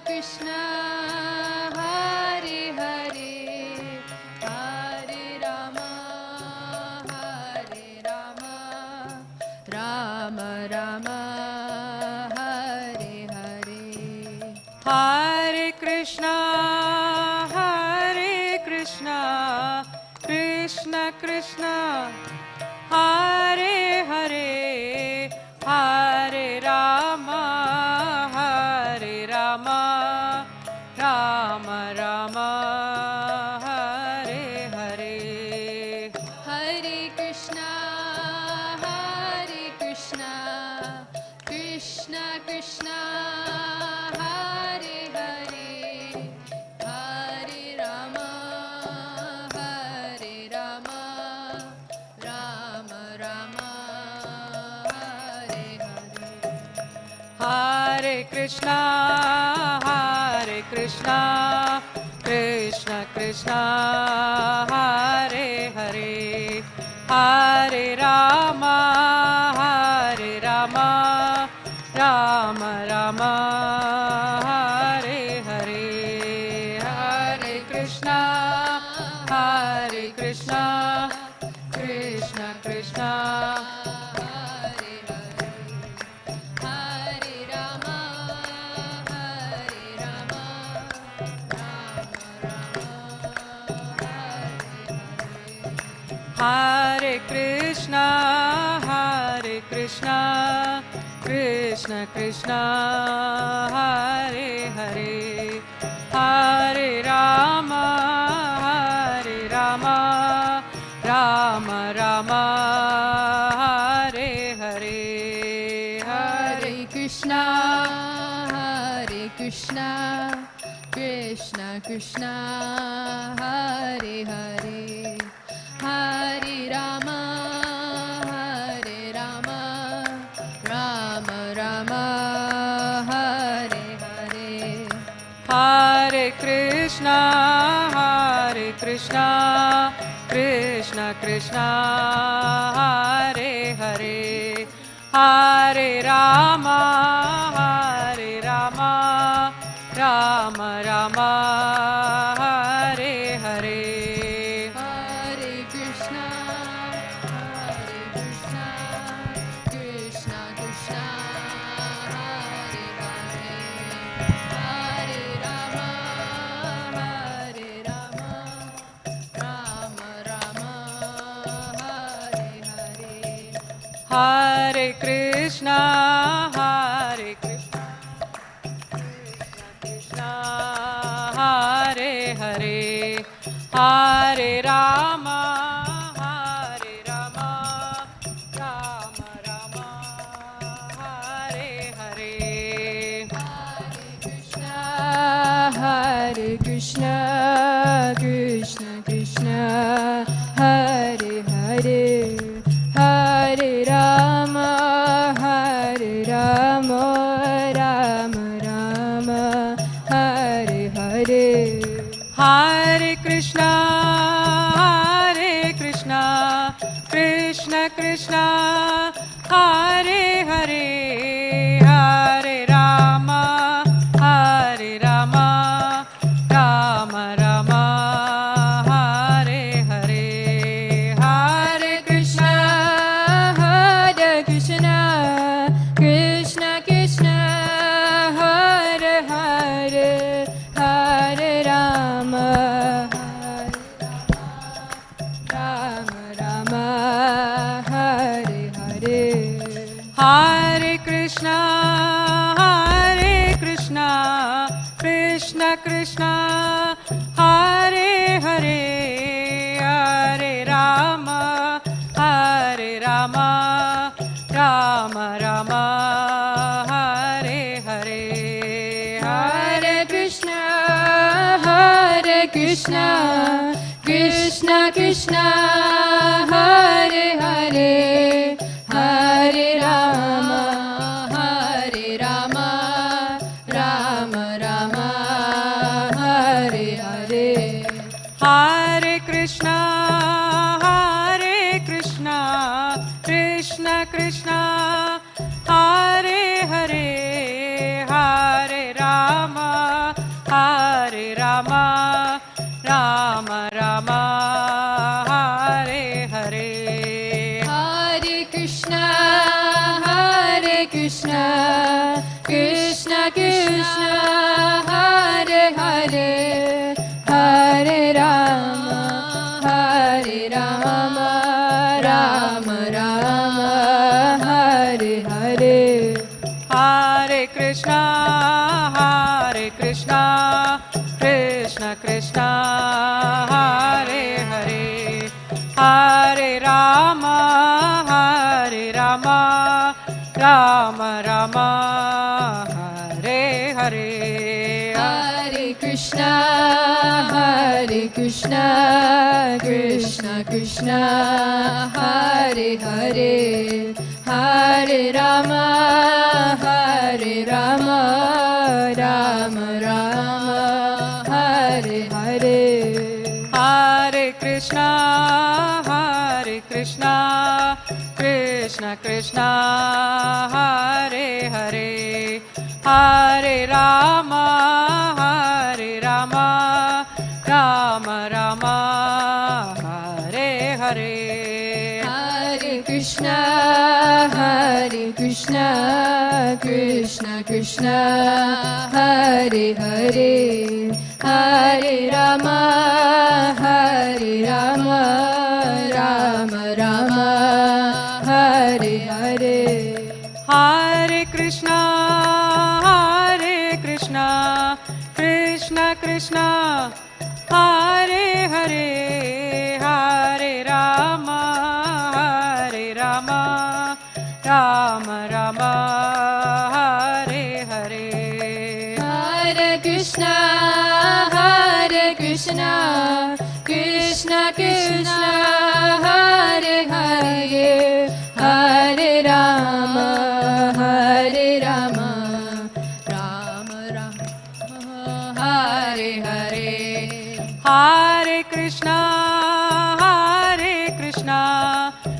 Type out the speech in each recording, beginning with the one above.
Krishna, Hare Hare, Hare Rama, Rama Rama, Hare Hare. Hare Krishna, Krishna Krishna, Hare Hare, Hare Rama, Rama Rama, Hare Hare. Hare Krishna, Krishna Krishna, Hare Hare, Hare Rama, Rama Rama, Hare Hare. Hare Krishna, Krishna Krishna, Hare Hare, Hare Rama, Rama Rama, Hare Hare. Hare Krishna, Krishna Krishna, Hare Hare, Hare Rama, Rama Hare Krishna, Krishna Krishna, Hare Hare, Hare Rama, Rama Rama, Hare Hare. Hare Krishna, Krishna Krishna, Hare Hare, Hare Rama, Rama Rama, Hare Hare. Hare Krishna, Krishna Krishna, Hare Hare, Hare Rama, Rama Rama, Hare Hare. Hare Krishna, Krishna Krishna, Hare Hare, Hare Rama, Rama Rama, Hare Hare. Hare Krishna, Krishna Hare Hare, Hare Rama, Rama Rama, Hare Hare. Hare Krishna, Krishna Krishna, Hare Hare, Hare Rama, Rama Rama, Hare Hare. Hare Krishna, Krishna Krishna, Hare Hare, Hare Rama, Rama Rama, Hare Hare. Hare Krishna, Krishna Krishna, Hare Hare, Hare Rama, Rama, Hare Hare. Hare Krishna, Krishna Krishna, Hare Hare, Hare Rama, Rama Rama, Hare Hare. Hare Krishna, Krishna Krishna, Hare Hare, Hare Rama, Rama Rama, Hare Hare. Hare Krishna, Krishna Krishna, Hare Hare, Hare Rama, Krishna, Krishna Krishna, Hare Hare, Hare Rama, Hare Rama, Rama Rama, Hare Hare. Hare Krishna, Krishna Krishna, Hare Hare, Hare Rama, Rama Rama, Hare Hare. Hare Krishna, Krishna Krishna, Hare Hare, Hare Rama, Rama Rama, Hare Hare. Hare Krishna, Krishna Krishna, Hare Hare, Hare Rama, Rama Rama, Hare Hare. Hare Krishna, Krishna Krishna, Hare Hare, Hare Rama, Rama Rama, Hare Hare. Hare Krishna, Krishna Krishna, Hare Hare, Hare Rama, Rama Rama, Hare Hare. Hare Krishna, Krishna Krishna, Hare Hare, Hare Rama, Rama Rama, Hare Hare. Hare Krishna,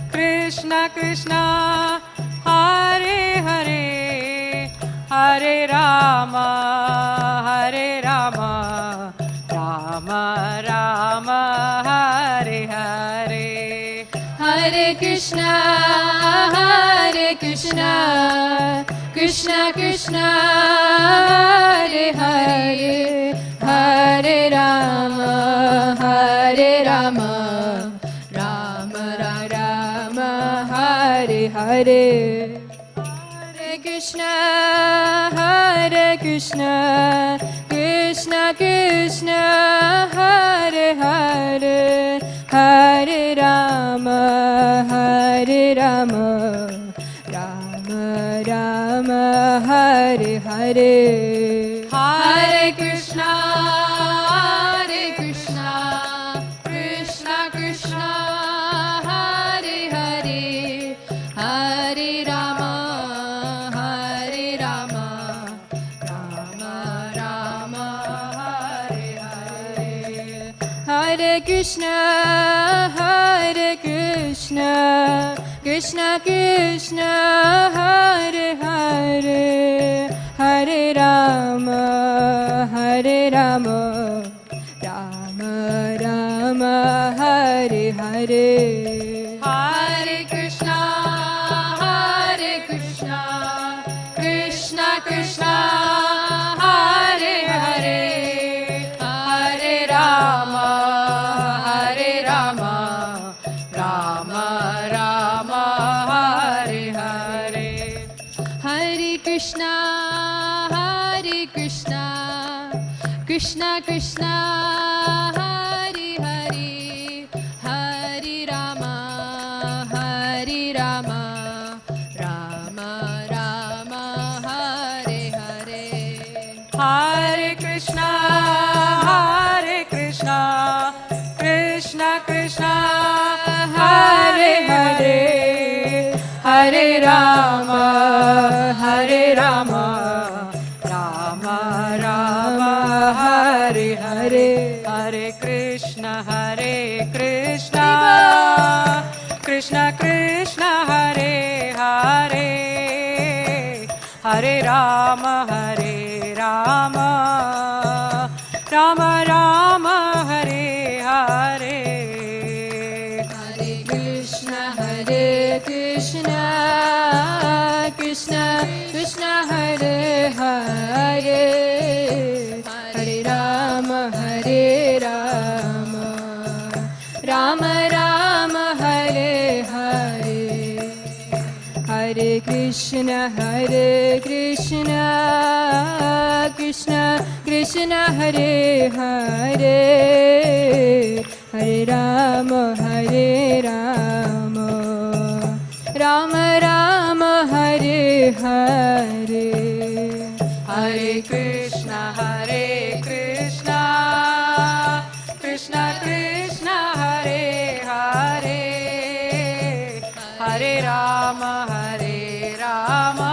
Krishna Krishna, Hare Hare, Hare Rama, Rama Rama, Hare Hare. Hare Krishna, Krishna Krishna, Hare Hare, Hare Rama, Rama Rama, Hare Hare. Hare Krishna, Krishna Krishna, Hare Hare, Hare Rama, Rama Rama, Hare Hare. Hare Krishna, Krishna Krishna, Hare Hare, Hare Rama, Rama Rama, Hare Hare. Hare Krishna, Krishna Krishna, Hare Hare, Hare Rama, Rama Rama, Hare Hare. Hare Krishna, Krishna Krishna, Hare Hare, Hare Rama, Rama Rama, Hare Hare. Hare Krishna, Krishna Krishna, Hare Hare, Hare Rama, Rama Rama, Hare Hare. Hare Krishna, Krishna Krishna, Hare Hare, Hare Rama, Rama Rama, Hare Hare. Hare Krishna, Krishna Krishna, Hare Hare, Hare Rama, Rama Rama, Hare Hare. Hare Krishna, Krishna Krishna Krishna Hare Hare Hare Rama Hare Rama Rama Rama Hare Hare Hare Krishna Krishna Krishna Hare Hare Hare Rama Hare Rama Rama Rama Hare Hare Hare Krishna Krishna Krishna Hare Hare Hare Rama Hare Rama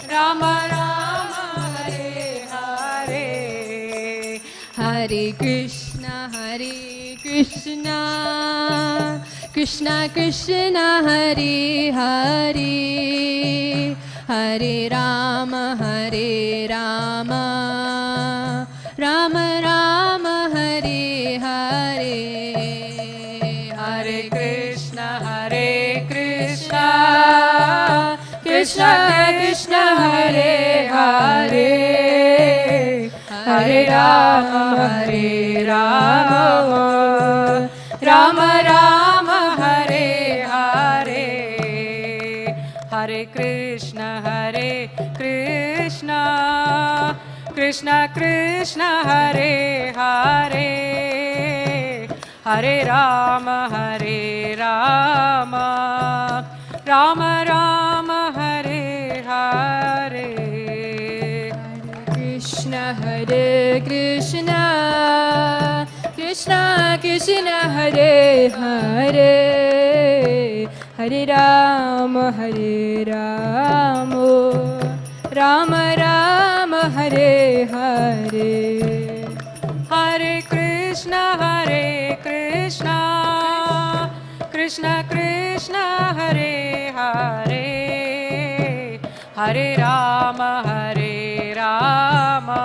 Rama Rama Hare Hare Hare Krishna Krishna Krishna Hare Hare Hare Rama Hare Rama Rama Rama Hare Hare Hare Krishna Krishna Krishna Hare Hare Hare Rama Hare Rama Rama Rama Hare Hare Hare Krishna Krishna Krishna Hare Hare Hare Rama Hare Rama Rama Rama Hare Hare Krishna Krishna Krishna Hare Hare Hare Rama Hare Rama Rama Rama Hare Hare Hare Krishna Krishna Krishna Hare Hare Hare Rama Hare Rama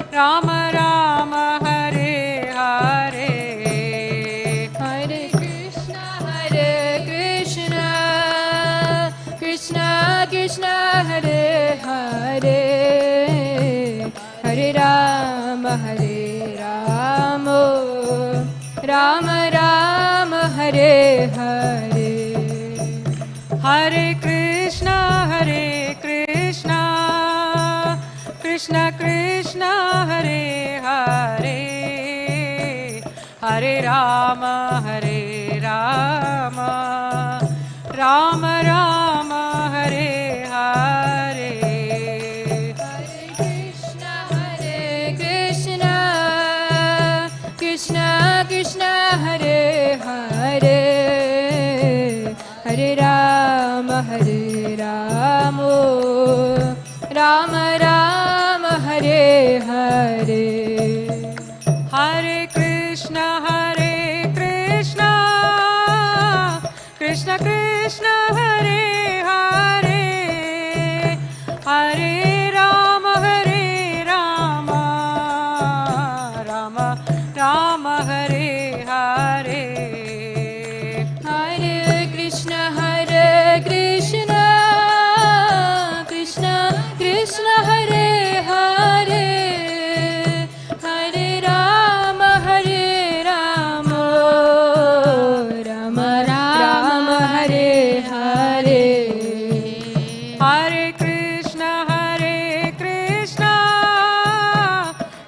Rama Rama Hare Hare Hare Krishna Krishna Krishna Hare Hare Hare Rama Hare Rama Rama Rama Hare Hare Hare Krishna Krishna Krishna Hare Hare Hare Rama Hare Rama Rama Rama Hare Hare Hare Krishna Krishna Krishna Hare Hare Hare Rama Hare Rama Rama Rama Hare Hare Hare Krishna Krishna Krishna Hare Hare Hare Rama Hare Rama Rama Rama Hare Hare Hare Krishna Krishna Krishna Hare Hare Hare Rama Hare Rama Rama Rama Hare Hare Hare Krishna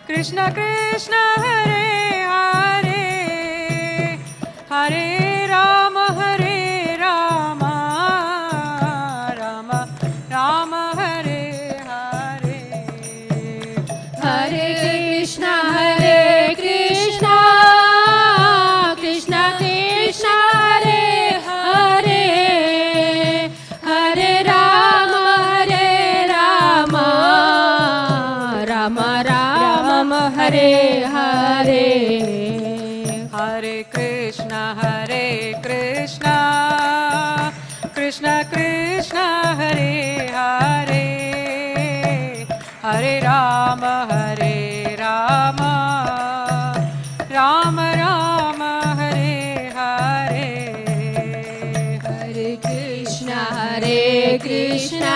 Krishna Krishna Hare Hare Hare Rama Hare Rama Rama Rama Hare Hare Hare Krishna Krishna Krishna Hare Hare Hare Rama Hare Rama Rama Rama Hare Hare Hare Krishna Krishna Krishna Hare Hare Hare Rama Hare Rama Rama Rama Hare Hare Hare Krishna Hare Krishna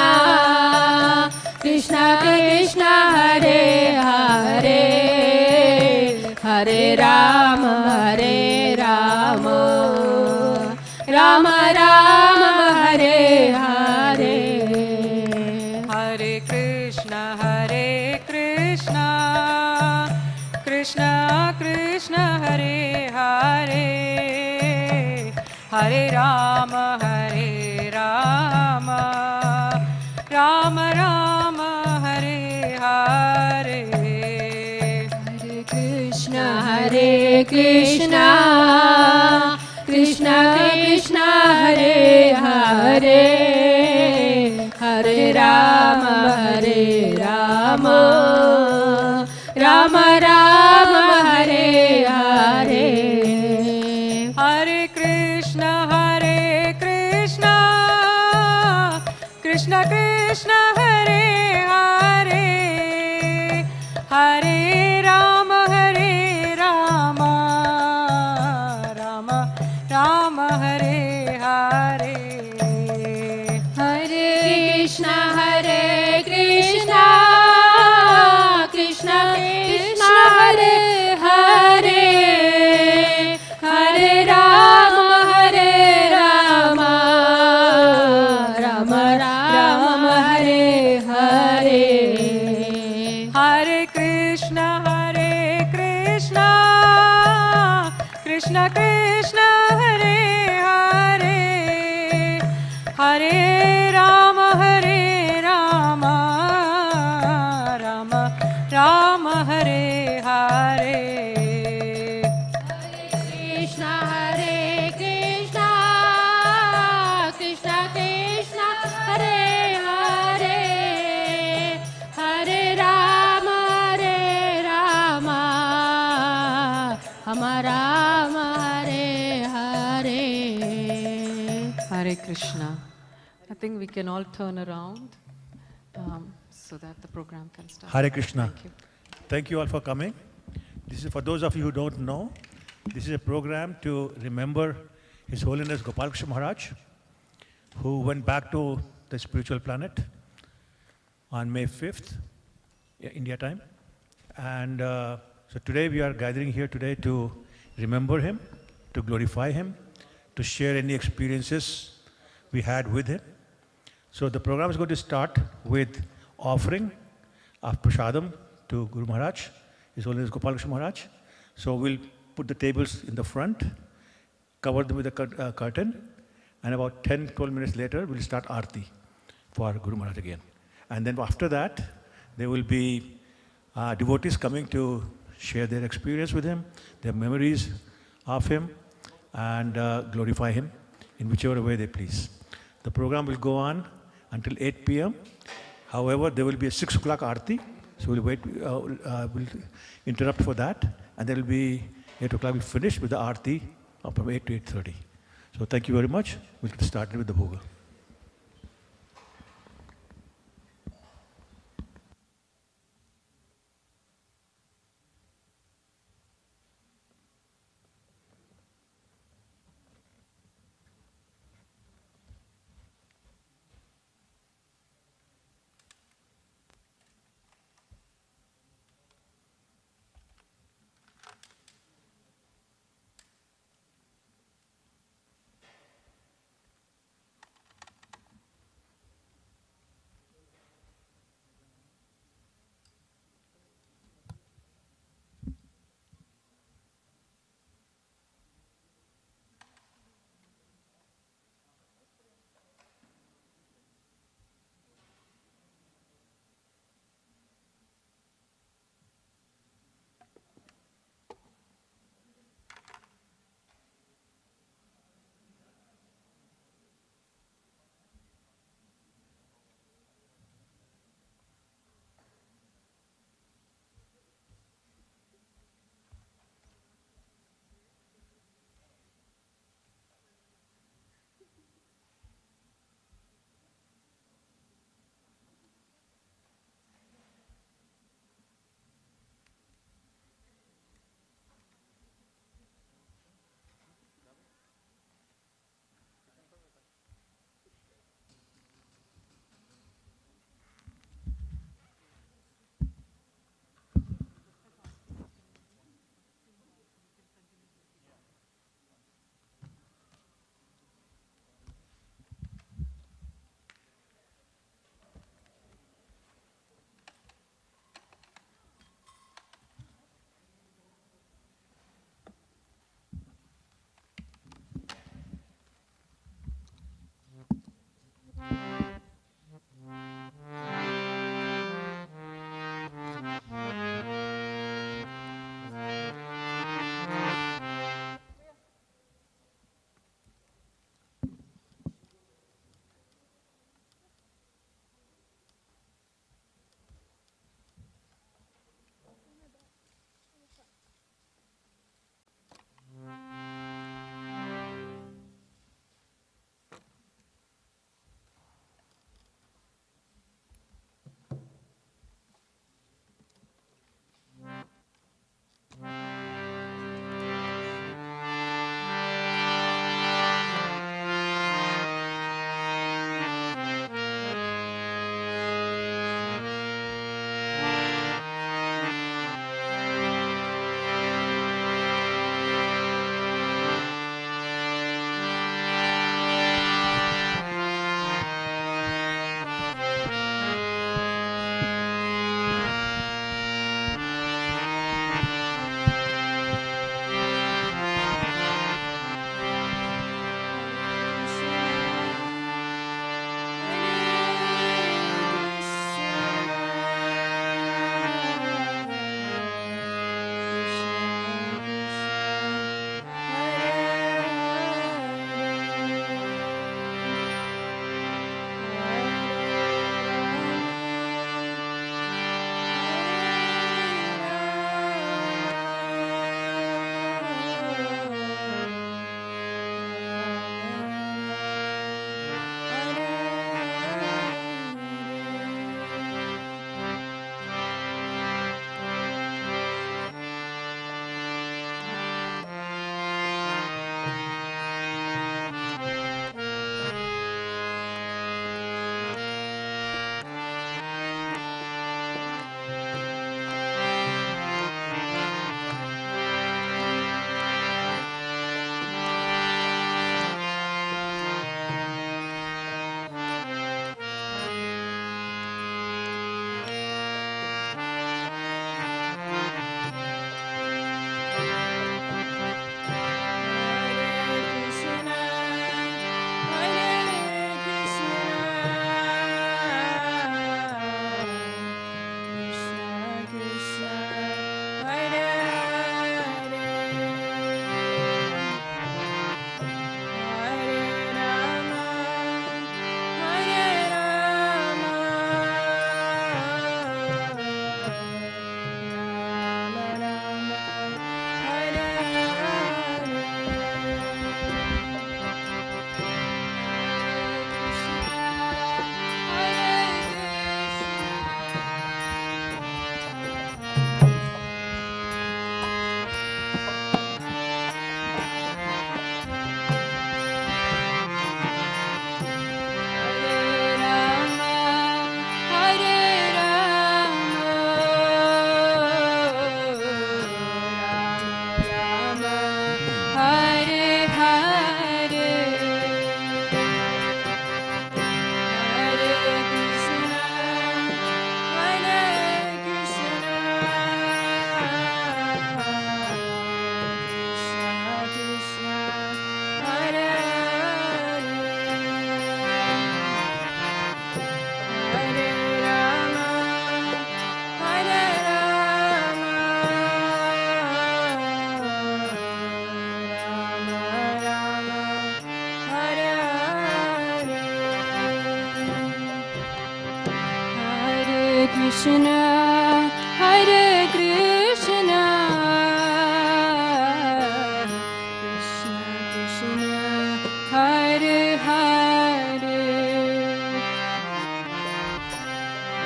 Krishna Krishna Hare Hare Hare Rama Rama Rama Hare Hare Hare Krishna Krishna Krishna Hare Hare Hare Rama Rama Rama Hare Hare Hare Krishna Krishna Krishna Hare Hare Hare Rama Rama Rama Hare Hare Hare Krishna Krishna Krishna Hare Hare Hare Rama Rama Rama Hare Hare Hare Krishna Krishna Krishna Hare Hare Hare Rama Rama Rama Hare Hare Hare Krishna Krishna Krishna Hare Hare Hare Rama Rama Rama Hare Hare Krishna Krishna Krishna Hare Hare Hare Rama Rama Hare Hare Hare Krishna. I think we can all turn around so that the program can start. Hare Krishna. Thank you. Thank you all for coming. This is for those of you who don't know. This is a program to remember His Holiness Gopal Krishna Maharaj, who went back to the spiritual planet on May 5th, India time. And so today we are gathering here today to remember him, to glorify him, to share any experiences we had with him. So the program is going to start with offering of prasadam to Guru Maharaj, His Holiness Gopal Krishna Maharaj. So we'll put the tables in the front, cover them with a curtain, and about 10-12 minutes later, we'll start Aarti for Guru Maharaj again. And then after that, there will be devotees coming to share their experience with him, their memories of him, and glorify him in whichever way they please. The program will go on until 8 p.m. However, there will be a 6 o'clock Aarti, so we'll wait, we'll interrupt for that, and there will be 8 o'clock, we'll finish with the Aarti from 8 to 8:30. So thank you very much. We'll get started with the Bhoga. Krishna, Hare Krishna, Krishna Krishna, Hare Hare,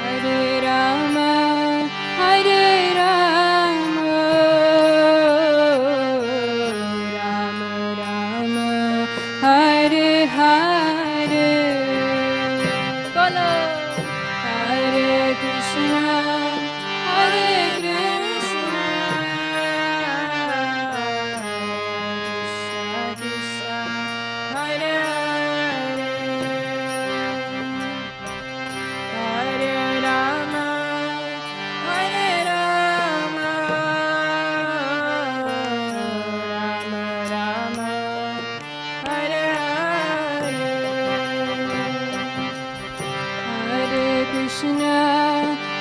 Hare Rama, Hare Rama, Rama Rama, Hare Hare. Bolo. Hare Krishna, Hare Krishna, Krishna Krishna, Hare Hare, Hare Rama, Hare Rama, Rama Rama, Hare Hare. Hare Krishna,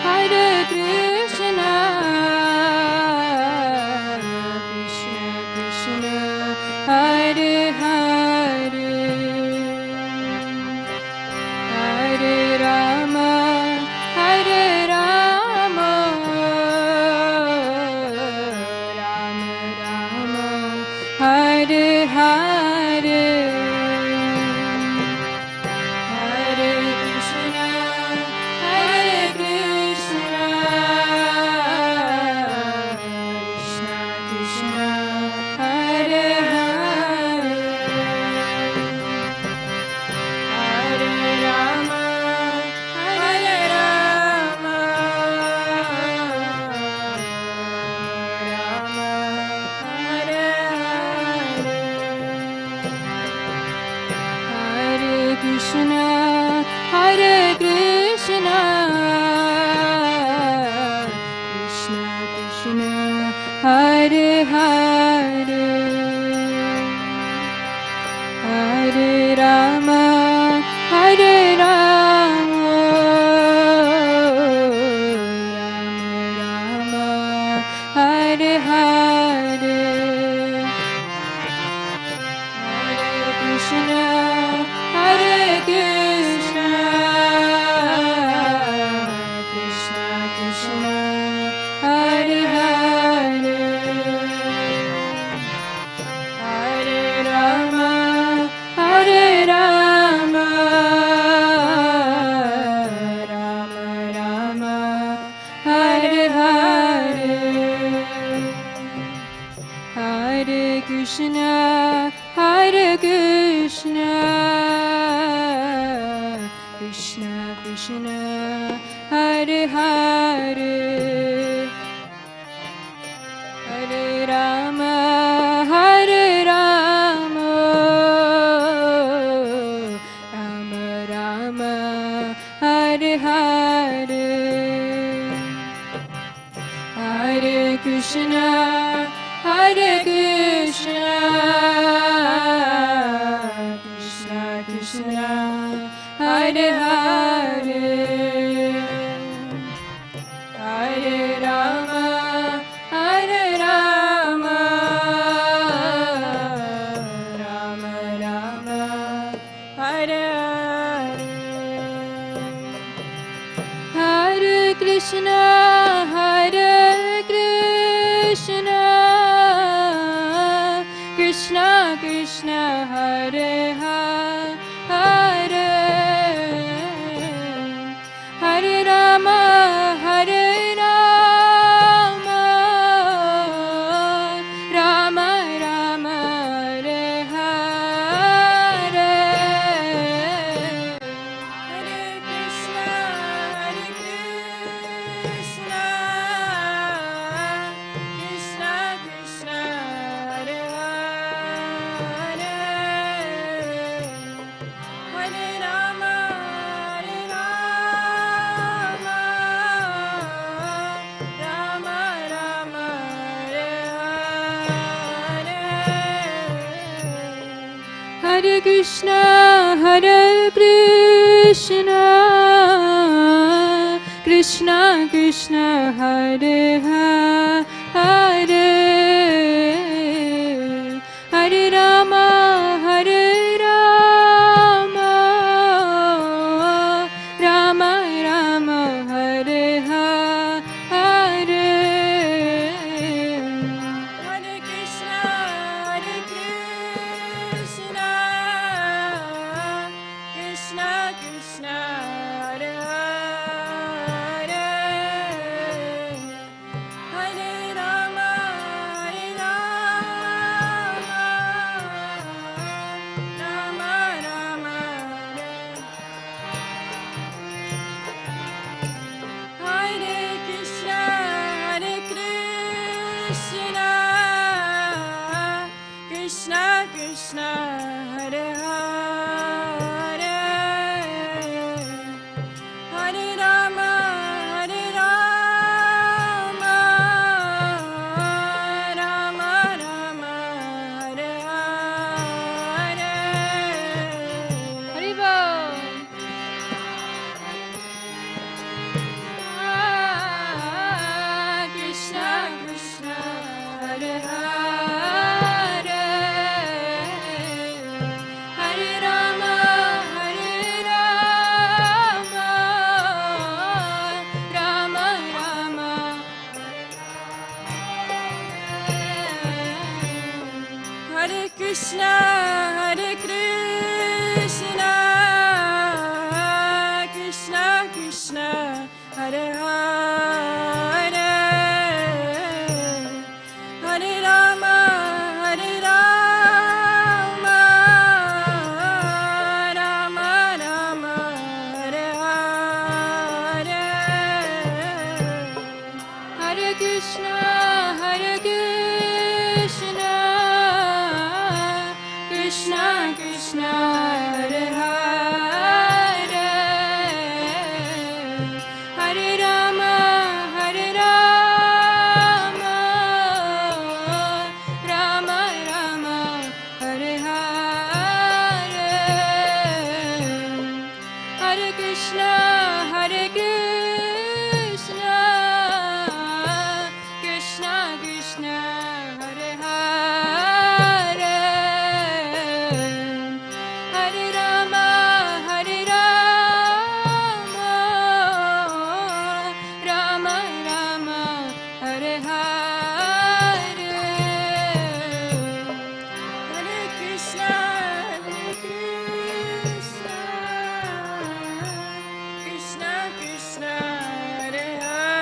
Hare Krishna, Krishna Krishna, Hare Hare, Hare Rama, Hare Rama, Rama Rama, Hare Hare. Hare Krishna, Hare Krishna, Krishna Krishna, Hare Hare, Hare Rama, Hare Rama, Rama Hare Hare. Hare Krishna, Hare Krishna, Krishna Krishna, Hare Hare, Hare Rama, Hare Rama, Rama Rama, Hare Hare. Hare Krishna, Hare Krishna, Krishna Krishna, Hare Hare, Hare Rama, Hare Rama, Rama Rama, Hare Hare. Hare Krishna, Hare Krishna, Krishna Krishna, Hare Hare, Hare Rama, Hare Rama, Rama Rama, Hare Hare, Hare Krishna, Hare Krishna, Krishna Krishna, Hare Hare, Hare Rama, Hare Rama, Rama Rama, Hare Hare. Hare Krishna, Hare Krishna, Krishna Krishna, Hare Hare, Hare Rama, Hare Rama, Rama Rama, Hare Hare, Hare Krishna, Hare Krishna, Krishna Krishna, Hare Hare, Hare Rama, Hare Rama, Rama Rama, Hare Hare, Hare Krishna, Hare Krishna, Krishna Krishna, Hare Hare, Hare Rama, Hare Rama, Rama Rama, Hare Hare. Krishna, Hare Krishna, Krishna Krishna, Hare Hare, Hare Rama, Hare Rama, Rama Rama, Hare Hare, Hare Krishna, Hare Krishna, Krishna Krishna, Hare Hare,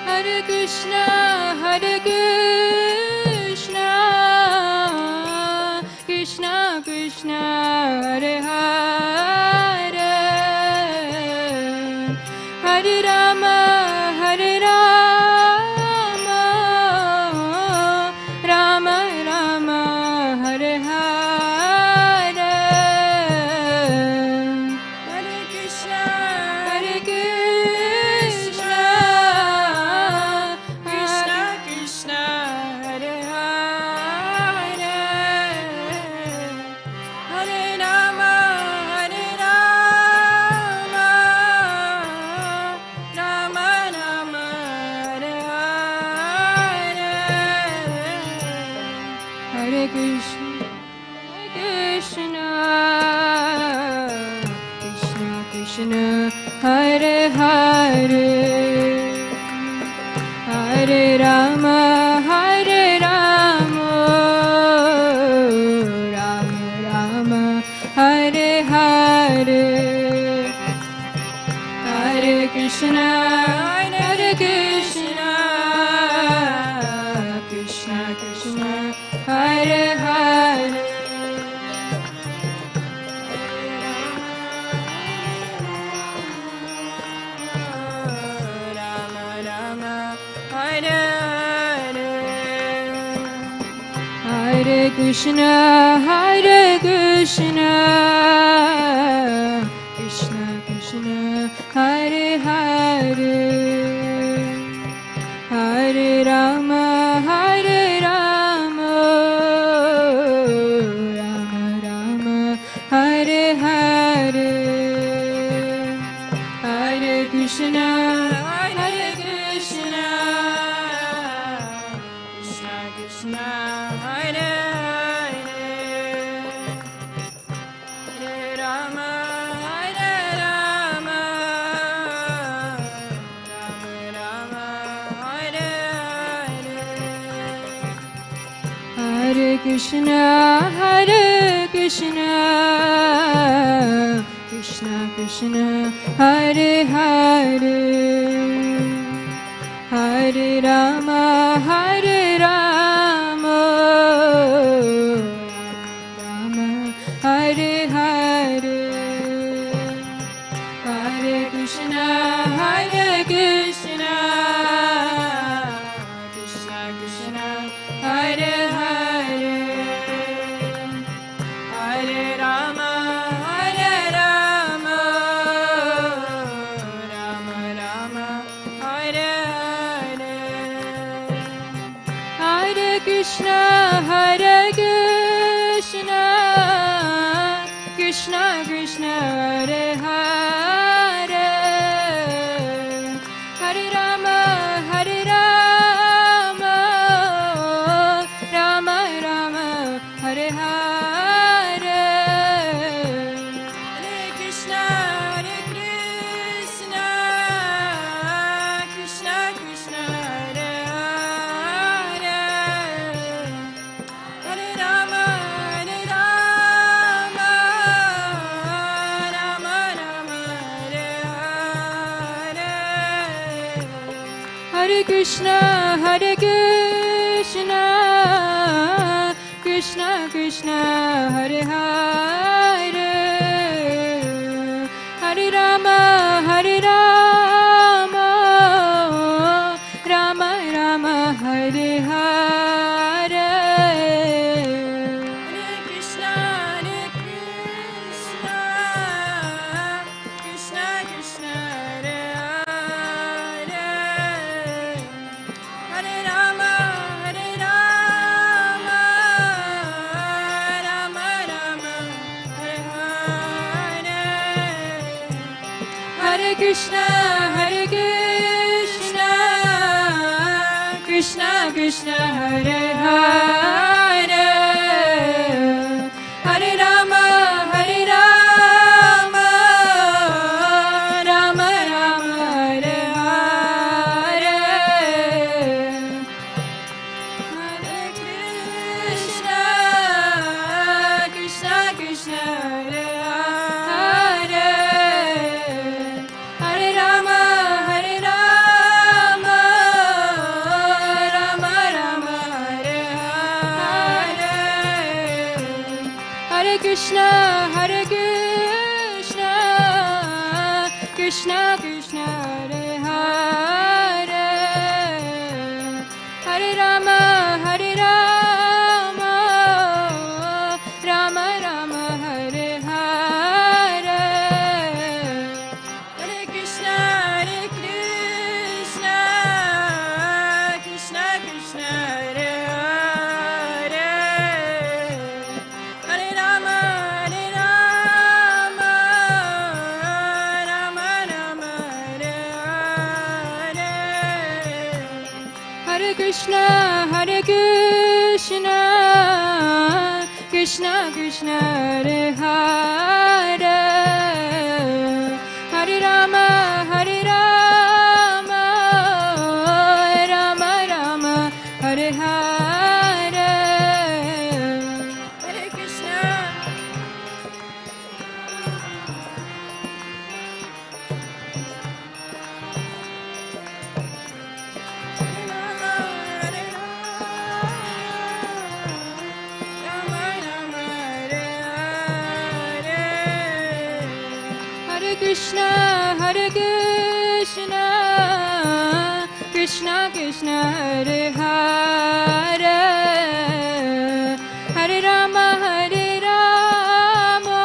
Hare Krishna, Hare Krishna, Krishna Krishna, Hare Hare, Hare Rama, Hare Rama, Rama Rama, Hare Hare, Hare Krishna, Hare Krishna, Krishna Krishna, Hare Hare, Hare Rama, Hare Rama, Rama Rama, Hare Hare, Hare Krishna, Krishna, Krishna Krishna, Hare Hare, Hare Rama, Hare Rama, Rama Rama, Hare Hare, Hare Krishna, Hare Krishna, Krishna Krishna, Hare Hare, Rama Rama, Hare Hare, Hare Krishna, Hare Krishna, Krishna Krishna, Hare Hare, Hare Rama, Hare Rama, Rama Rama, Hare Hare, Hare Krishna, Hare Krishna, Krishna Krishna, Hare Hare, Hare Rama, Hare Rama, Rama Rama, Hare Hare, Hare Krishna, Hare Krishna, Krishna Krishna, Hare Hare, Hare Rama, Hare Rama, Rama Hare Hare, Hare Krishna, Hare Krishna, Krishna Krishna, Hare Hare, Hare Rama, Hare Rama, Rama Rama, Hare Hare, Hare Krishna, Hare Krishna, Krishna Krishna, Hare Hare, Hare Rama, Hare Rama, Rama Rama, Hare Hare, Hare Krishna, Hare Krishna, Krishna Krishna, Hare Hare, Hare Rama, Hare Rama, Rama Rama, Hare Hare, Hare Krishna, Hare Krishna, Krishna Krishna, Hare Hare, Hare Rama, Hare Rama, Rama Rama, Hare Hare, Hare Krishna, Hare Krishna, Krishna, Krishna Krishna, Hare Hare, Hare Rama, Hare Rama, Rama Rama, Hare Hare, Hare Krishna, Krishna Krishna, Hare Hare, Hare Rama, Hare Rama, Rama Rama, Hare Hare, Hare Krishna, Krishna Krishna, Hare Hare, Hare Rama, Hare Rama, Rama Rama, Hare Hare, Hare Krishna, Krishna Krishna, Hare Hare, Hare Rama, Hare Rama, Rama Rama, Hare Hare, Hare Krishna, Krishna Krishna, Hare Hare, Hare Rama, Hare Rama, Rama Rama, Hare Hare, Hare Krishna, Hare Krishna, Krishna Krishna, Hare Hare, Hare Rama, Hare Rama,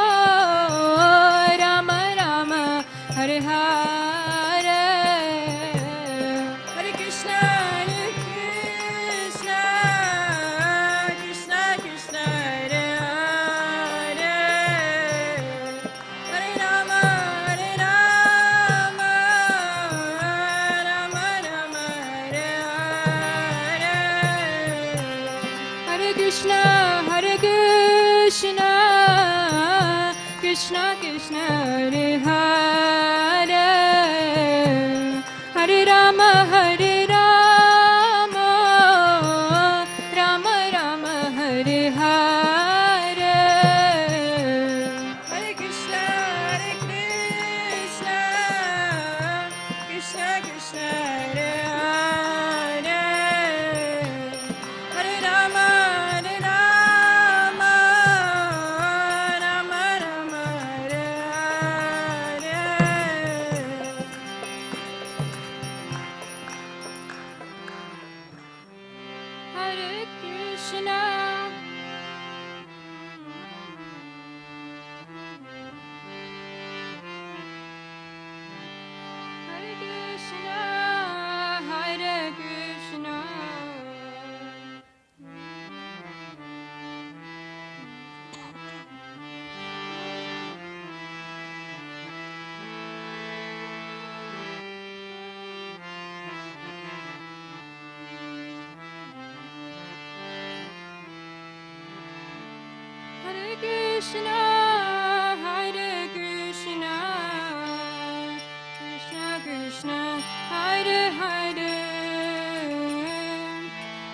Rama Rama, Hare Hare, Hare Krishna, Krishna Krishna, Hare Hare, Hare Rama, Hare Rama, Rama Rama, Hare Hare, Hare Krishna, Krishna Krishna, Hare Hare, Hare Rama, Hare Rama, Rama Rama, Hare Hare, Hare Krishna, Krishna Krishna, Hare Hare, Hare Rama, Hare Rama, Rama Rama, Hare Hare, Hare Krishna, Hare Krishna, Hare Krishna, Hare Krishna, Hare Krishna, Krishna Krishna, Hare Hare,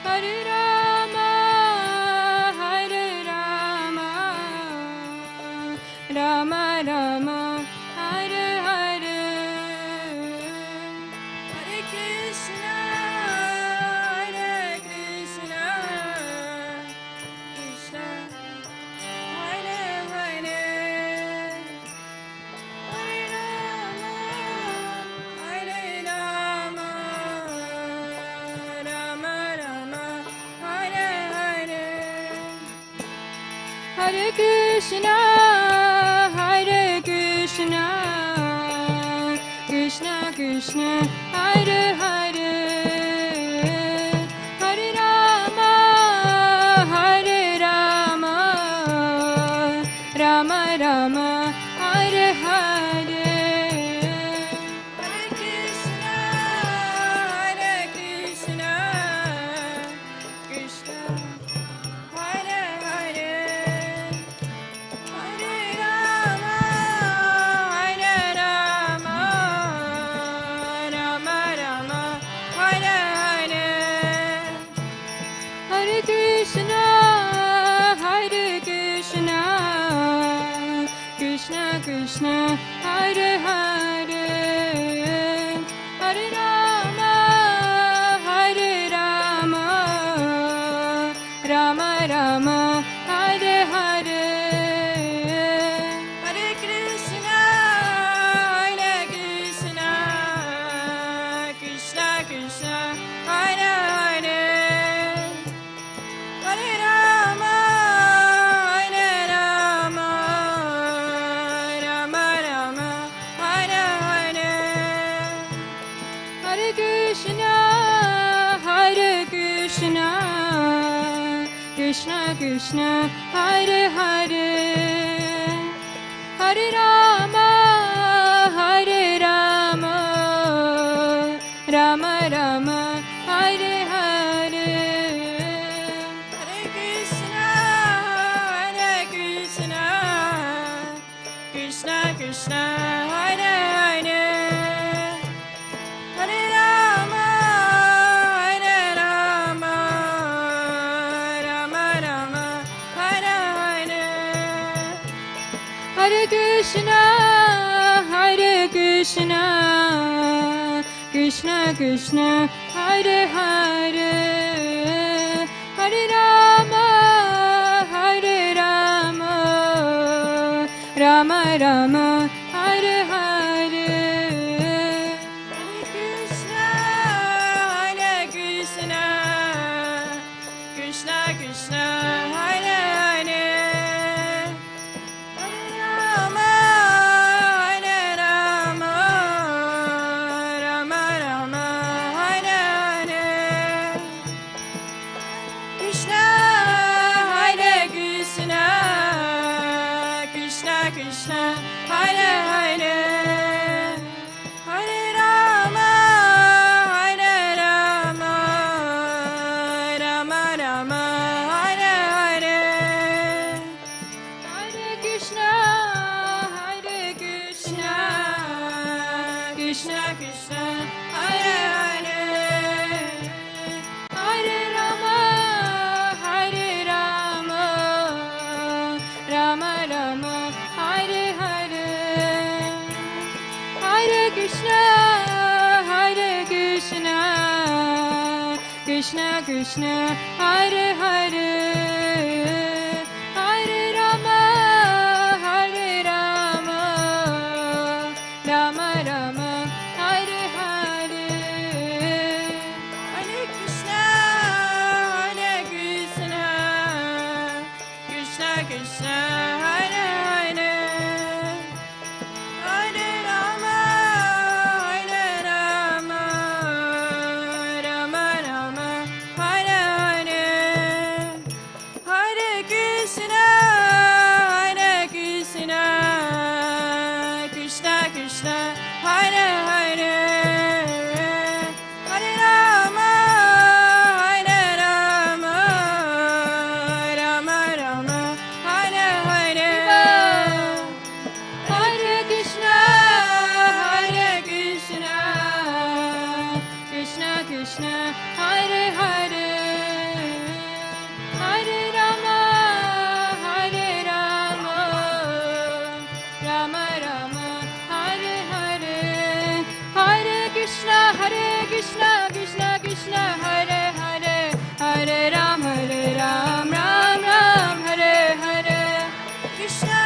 Hare Rama, Hare Rama, Rama Rama, Hare Hare, Hare Krishna, Krishna Hare Hare, Hare Rama, Hare Rama, Rama Rama, Hare Hare, Hare Krishna, Krishna Krishna, Hare Hare, Hare Rama, Hare Rama, Rama Rama, Hare Hare, Krishna, Hare Hare, Hare Rama, Hare Rama, Rama Rama, Hare Hare, Hare Krishna, Krishna Krishna, Hare Hare, Hare Rama, Rama Rama, Hare Hare, Hare Krishna, Krishna Krishna, Hare Hare, Hare Rama, Rama Rama, Hare Hare, Hare Krishna, Krishna Krishna, Hare Hare, Hare Rama, Rama Rama, Hare Hare, Krishna, Krishna Krishna, Hare Hare, Hare Rama, Rama Rama, Hare Hare, Hare Krishna, Krishna Krishna, Hare Hare, Hare Rama, Rama Rama, Hare Hare, Hare Krishna, Krishna Krishna, Hare Hare, Hare Rama, Rama Rama, Hare Hare, Hare Krishna, Krishna Krishna, Hare Hare, Hare Rama, Rama Rama, Hare Hare, Hare Krishna, Krishna Krishna, Hare Hare, Hare Rama, Rama Rama, Hare Hare, Hare Krishna, Krishna Krishna, Hare Hare, Hare Rama, Rama Rama, Hare Hare, Hare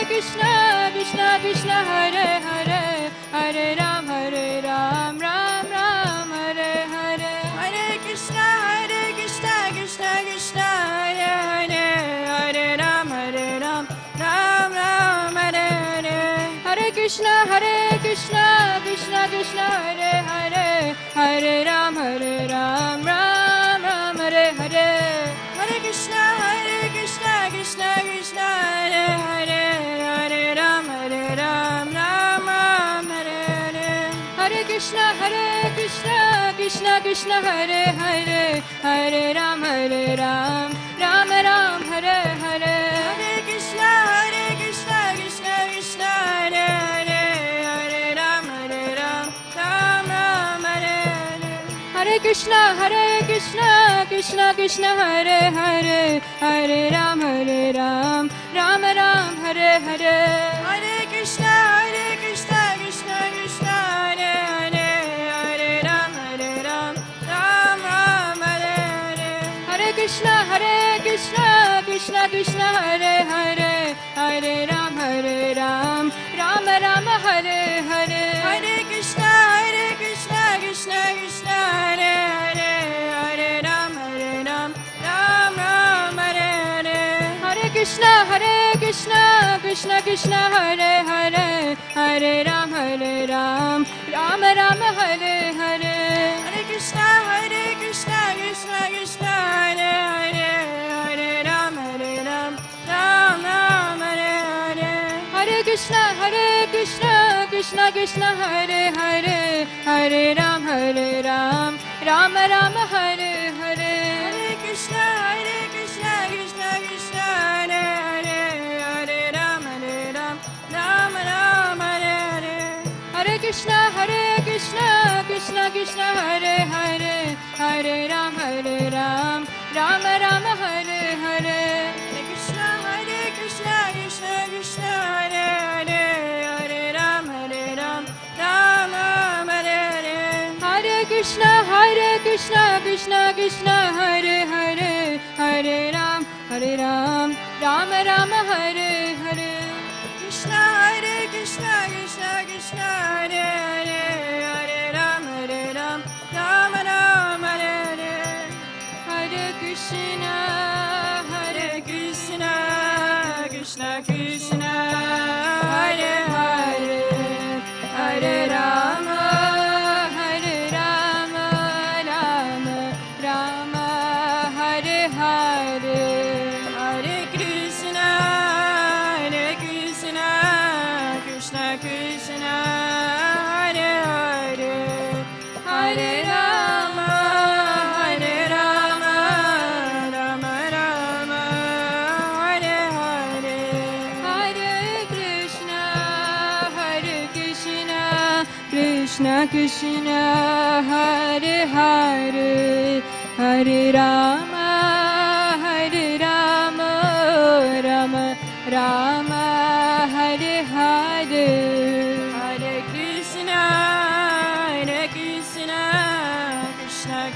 Krishna, Krishna Krishna, Hare Hare, Hare Ram, Ram Ram, Hare Hare, Krishna, Krishna Krishna, Hare Hare, Hare Ram, Ram Ram, Hare Hare, Hare Krishna, Krishna Krishna, Hare Hare, Hare Ram, Ram Ram, Hare Hare, Hare Krishna, Krishna Krishna, Hare Hare, Hare Ram, Ram Ram, Hare Hare, Hare Krishna, Krishna Krishna, Hare Hare, Hare Ram, Ram Ram, Hare Hare, Hare Krishna, Krishna Krishna, Hare Hare, Hare Ram, Ram Ram, Hare Hare, Hare Krishna, Krishna Krishna, Hare Hare, Hare Ram, Ram Ram, Hare Hare, Hare Krishna, Krishna Krishna, Hare Hare, Hare Ram, Ram Ram, Hare Hare, Hare Krishna, Krishna Krishna, Hare Hare, Hare Ram, Ram Ram, Hare Hare, Hare Krishna, Krishna Krishna, Hare Hare, Hare Ram, Ram Ram, Hare Hare, Hare Krishna, Krishna Krishna, Hare Hare, Hare Ram, Ram Ram, Hare Hare, Hare Krishna, Krishna Krishna, Hare Hare, Hare Ram, Ram Ram, Hare Hare, Hare Krishna, Krishna Krishna Krishna Hare Hare Hare Ram Ram Ram Hare Hare Hare Krishna Krishna Krishna Hare Hare Hare Ram Ram Ram Hare Hare Hare Krishna Krishna Krishna Hare Hare Hare Ram Ram Ram Hare Hare Hare Krishna Krishna Krishna Hare Hare Hare Ram Ram Hare Hare Hare Krishna Krishna Krishna Hare Hare Hare Ram Ram Ram Hare Hare Hare Krishna Krishna Krishna Hare Hare Hare Ram Ram Hare Hare Hare Krishna Krishna Krishna Hare Hare Hare Ram Ram Ram Hare Hare Krishna Krishna Krishna Hare Hare Hare Ram Ram Ram Hare Hare Hare Krishna Krishna Krishna Hare Hare Hare Rama Rama Hare Hare Hare Krishna Krishna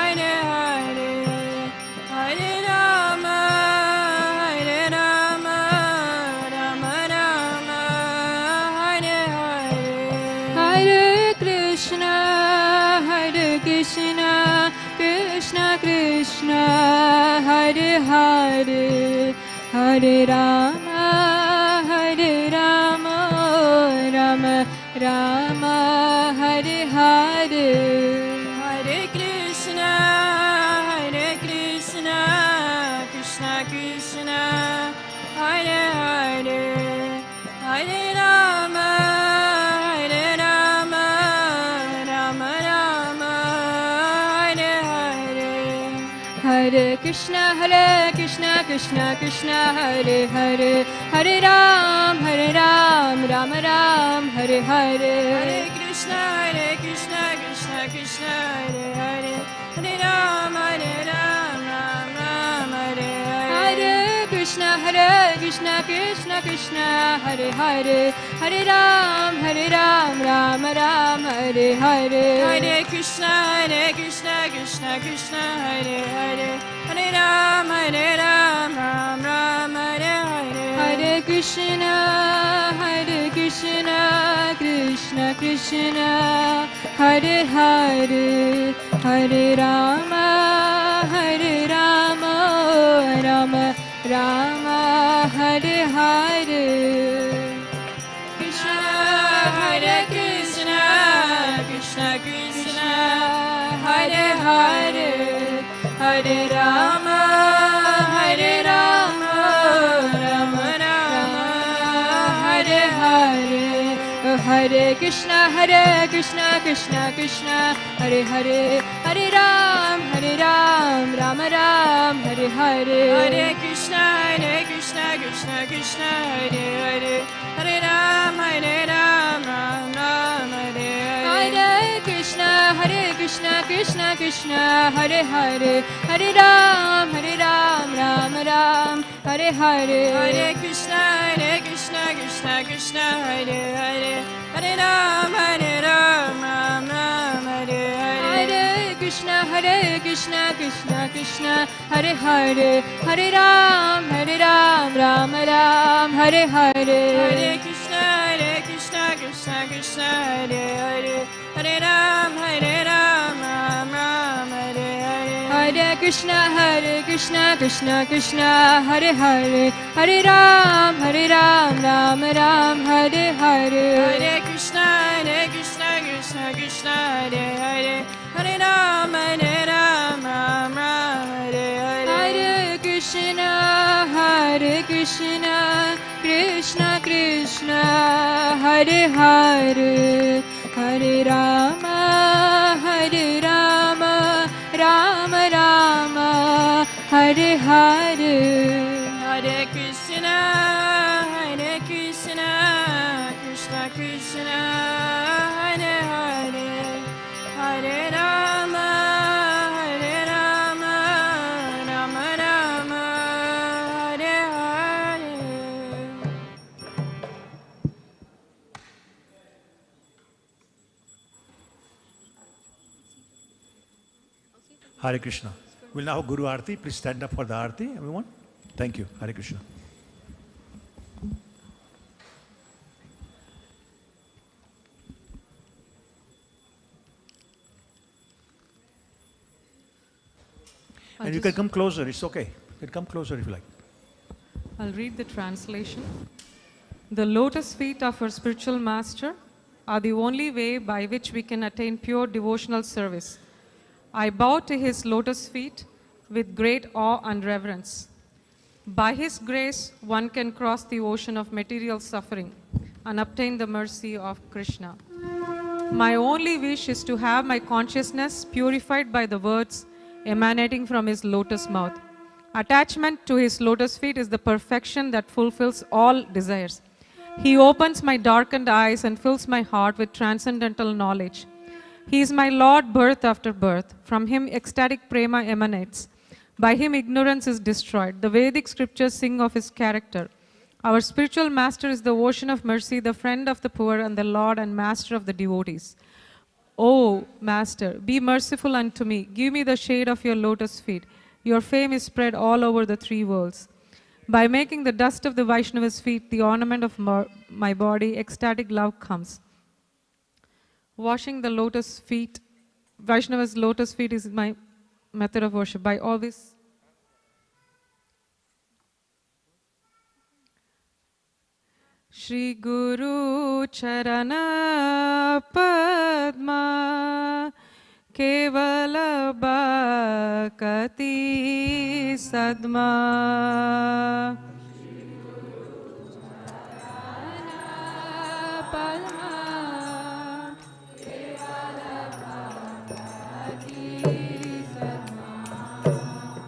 Krishna Hare Hare Hare Rama Rama Hare Hare Hare Krishna Krishna Krishna Hare Hare Hare Rama Rama Hare Hare Hare Krishna Krishna Krishna Hare Hare Hare Rama Rama Hare Hare Hare Krishna Krishna Krishna Hare Hare Hare Rama Rama Hare Hare Hare Krishna Krishna Krishna Hare Hare Hare Rama Rama Hare Hare Hare Krishna Krishna Hare Hare Hare Ram Ram Hare Hare Hare Krishna Krishna Hare Hare Hare Ram Ram Hare Hare Krishna Krishna Hare Hare Hare Ram Ram Hare Hare Hare Krishna Krishna Hare Hare Hare Ram Ram Hare Hare Hare Krishna Krishna Hare Hare Hare Ram Ram Hare Hare Krishna Krishna Hare Hare Hare Ram Ram Hare Hare Hare Krishna Krishna Hare Hare Hare Ram Ram Hare Hare Hare Krishna Krishna Hare Hare Hare Ram Ram Hare Hare Krishna Krishna Hare Hare Hare Ram Ram Hare Hare Hare Krishna Krishna Hare Hare Hare Ram Ram Hare Hare Krishna Krishna Hare Hare Hare Ram Ram Hare Hare Hare Krishna Krishna Hare Hare Hare Ram Ram Hare Hare Hare Krishna, Krishna Krishna, Hare Hare, Hare Ram, Ram Ram, Hare Hare. Hare Krishna, Krishna Krishna, Hare Hare, Hare Ram, Ram Ram, Hare Hare. Hare Krishna, Krishna Krishna, Hare Hare, Hare Rama, Ram Rama, Hare Hare. Hare Krishna, Krishna Krishna, Hare Hare, Hare Rama, Ram Rama, Hare Hare. Hare Krishna. We'll now have Guru Arti. Please stand up for the Arti, everyone. Thank you. Hare Krishna. And you can come closer. It's okay. You can come closer if you like. I'll read the translation. The lotus feet of our spiritual master are the only way by which we can attain pure devotional service. I bow to his lotus feet with great awe and reverence. By his grace, one can cross the ocean of material suffering and obtain the mercy of Krishna. My only wish is to have my consciousness purified by the words emanating from his lotus mouth. Attachment to his lotus feet is the perfection that fulfills all desires. He opens my darkened eyes and fills my heart with transcendental knowledge. He is my Lord birth after birth. From him ecstatic prema emanates. By him ignorance is destroyed. The Vedic scriptures sing of his character. Our spiritual master is the ocean of mercy, the friend of the poor, and the Lord and master of the devotees. O Master, be merciful unto me. Give me the shade of your lotus feet. Your fame is spread all over the three worlds. By making the dust of the Vaishnava's feet the ornament of my body, ecstatic love comes. Washing the lotus feet, Vaishnava's lotus feet is my method of worship. By always Shri Guru Charana Padma Kevala Bhakati Sadma.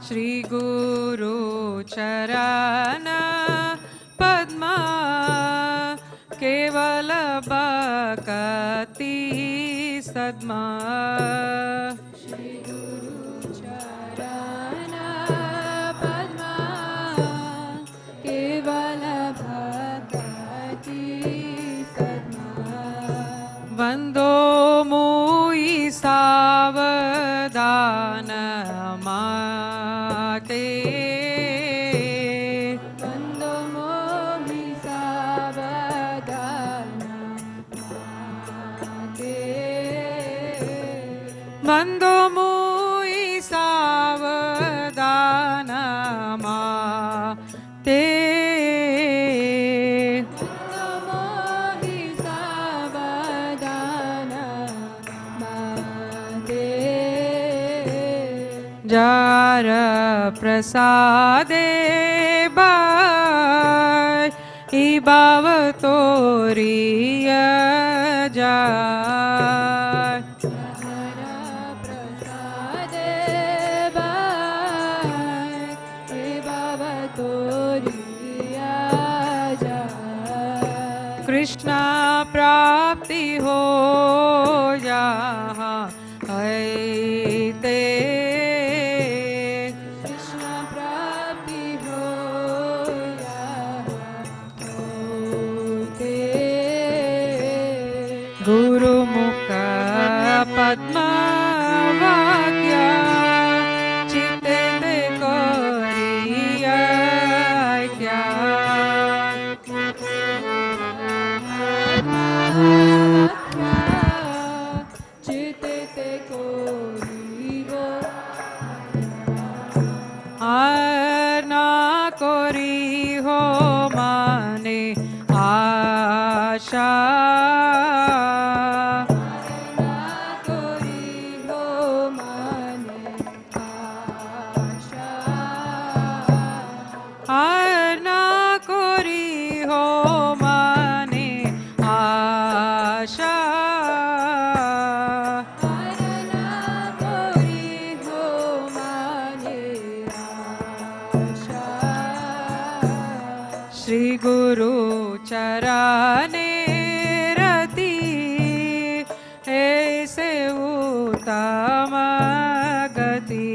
Shri Guru Charana Padma Kevala Bhakati Sadma. Shri Guru Charana Padma Kevala Bhakati Sadma. Vando Mui Savadana Mate. Vando Mui Savadana Mate. Vando Mui Savadana Mate. Jara prasade bhai ibhavatoriya jai. Jara prasade bhai ibhavatoriya jai. Krishna prapti ho jahan hai te. Guru Mukha Padma Vakya Chitte Te Koriya Kya. Padma Vakya Shri गुरु चराने रति ऐसे उत्तम गति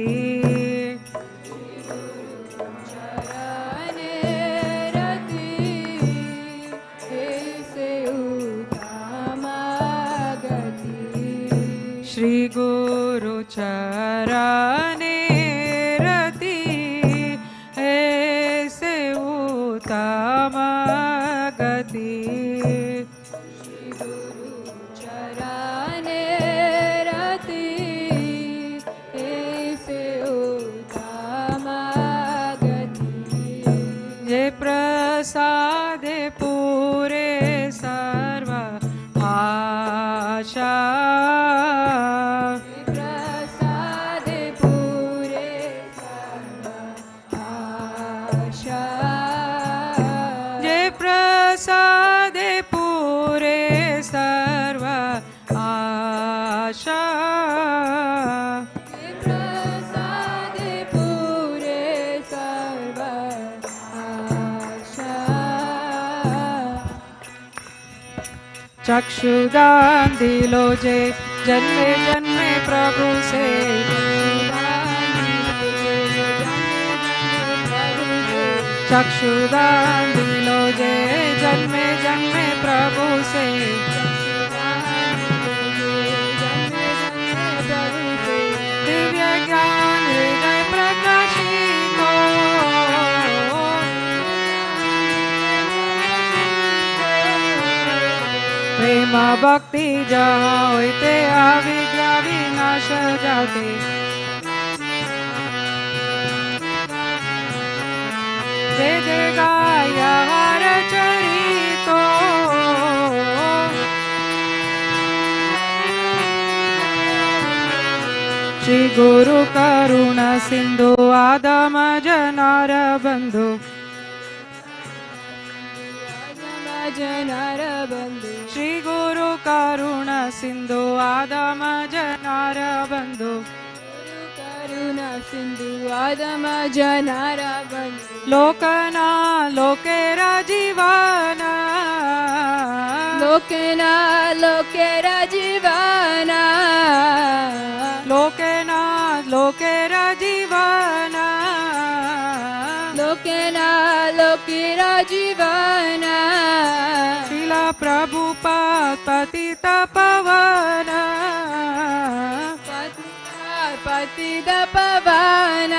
श्री गुरु चराने रति ऐसे उत्तम गति श्री गुरु चराने रति ऐसे उत्तम गति ये प्रसाद पूरे सर्व आशा चक्षुदान दिलो जे जन्मे जन्मे प्रभु से चक्षुदान दिलो जे जन्मे जन्मे प्रभु से दिव्य ज्ञान हृदय प्रकाशित प्रेम भक्ति जहाँ होते अविद्या विनाश जाते दे देगा यार चरितो श्री गुरु करुणा सिंधु आदम जनार बंधु जनार बंधु श्री गुरु करुणा सिंधु आदम जनार बंधु करुणा सिंधु आदम जनार बंधु लोकना लोकेरा जीवाना लोकेना लोकेरा जीवाना लोकेना लोकेरा जीवाना लोकेना लोकेरा जीवाना शिला प्रभुपाद पतित पवन पतित पवन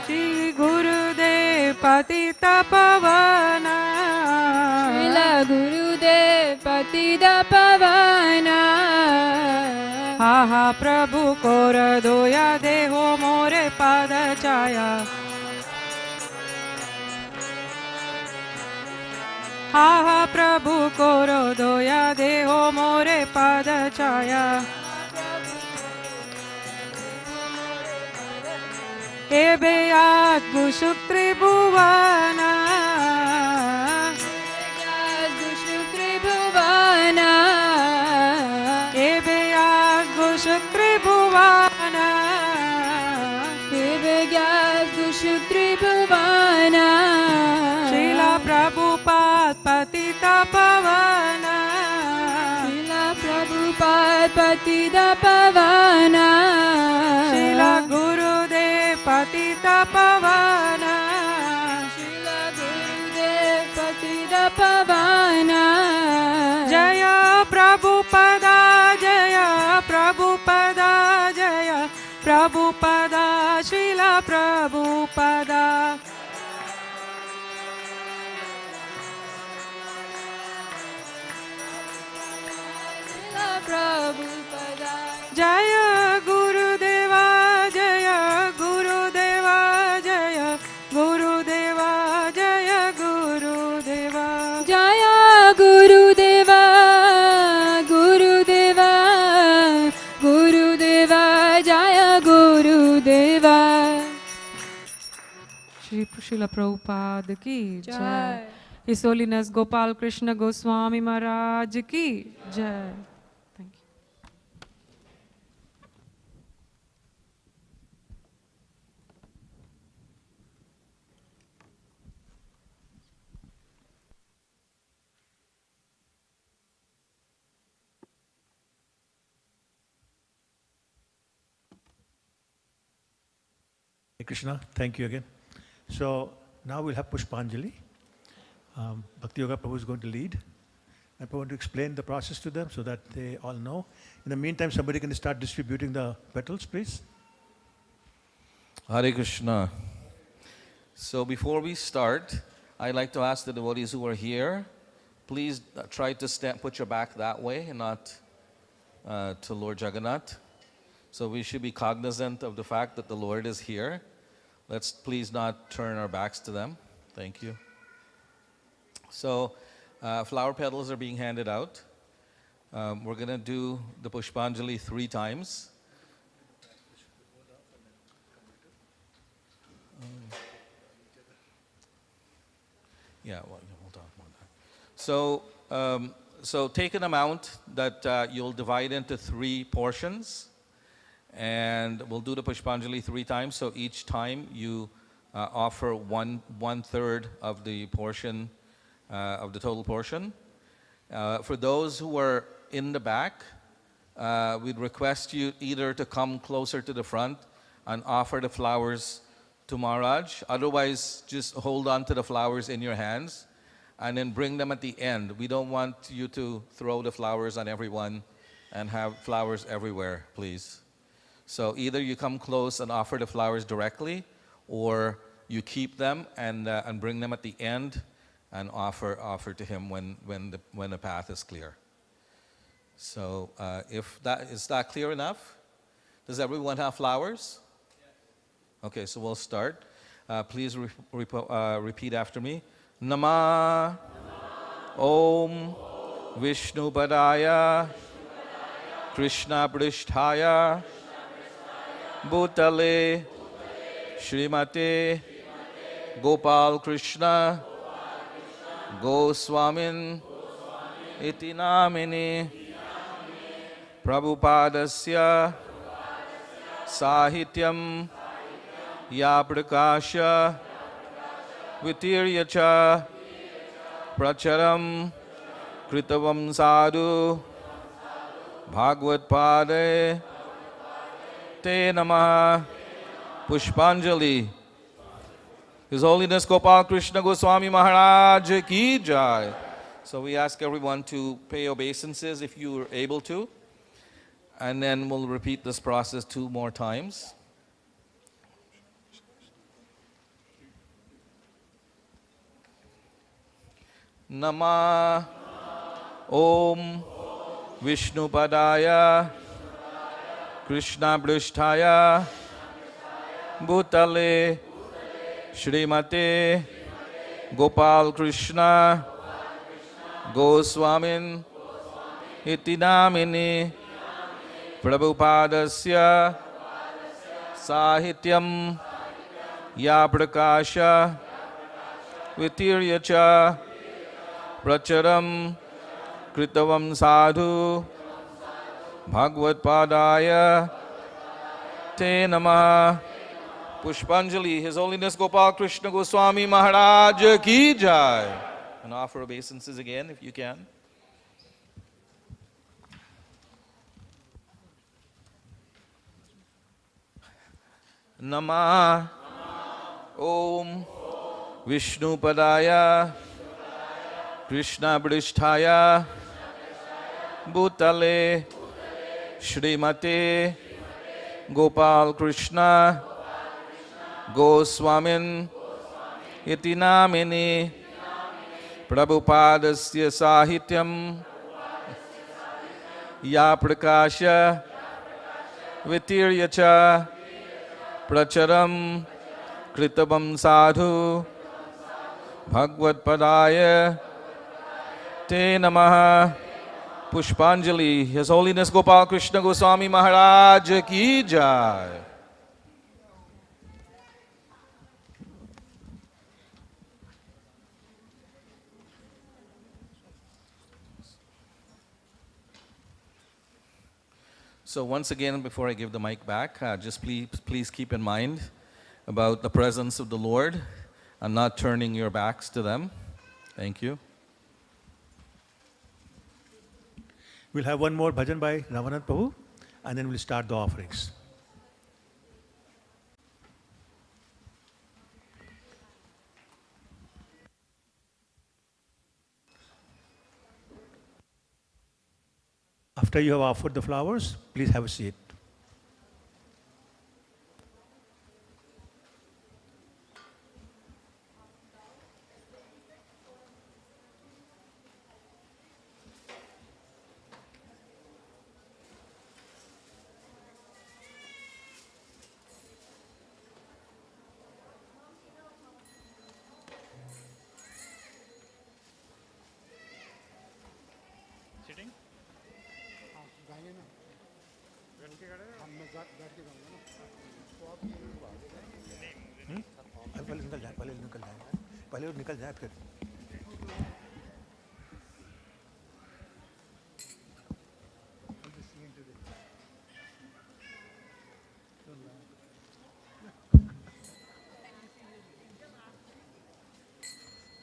श्री गुरुदेव पतित पवन श्रीला गुरुदेव पतित पवन हा हा प्रभु कोर दोया देहो मोरे पाद छाया हा हा प्रभु कोरो दोया देहो मोरे पाद छाया हे बेयाद गुशुक त्रिभुवन गुशुक त्रिभुवन हे बेयाद गुशुक त्रिभुवन हे बेयाद गुशुक त्रिभुवन श्रीला प्रभुपाद पतित पवन श्रीला प्रभुपाद पतित पवन श्रीला गुरुदेव पतित पवन श्रीला गुरुदेव पतित पवन जय प्रभुपदा जय प्रभुपदा जय प्रभुपदा श्रीला प्रभुपदा प्रभुपदा जय गुरुदेवा जय गुरुदेवा जय गुरुदेवा जय गुरुदेवा जय गुरुदेवा गुरुदेवा गुरुदेवा जय गुरुदेवा श्री श्रील प्रभुपाद की जय हिज होलीनेस गोपाल कृष्ण गोस्वामी महाराज की जय। Thank you. Krishna. Thank you again. So now we'll have Pushpanjali. Bhakti Yoga Prabhu is going to lead. I'm going to explain the process to them so that they all know. In the meantime, somebody can start distributing the petals, please. Hare Krishna. So before we start, I'd like to ask the devotees who are here, please try to put your back that way and not to Lord Jagannath. So we should be cognizant of the fact that the Lord is here. Let's please not turn our backs to them. Thank you. So flower petals are being handed out. We're going to do the Pushpanjali 3 times. Hold on. So take an amount that you'll divide into 3 portions, and we'll do the Pushpanjali 3 times. So each time you offer one third of the portion, of the total portion. For those who are in the back, we'd request you either to come closer to the front and offer the flowers to Maharaj. Otherwise, just hold on to the flowers in your hands and then bring them at the end. We don't want you to throw the flowers on everyone and have flowers everywhere, please. So either you come close and offer the flowers directly, or you keep them and bring them at the end and offer to him when the path is clear. So is that clear enough? Does everyone have flowers? Okay, so we'll start. Please repeat after me. Nama Om Vishnu Padaya Krishna Pristhaya Bhutale Srimate Gopal Krishna Goswamin Iti Namini Prabhupadasya Sahityam Ya Prakasha Vitiryacha Pracharam Kritavam Sadhu Bhagavad Pade Te Namaha Pushpanjali. His Holiness Gopal Krishna Goswami Maharaj Ki Jai. So we ask everyone to pay obeisances if you are able to. And then we'll repeat this process 2 more times. Nama Om Vishnu Padaya Krishna Pristhaya Bhutale Srimate Gopal Krishna Goswamin Iti Namini Prabhupadasya Sahityam Ya Prakasha Vitiryacha Pracharam Kritavam Sadhu Bhagavad Padaya Te Namaha Pushpanjali. His Holiness Gopal Krishna Goswami Maharaj Ki Jai. And offer obeisances again if you can. Nama Om Vishnu Padaya Krishna Pristhaya Bhutale Srimate Gopal Krishna Goswamin Iti Namini Prabhupadasya Sahityam Ya Prakasha Vitiryacha Pracharam Kritavam Sadhu Bhagavad Padaya Te Namaha Pushpanjali. His Holiness Gopal Krishna Goswami Maharaj Ki Jai. So once again, before I give the mic back, just please keep in mind about the presence of the Lord and not turning your backs to them. Thank you. We'll have one more bhajan by Ramanand Prabhu, and then we'll start the offerings. After you have offered the flowers, please have a seat. Sitting? पहले निकल जाए पहले निकल जाए फिर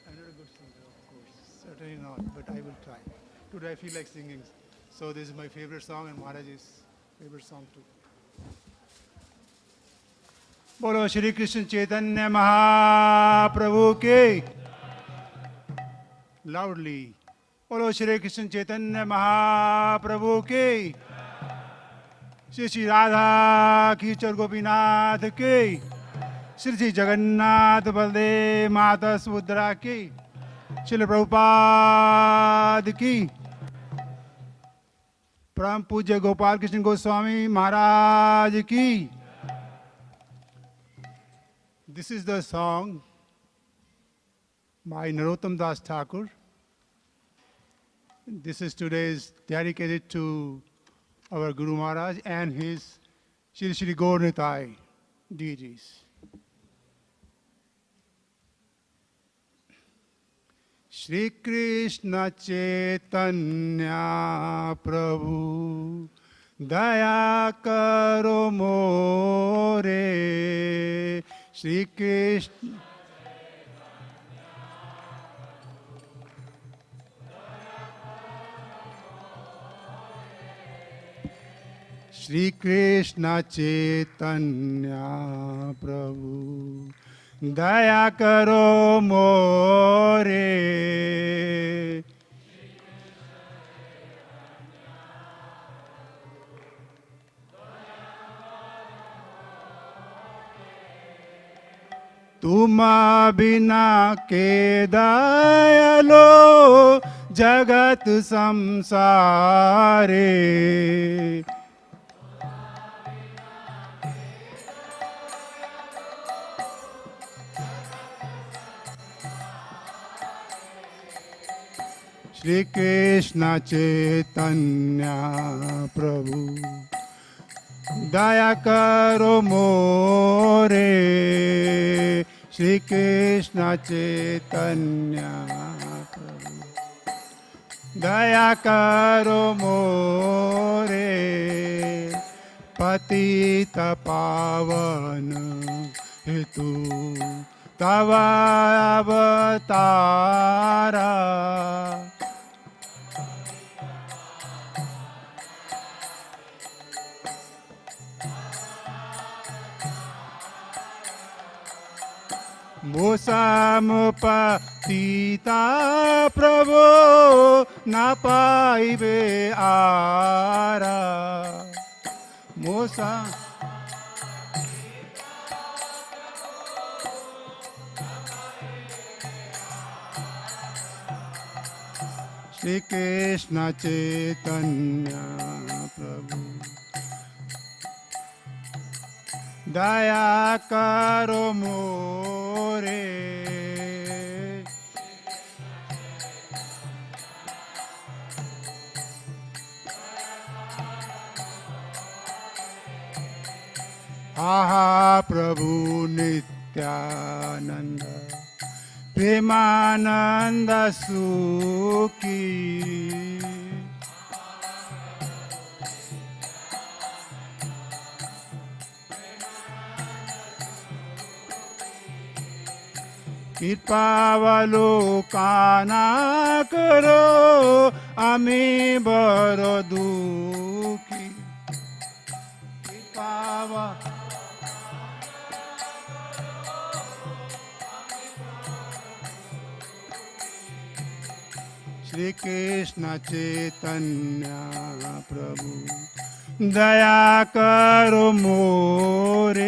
I'm not a good singer, of course. Certainly not, but I will try. Today I feel like singing. So this is my favorite song and Maharaj's favorite song too. बोलो श्री कृष्ण चैतन्य महाप्रभु के loudly बोलो श्री कृष्ण चैतन्य महाप्रभु के श्री श्री राधा कीचर गोपीनाथ के श्री श्री जगन्नाथ बलदेव माता सुभद्रा की श्रील प्रभुपाद की परम पूज्य गोपाल कृष्ण गोस्वामी महाराज की. This is the song by Narottam Das Thakur. This is today's dedicated to our Guru Maharaj and his Shri Shri Gaur Nitai deities. Shri Krishna Chaitanya Prabhu Daya Karo More Shri Krishna Shri Krishna Chaitanya Prabhu Daya Karo More तुम बिना के दयालो जगत संसारे श्री कृष्ण चैतन्य प्रभु दया करो मोरे श्री कृष्ण चैतन्य प्रभु दया करो मोरे पतित पावन हेतु तव अवतारा मोसम पतिता प्रभो न पाइबे आरा मोसा श्री कृष्ण चैतन्य प्रभु दया करो मोरे आहा प्रभु नित्यानंद प्रेमानंद सुखी कृपावलोकना करो आमी बड़ो दुखी श्री कृष्ण चैतन्य प्रभु दया करो मोरे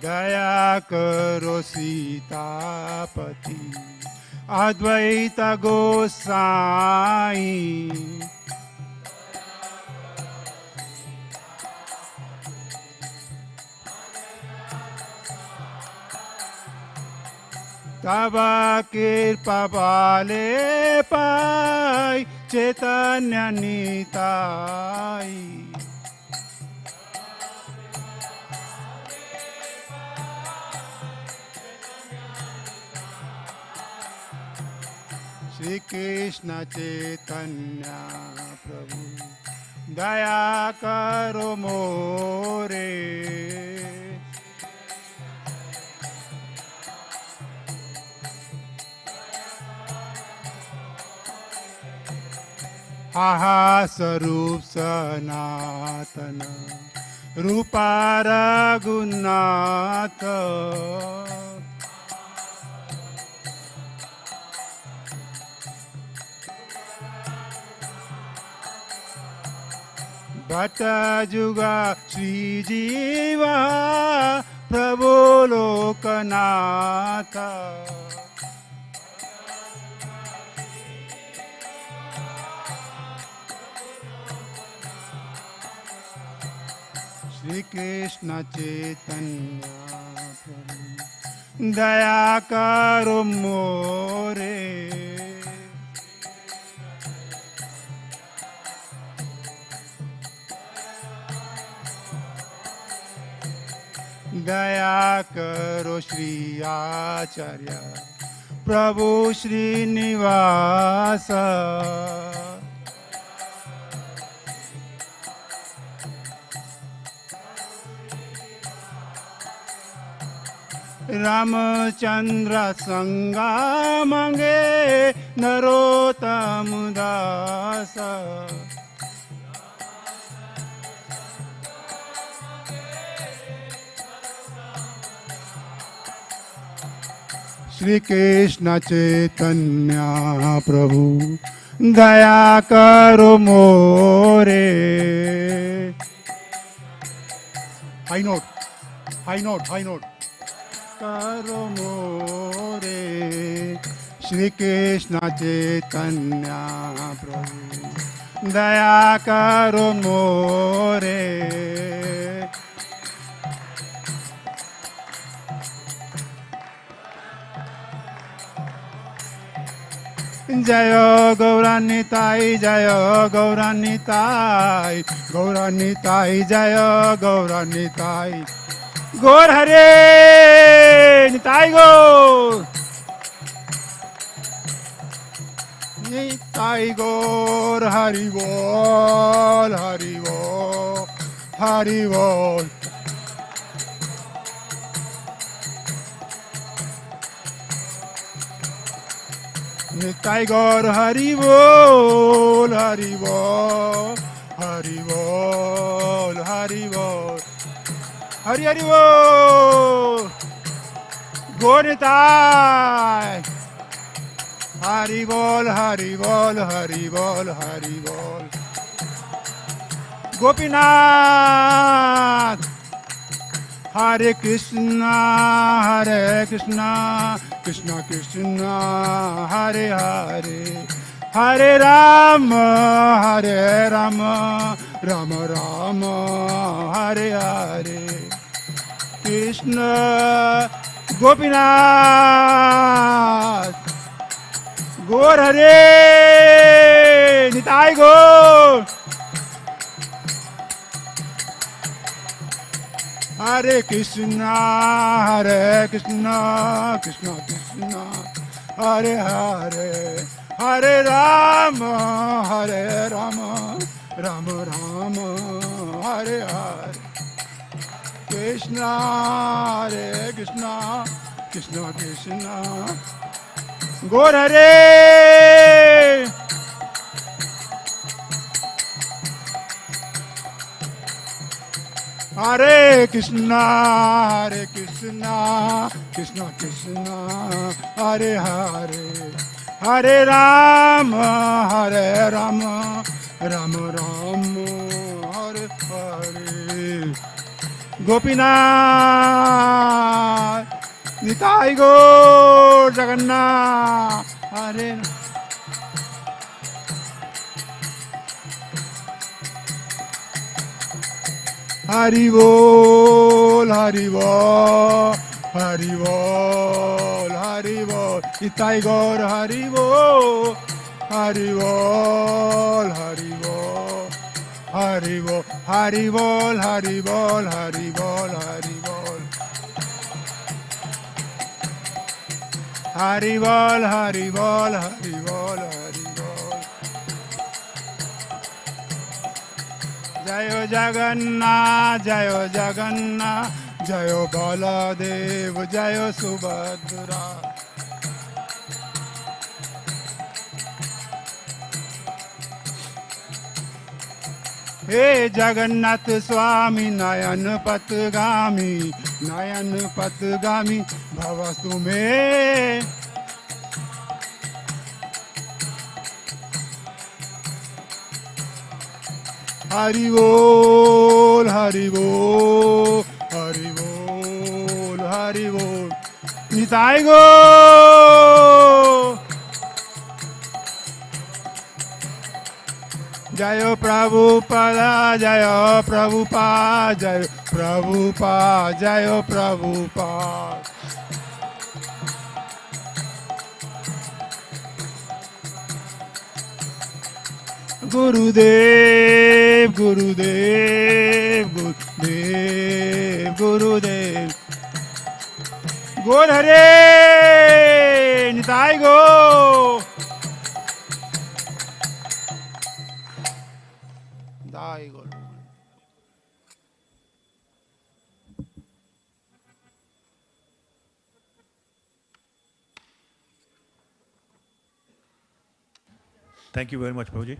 दया करो सीतापति अद्वैत गोसाई तब कृपा पाले पाई चैतन्य निताई श्री कृष्ण चैतन्य प्रभु दया करो मोरे आहा स्वरूप सनातन रूपा रघुनाथ भट्ट जुगा श्री जीवा प्रभु लोकनाथ श्री कृष्ण चैतन्य प्रभु दया करो मोरे दया करो श्री आचार्य प्रभु श्रीनिवास रामचंद्र संगा मांगे नरोत्तम दास श्री कृष्ण चैतन्य प्रभु दया करो मोरे हाई नोट करो मोरे श्री कृष्ण चैतन्य प्रभु दया करो मोरे जय गौरानिताई जय गौरानिताई गौरानिताई जय गौरानिताई गौर हरे निताई गौर निताई गौर हरि बोल हरि बोल हरि बोल निताई गौर हरि बोल हरि बोल हरि बोल हरि बोल हरि हरि बोल गौर निताई हरि बोल हरि बोल हरि बोल हरि बोल गोपीनाथ हरे कृष्णा कृष्णा कृष्णा हरे हरे हरे राम राम राम हरे हरे कृष्ण गोपीनाथ गौर हरे निताई गौर हरे कृष्णा कृष्णा कृष्णा हरे हरे हरे राम राम राम हरे हरे कृष्णा कृष्णा कृष्णा गौर हरे Krishna, Krishna Krishna, Hare Hare, Hare Rama, Rama Rama, Hare Hare. Gopinath, Nitai Gaur Jagannath, Hare Hari Bol, Hari Bol, Hari Bol, Hari Bol, Nitai Gaur Hari Bol, Hari Bol, Hari Bol, Hari Bol, Hari Bol, Hari Bol, Hari Bol, Hari Bol. Hari Bol, Hari Bol, Hari Bol, Hari Bol. Jayo Jagannath, Jayo Jagannath, Jayo Baladev, Jayo Subhadra. He Jagannath Swami, Nayan Patgami, Bhavastu me. Hari Bol, Hari Bol, Hari Bol, Hari Bol. Nitai Gaur. Jayo Prabhupada, Jayo Prabhupada, Jayo Prabhupada, Jayo Prabhupada. Gurudev, Gurudev, Gurudev, Gurudev. Gaur Hare, Nitai Gaur. Nitai Gaur. Thank you very much, Prabhuji.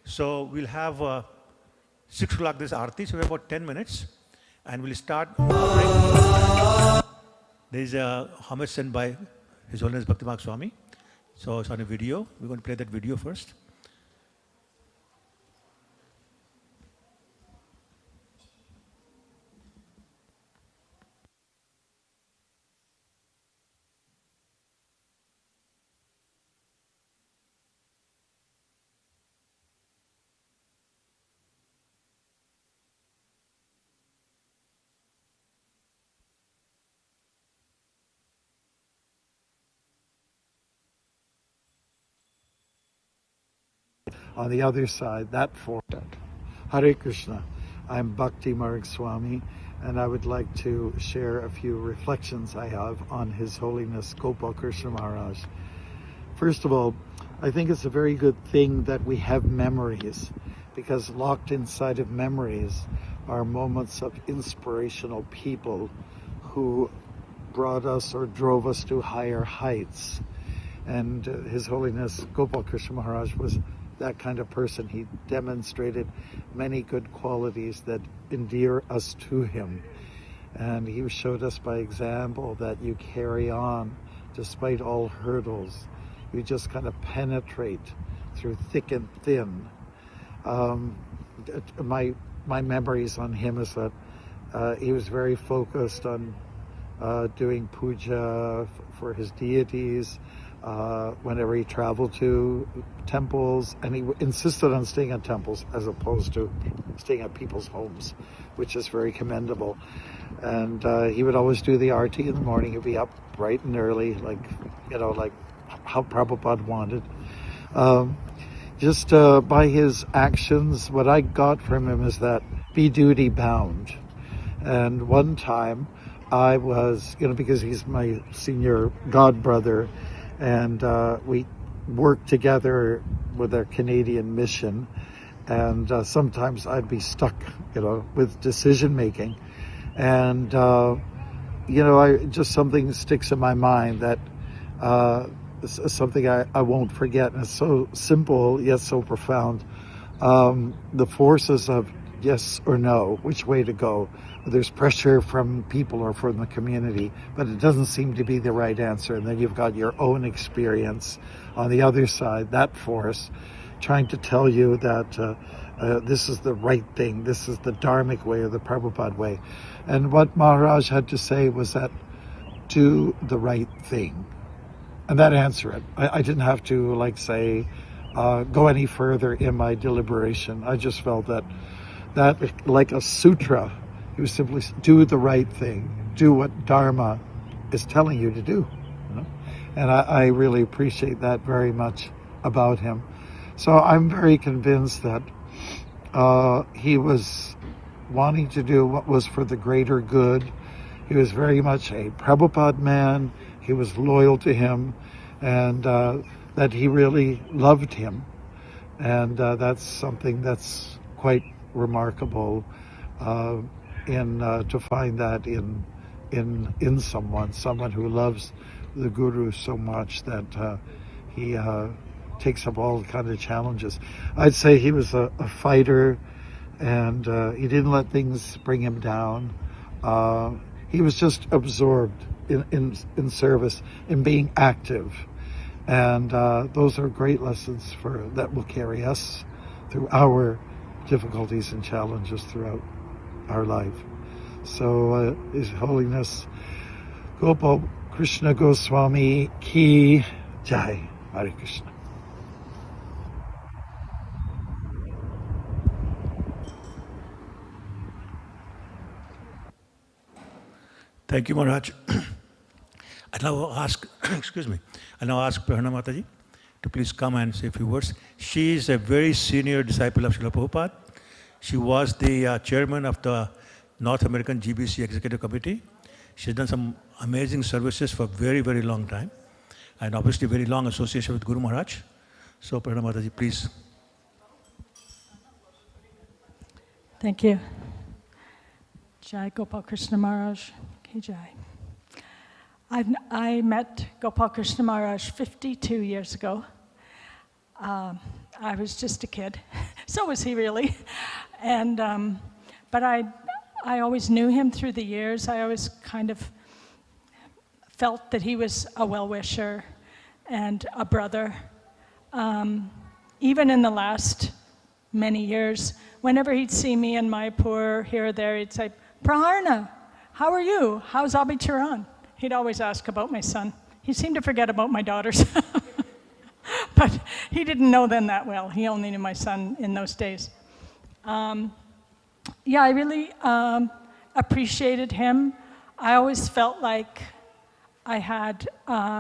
So we'll have 6 o'clock this Aarti, so we have about 10 minutes. And we'll start. There is a homage sent by His Holiness Bhaktimarg Swami. So it's on a video. We're going to play that video first. On the other side, that forehead. Hare Krishna. I'm Bhakti Marg Swami, and I would like to share a few reflections I have on His Holiness Gopal Krishna Maharaj. First of all, I think it's a very good thing that we have memories, because locked inside of memories are moments of inspirational people who brought us or drove us to higher heights. And His Holiness Gopal Krishna Maharaj was that kind of person. He demonstrated many good qualities that endear us to him. And he showed us by example that you carry on despite all hurdles. You just kind of penetrate through thick and thin. My memories on him is that he was very focused on doing puja for his deities, whenever he traveled to temples, and he insisted on staying at temples as opposed to staying at people's homes, which is very commendable. And he would always do the arti in the morning. He'd be up bright and early, like how Prabhupada wanted. Just by his actions, what I got from him is that be duty bound. And one time I was, because he's my senior god brother, and we worked together with our Canadian mission, and sometimes I'd be stuck, with decision making, and something sticks in my mind that something I won't forget, and it's so simple yet so profound. The forces of yes or no, which way to go. There's pressure from people or from the community, but it doesn't seem to be the right answer. And then you've got your own experience on the other side, that force, trying to tell you that this is the right thing, this is the Dharmic way or the Prabhupada way. And what Maharaj had to say was that do the right thing. And that answered it. I didn't have to go any further in my deliberation. I just felt that like a sutra, he was simply do the right thing, do what Dharma is telling you to do. You know? And I really appreciate that very much about him. So I'm very convinced that he was wanting to do what was for the greater good. He was very much a Prabhupada man. He was loyal to him, and that he really loved him. And that's something that's quite remarkable to find that in someone who loves the Guru so much that he takes up all kind of challenges. I'd say he was a fighter, and he didn't let things bring him down. He was just absorbed in service, in being active. And those are great lessons that will carry us through our difficulties and challenges throughout our life. So His Holiness Gopal Krishna Goswami Ki Jai. Hare Krishna. Thank you, Maharaj. I now ask, excuse me, I now ask Prahana Mataji to please come and say a few words. She is a very senior disciple of Srila Prabhupada. She was the chairman of the North American GBC Executive Committee. She's done some amazing services for a very, very long time, and obviously very long association with Guru Maharaj. So Prahana Mataji, please. Thank you. Jai Gopal Krishna Maharaj. Ki Jai. I met Gopal Krishna Maharaj 52 years ago. I was just a kid. So was he really. And but I always knew him through the years. I always kind of felt that he was a well-wisher and a brother. Even in the last many years, whenever he'd see me in Mayapur, here or there, he'd say, "Praharna, how are you? How's Abhicharan?" He'd always ask about my son. He seemed to forget about my daughters. But he didn't know them that well. He only knew my son in those days. Yeah, I really appreciated him. I always felt like I had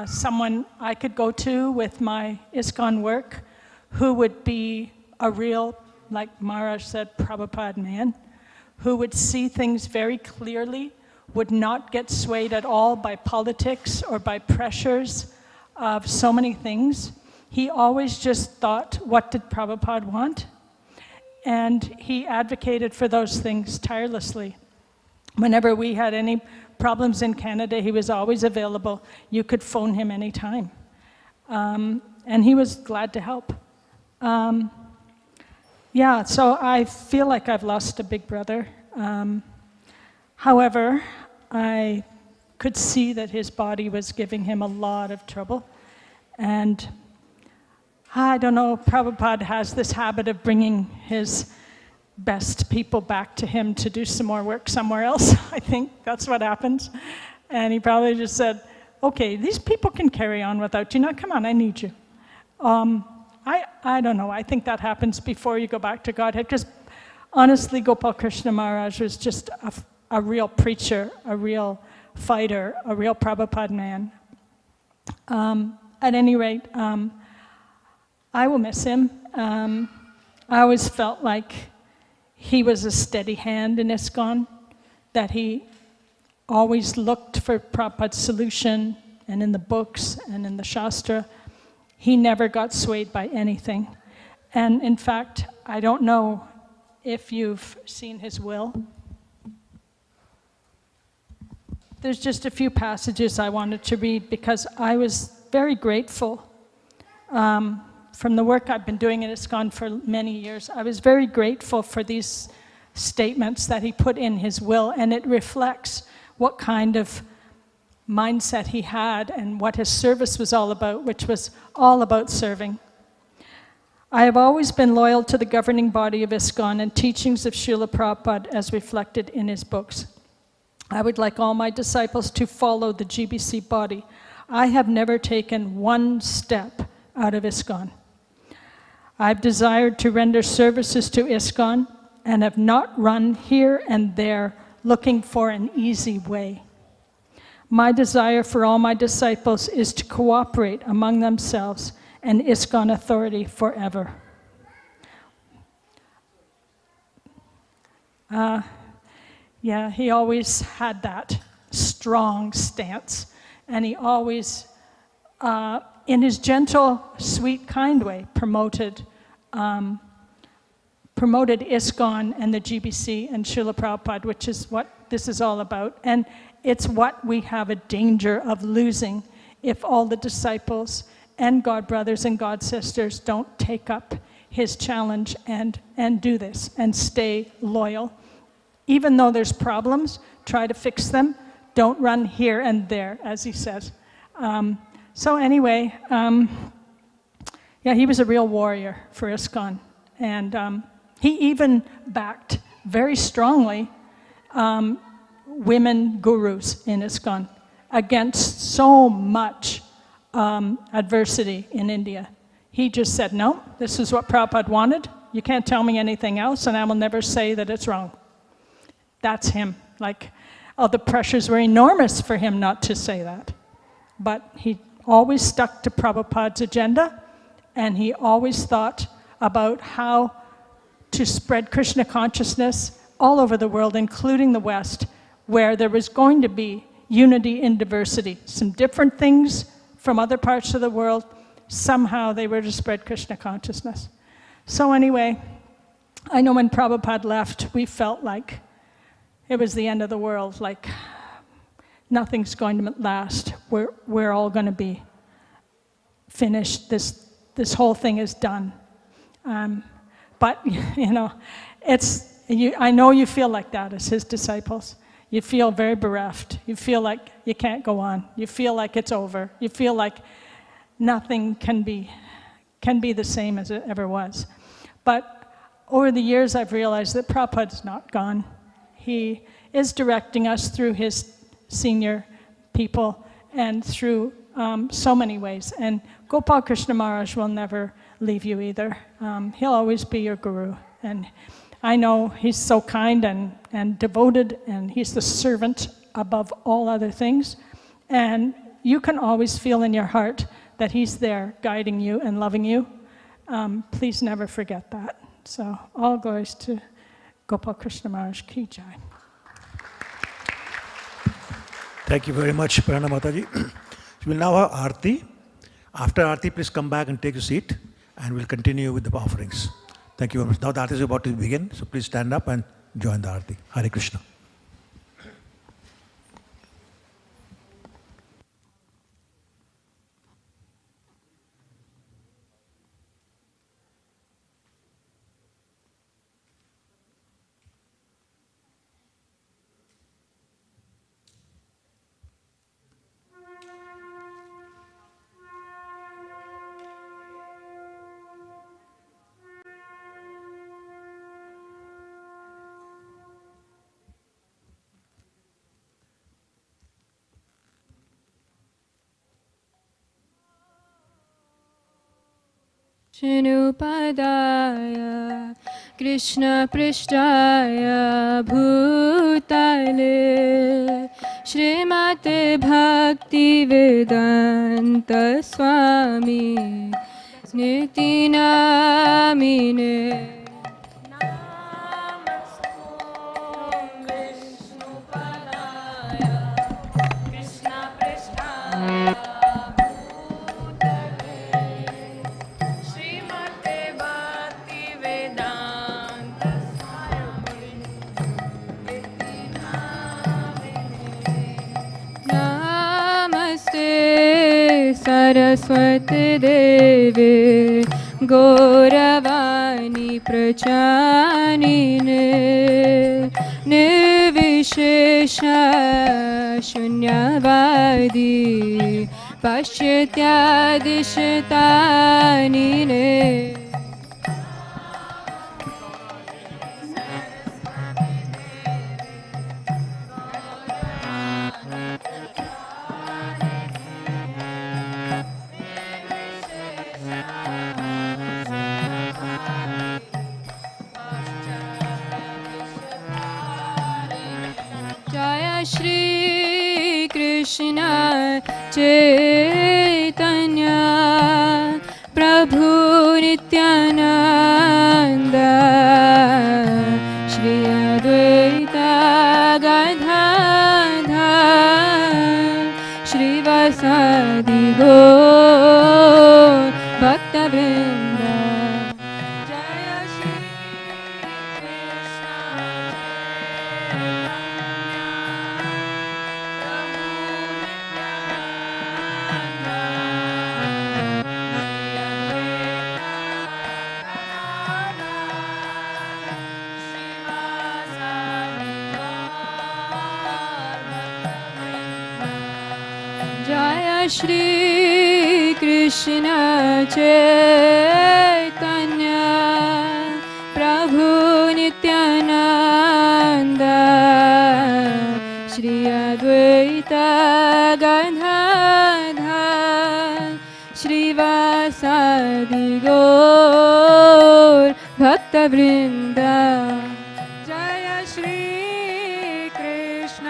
someone I could go to with my ISKCON work who would be a real, like Maharaj said, Prabhupada man, who would see things very clearly, would not get swayed at all by politics or by pressures of so many things. He always just thought, what did Prabhupada want? And he advocated for those things tirelessly. Whenever we had any problems in Canada, he was always available. You could phone him anytime. And he was glad to help. Yeah, so I feel like I've lost a big brother. However, I could see that his body was giving him a lot of trouble. And I don't know, Prabhupada has this habit of bringing his best people back to him to do some more work somewhere else. I think that's what happens. And he probably just said, okay, these people can carry on without you. Now, come on, I need you. I don't know. I think that happens before you go back to Godhead. Because honestly, Gopal Krishna Maharaj was just a real preacher, a real fighter, a real Prabhupada man. At any rate, I will miss him. I always felt like he was a steady hand in ISKCON, that he always looked for Prabhupada's solution, and in the books and in the Shastra. He never got swayed by anything. And in fact, I don't know if you've seen his will. There's just a few passages I wanted to read because I was very grateful. From the work I've been doing in ISKCON for many years, I was very grateful for these statements that he put in his will, and it reflects what kind of mindset he had and what his service was all about, which was all about serving. I have always been loyal to the governing body of ISKCON and teachings of Srila Prabhupada as reflected in his books. I would like all my disciples to follow the GBC body. I have never taken one step out of ISKCON. I've desired to render services to ISKCON and have not run here and there looking for an easy way. My desire for all my disciples is to cooperate among themselves and ISKCON authority forever. Yeah, he always had that strong stance, and he always, in his gentle, sweet, kind way, promoted ISKCON and the GBC and Srila Prabhupada, which is what this is all about. And it's what we have a danger of losing if all the disciples and God brothers and God sisters don't take up his challenge and do this and stay loyal. Even though there's problems, try to fix them. Don't run here and there, as he says. So anyway, yeah, he was a real warrior for ISKCON. And he even backed very strongly women gurus in ISKCON against so much adversity in India. He just said, no, this is what Prabhupada wanted. You can't tell me anything else, and I will never say that it's wrong. That's him. Like, the pressures were enormous for him not to say that. But he always stuck to Prabhupada's agenda, and he always thought about how to spread Krishna consciousness all over the world, including the West, where there was going to be unity in diversity. Some different things from other parts of the world, somehow they were to spread Krishna consciousness. So anyway, I know when Prabhupada left, we felt like it was the end of the world, like nothing's going to last. We're all going to be finished. This whole thing is done. But, you know, I know you feel like that as his disciples. You feel very bereft. You feel like you can't go on. You feel like it's over. You feel like nothing can be the same as it ever was. But over the years, I've realized that Prabhupada's not gone. He is directing us through his senior people and through so many ways. And Gopal Krishna Maharaj will never leave you either. He'll always be your guru. And I know he's so kind and devoted, and he's the servant above all other things. And you can always feel in your heart that he's there guiding you and loving you. Please never forget that. So all glories to Gopal Krishna Maharaj Ki Jai. Thank you very much, Prana Mataji. We'll now have Aarti. After Aarti, please come back and take a seat, and we'll continue with the offerings. Thank you very much. Now the Aarti is about to begin, so please stand up and join the Aarti. Hare Krishna. Shrinupadaya Krishna Prishtaya Bhutale Srimate Bhakti Vedanta Swami Niti Namine Saraswati Devi Gauravani प्रचानिने निर्विशेष शून्यवादी पश्चात्यादिशतानिने जय श्री कृष्ण चैतन्य प्रभु नित्यानंद श्री अद्वैत गदाधर श्रीवासादि गौर भक्तवृंद जय श्री जय श्री कृष्ण चैतन्य प्रभु नित्यानंद श्री अद्वैत गदाधर श्रीवासादि गौर भक्तवृंद जय श्री कृष्ण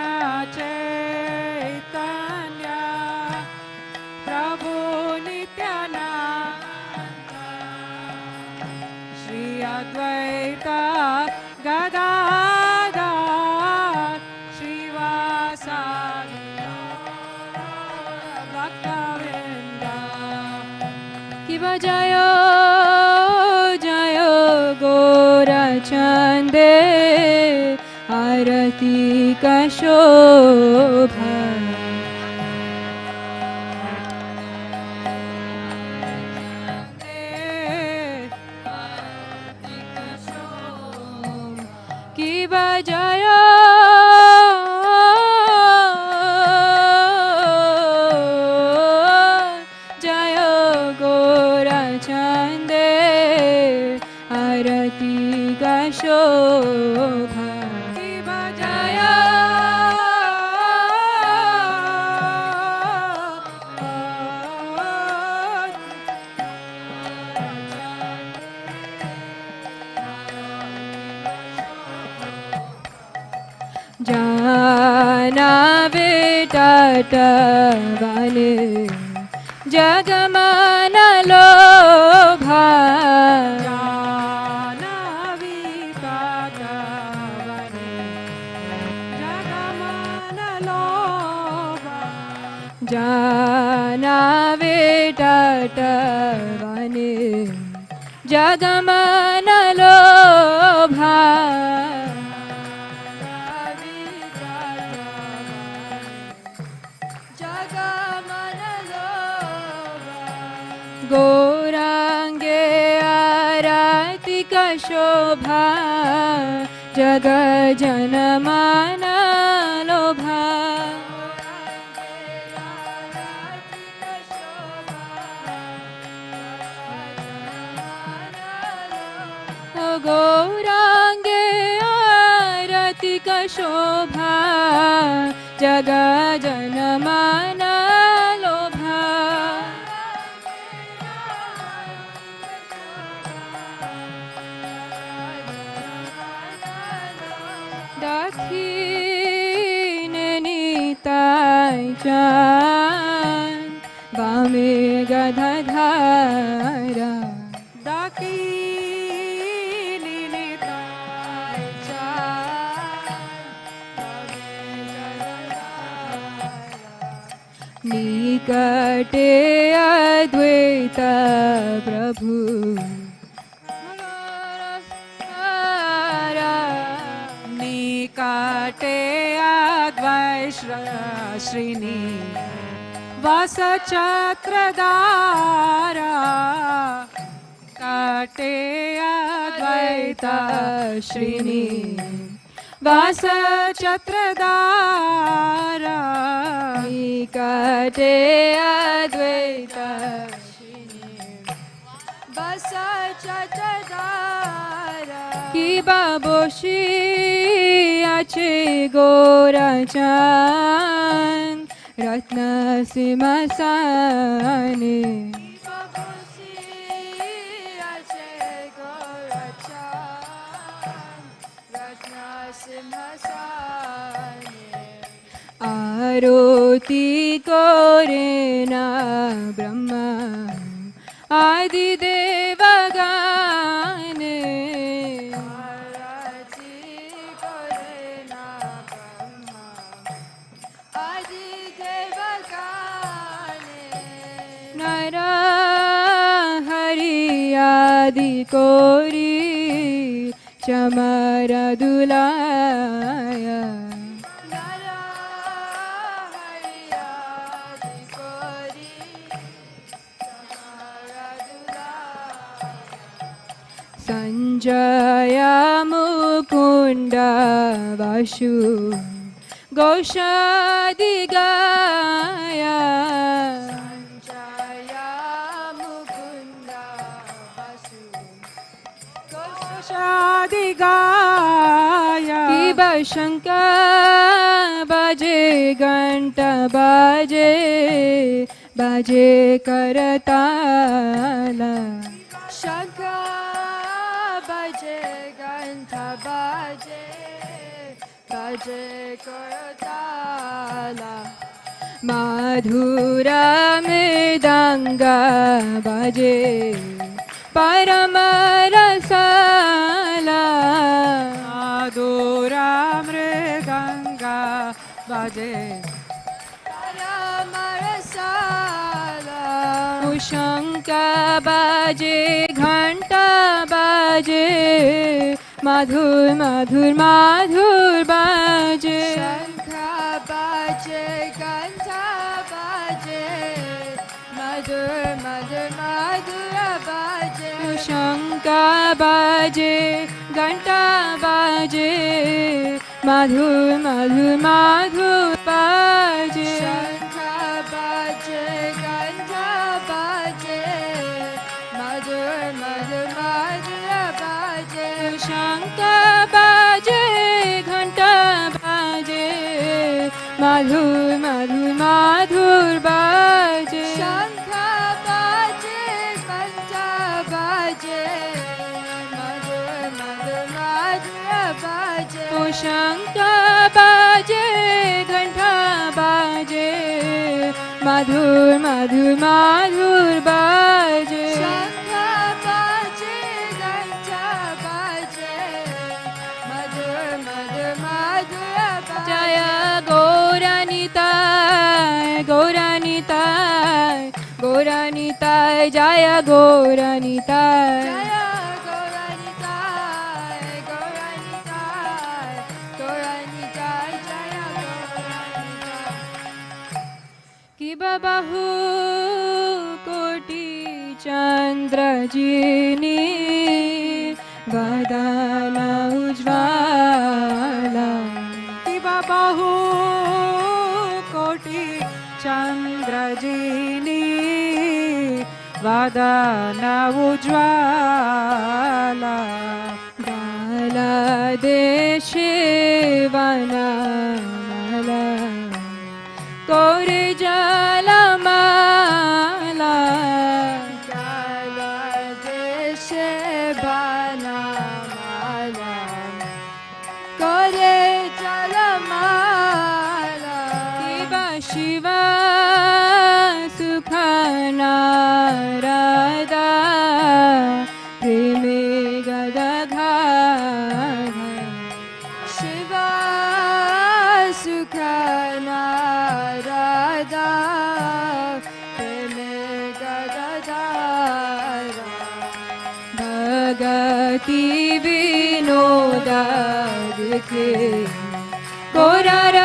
चैतन्य प्रभु नित्यानंद श्री अद्वैत गदाधर श्रीवासादि भक्तवृंद कि जय जय गौरचंदे आरती का शोभा कि बजाय जय गौरचंदे आरती का शोभा कि बजाय जाना बेटा टवाले जगमान लोभा जाना बेटा टवाले जगमान लोभा जाना बेटा टवाले जगमान लोभा गौरांगे आरती का शोभा जग जन मान लोभा गौरांगे आरती का शोभा जग जन मान लोभा दक्षिण निताय चान वामे गदाधारा दक्षिण निताय चान निकटे अद्वैत प्रभु निकटे अद्वैत श्रीनी वास चक्रधारा काटे अद्वैता श्रीनिवास छत्रधारा निकटे अद्वैता श्रीनिवास छत्रधारा की बाबोशी आचे गोराचान रत्न सिंहासने आरती करे ना ब्रह्मा आदि देवगाने आरती करे ना ब्रह्मा आदि देवगाने नर हरि आदि कोरी चमर दुलाया संजय मुकुंड वासु गौशादि गाया संजय मुकुंद वासु गौशादि गाया की बशंका बाजे घंटा बाजे बाजे करताला शंका बाजे घंटा बाजे बाजे करताला माधुरा मृदंगा बाजे परम रसाला माधुरा मृदंगा बाजे परम रसाला शंख बाजे घंटा बाजे माधुर माधुर माधुर बाजे शंख बाजे घंटा बाजे मधुर मधुर माधुर बाजे शंख बाजे घंटा बाजे माधुर माधुर माधुर बाजे शंख बाजे घंटा बाजे मधुर मधुर माधुर बाजे शंख बाजे घंटा बाजे माधुर मधुर माधुर बाजे शंख बाजे घंटा बाजे मधुर मधुर माधुर बाजे शंख बाजे घंटा बाजे माधुर मधुर माधुर बाजे शंख बाजे घंटा बाजे मधुर मधुर माधुर बाजे जय गौरानिताय गौरानिताय गौरानिताय जय गौरानिताय जय गौरानिताय गौरानिताय गौरानिताय जय गौरानिताय कि बाहु कोटि चंद्र जिनी वदन उज्ज्वला कि बाहु कोटि चंद्र जिनी वदन उज्ज्वला बाल देशे वनमाला कोरे जलमाला जल देशे वनमाला कोरे जलमाला शिव शिव सुख नारदा प्रेमे गदघा शिव सुख नारदा प्रेमे गदधारा भगति विनोद देखे गोरार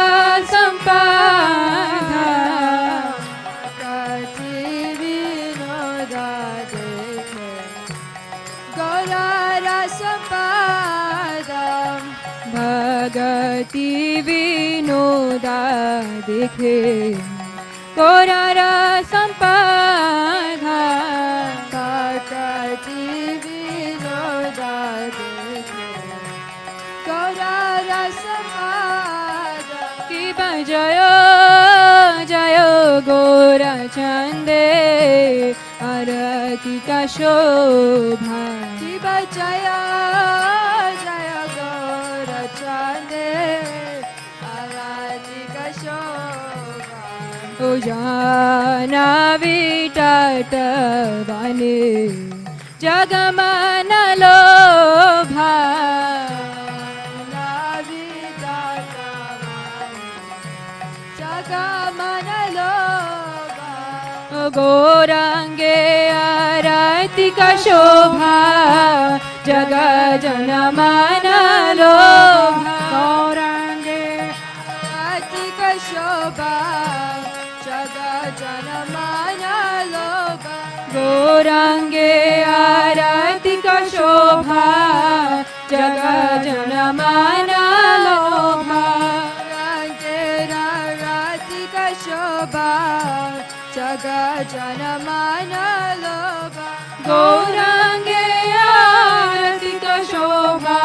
संपादा भगति विनोद देखे गोरार sampadam bhagati vinoda dekhe Gaurara sampada bhagati vinoda dekhe Gaurara sampada ki bajayo jayo gora chande arati ka shobha ki bajayo jayo gora chande arati ka shobha o jana vitat bane jagamana lobha गौरांगे आरती का शोभा जगा जना माना लोभा गौरांगे आरती का शोभा जगा जना माना लोभा गौरांगे आरती का शोभा जगा जना माना लोभा आरती का शोभा जगा जनमाना लोभा गौरांगे आरती का शोभा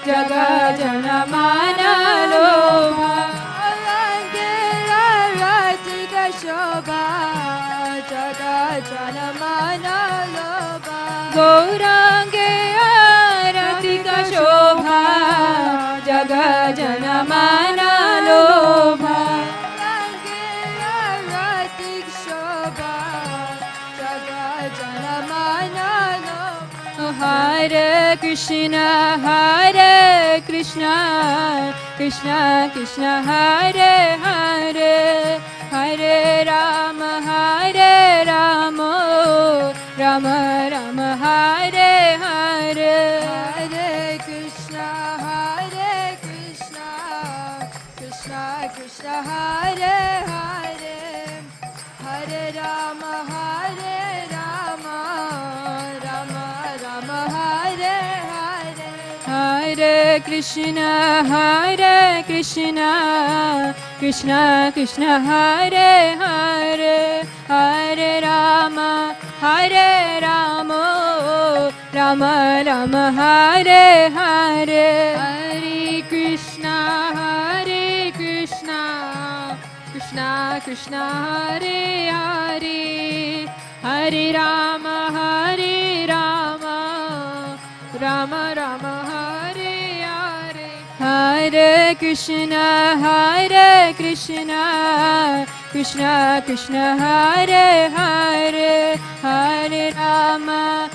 जगा जनमाना लोभा गौरांगे आरती का शोभा जगा जनमाना लोभा गौरांगे आरती का शोभा जगा जनमाना लोभा Hare Krishna, Krishna Krishna, Hare Hare, Hare Rama, Rama Rama, Hare Hare, Hare Krishna, Krishna Krishna, Hare Hare, Hare Rama, Hare Krishna, Krishna Krishna, Hare Hare, Hare Rama, Rama Rama, Hare Hare, Hare Krishna, Krishna Krishna, Hare Hare, Hare Rama, Rama Rama, Hare Hare, Hare Krishna, Krishna Krishna, Hare Hare, Hare Rama,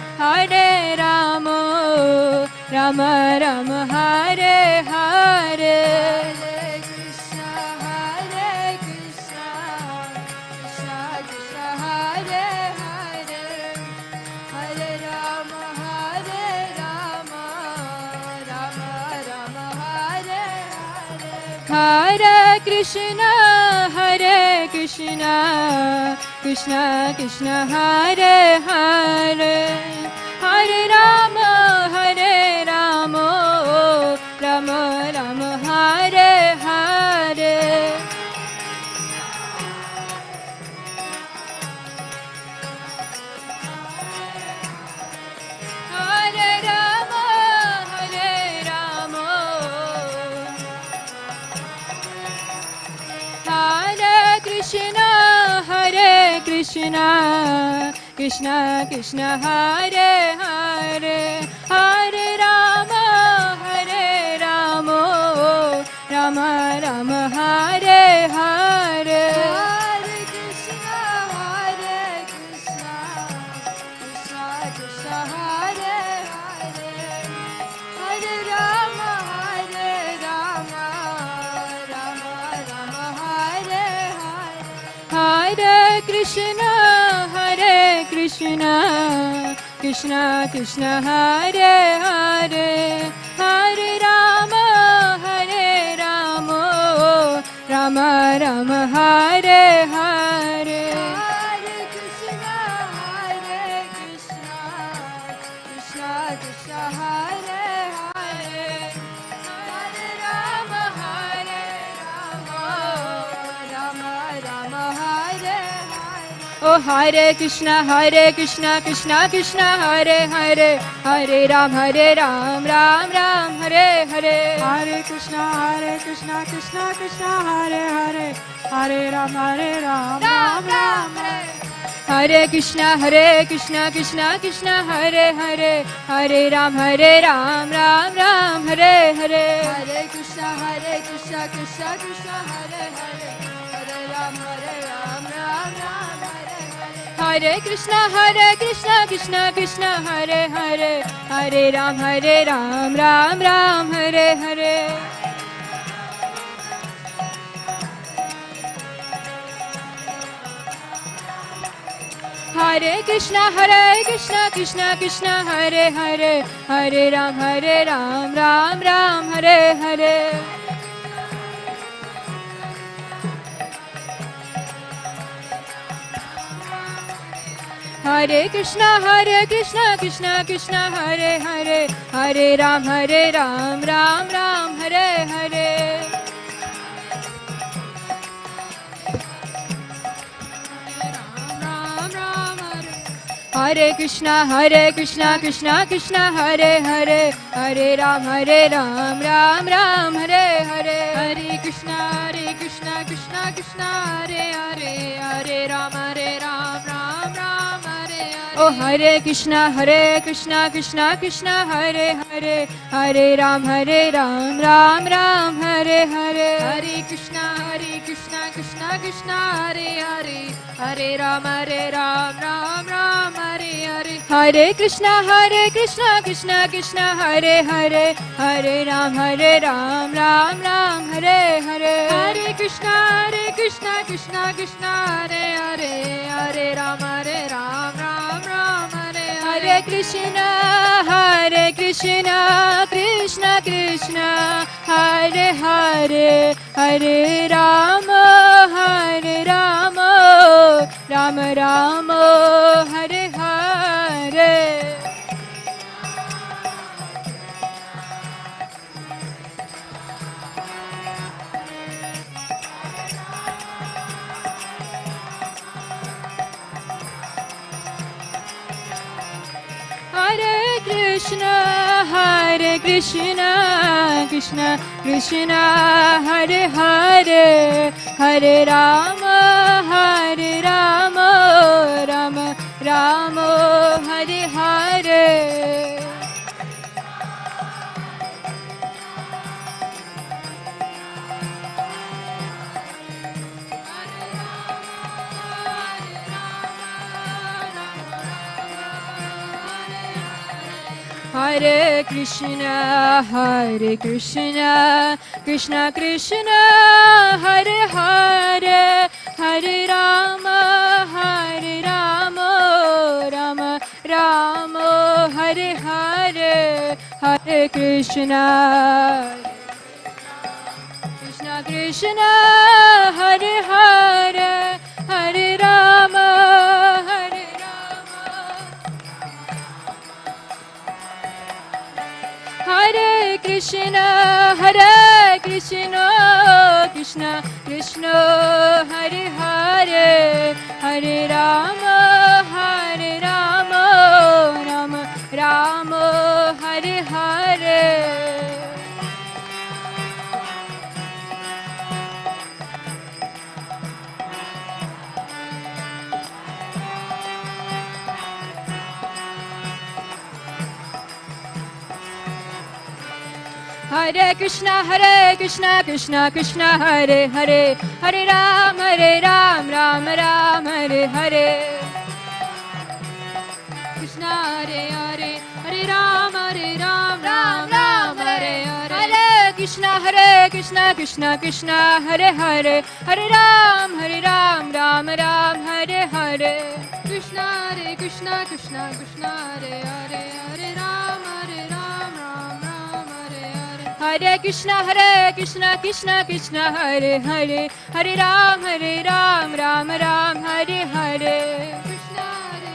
Rama Rama, Hare Hare, Hare Krishna, Krishna Krishna, Hare Hare, Hare Rama, Rama Rama, Hare Hare, Hare Krishna, Krishna Krishna, Hare Hare, Hare Rama, Rama Rama, Hare Hare. Hare Rama, Hare Krishna, Krishna Krishna, Hare Hare, Hare Rama, Rama Rama, Hare Hare, Hare Krishna, Krishna Krishna, Hare Hare, Hare Rama, Rama Rama, Hare Hare, Hare Krishna, Krishna Krishna, Hare Hare, Hare Rama, Rama Rama, Hare Hare, Hare Krishna, Krishna Krishna Hare Hare Hare Rama Hare Rama Rama Hare Hare Oh Hare Krishna Krishna Krishna Hare Hare Hare Ram Ram Ram Hare Hare Hare Krishna Krishna Krishna Hare Hare Hare Ram Ram Ram Hare Hare Krishna Krishna Krishna Hare Hare Hare Ram Ram Ram Hare Hare Hare Krishna Krishna Krishna Hare Hare Hare Ram Ram Ram Hare Hare Krishna Krishna Krishna Hare Hare Hare Ram Ram Ram Hare Hare Hare Krishna Krishna Krishna Hare Hare Hare Ram Ram Ram Hare Hare Hare Krishna Krishna Krishna Hare Hare Hare Ram Ram Ram Hare Hare Hare Krishna Krishna Krishna Hare Hare Hare Ram Ram Ram Hare Hare Hare Krishna Krishna Krishna Hare Hare Hare Ram Ram Ram Hare Hare Oh Hare Krishna Krishna Krishna Hare Hare Hare Ram Ram Ram Hare Hare Hare Krishna Krishna Krishna Hare Hare Hare Ram Ram Ram Hare Hare Hare Krishna Krishna Hare Hare Hare Ram Ram Ram Hare Hare Hare Krishna Krishna Krishna Hare Hare Hare Ram Ram Ram Hare Hare Krishna Krishna Krishna Hare Hare Hare Ram Ram Ram Hare Hare Hare Krishna Krishna Krishna Hare Hare Hare Rama Ram Ram Hare Hare Hare Krishna Krishna Krishna Hare Hare Hare Rama Rama Rama Hare Hare Hare Krishna Krishna Hare Hare Hare Rama Hare Krishna Krishna Krishna Hare Hare Hare Rama Rama Rama Hare Hare Hare Krishna Krishna Krishna Hare Hare Hare Ram Ram Ram Hare Hare Krishna Hare Hare Hare Ram Ram Ram Hare Hare Hare Krishna Krishna Hare Hare Hare Ram Ram Ram Hare Hare Krishna Krishna Hare Hare Hare Ram Ram Hare Krishna Krishna Hare Hare Hare Ram Ram Ram Hare Hare Krishna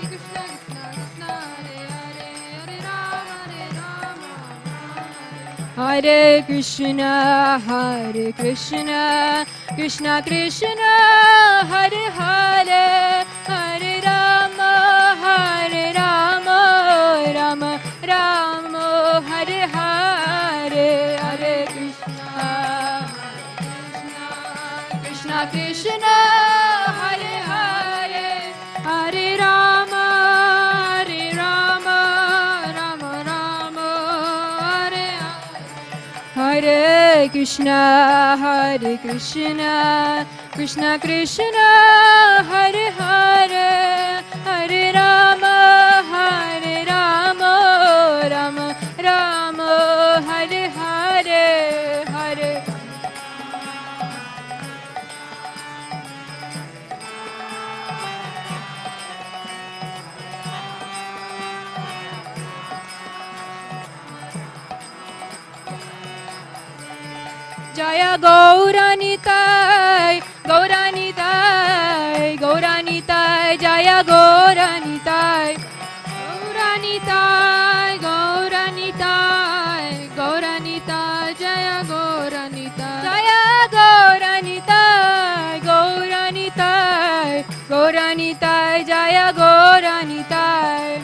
Krishna Hare Hare Hare Ram Hare Krishna, Krishna Krishna, Hare Hare, Hare Rama, Rama Rama, Hare Hare, Hare Krishna, Krishna Krishna, Hare Hare, Hare Rama, Rama Rama, Hare Hare Krishna, Krishna Krishna, Hare Hare, Hare Rama, Rama Rama, Hare Hare, Hare Jaya Gauranitai, Gauranitai, Gauranitai, Jaya Gauranitai, Gauranitai, Gauranitai, Gauranitai, Jaya Gauranitai, Jaya Gauranitai, Gauranitai, Gauranitai, Jaya Gauranitai,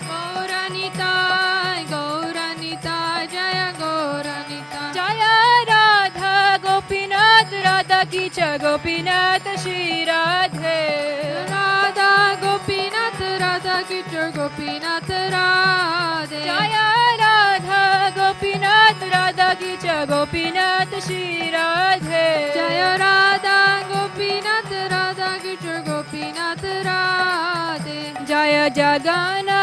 Gauranitai, Gauranitai, Jaya Gauranitai, Jaya Radha Gopinath, Radha Kicha Gopinath Shri Radhe, Radha Gopinath, Radha Kicha Gopinath Radhe, Jaya Radha Gopinath, Radha Kicha Gopinath Shri Radhe, Jaya Radha Gopinath, Radha Kicha Gopinath Radhe, Jaya Jagana,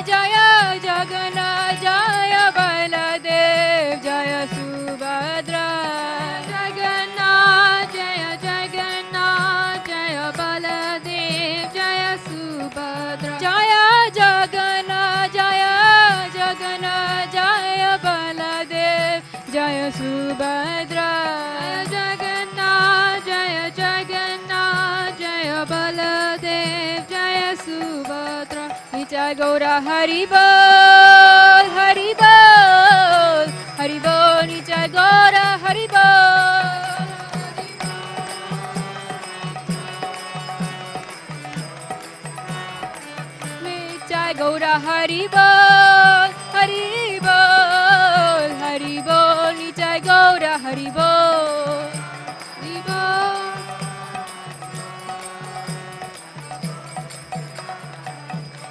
Jaya Jagana, Jaya Baladev, Jaya Subhadra, Jagana, Jaya Jagana, Jaya Baladev, Jaya Subhadra, Jaya Jagana, Jaya Jagana, Jaya Baladev, Jaya Subhadra, Jagana, Jaya Jagana, Jaya Baladev, Jaya Subhadra, Nitai Gaura Hari Bol, Hari Bol, Hari Bol, Nitai Gaura Hari Bol. Nitai Gaura Hari Bol, Hari Bol, Hari Bol, Nitai Gaura Hari Bol, Hari Bol.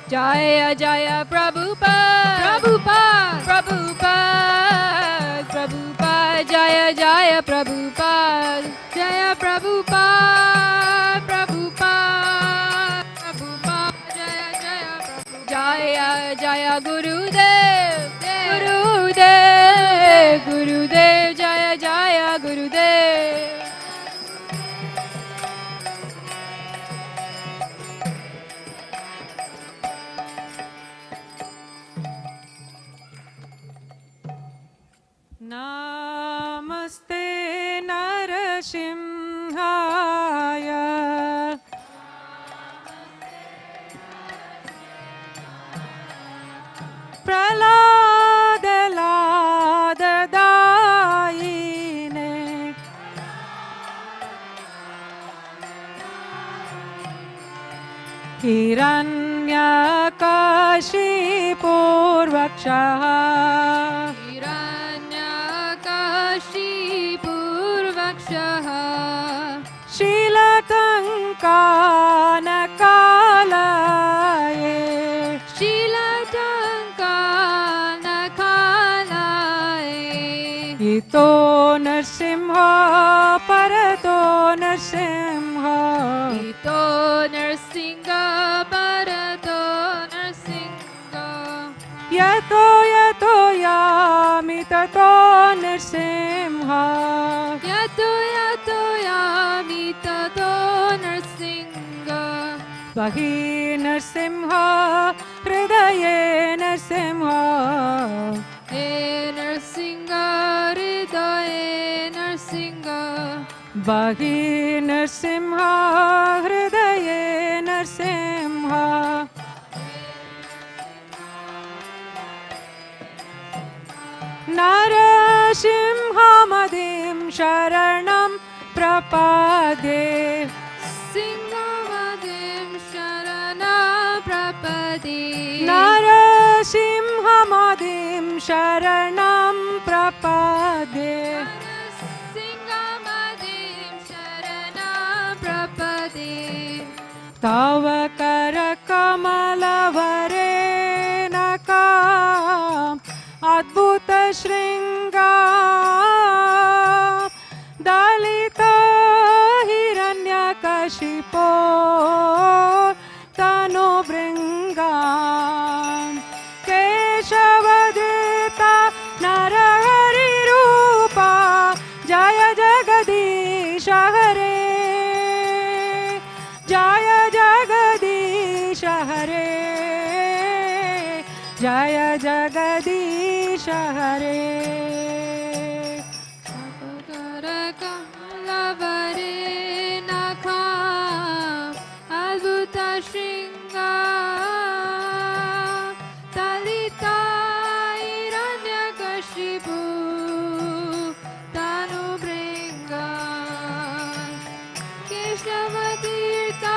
Jaya Jaya Prabhupada, Prabhupada, Prabhupada, Prabhupada, Jaya Jaya Prabhupada, Jaya Prabhupada, Prabhupada, Prabhupada, Jaya Jaya Prabhupada, Jaya Jaya Gurudev, Gurudev, Gurudev, Jaya Jaya Gurudev. Namaste Narasimhaya Praladadayine Hiranyakashipurvakshaha Hiranyakashipurvakshaha Shilatankanakalaye Shilatankanakalaye Ito Narsimha Parato Narsimha Ito Narsinga Parato Narsinga Yato Yato Yami Tato Narsimha Yato Yato Yami Tato Narsinga Vahi Narsimha Hridaye Narsimha He Narsinga Hridaye Narsinga Vahi Narsimha Hridaye Narsimha नरसिंहमदिं शरणं प्रपद्ये सिंहमदिं शरणं प्रपद्ये नरसिंहमदिं शरणं प्रपद्ये सिंहमदिं शरणं प्रपद्ये तव करकमलवरेणका अद्भुत शृङ्गा दलित हिरण्यकशिपो तनुभृङ्गा केशवदूता नरहरिरूपा जय जगदीश हरे जय जगदीश हरे जय जगदीश हरे करकमलवरेणका अद्भुत शृङ्गा दलिता हिरण्यकशिपु तनुभृङ्गा केशवतीर्था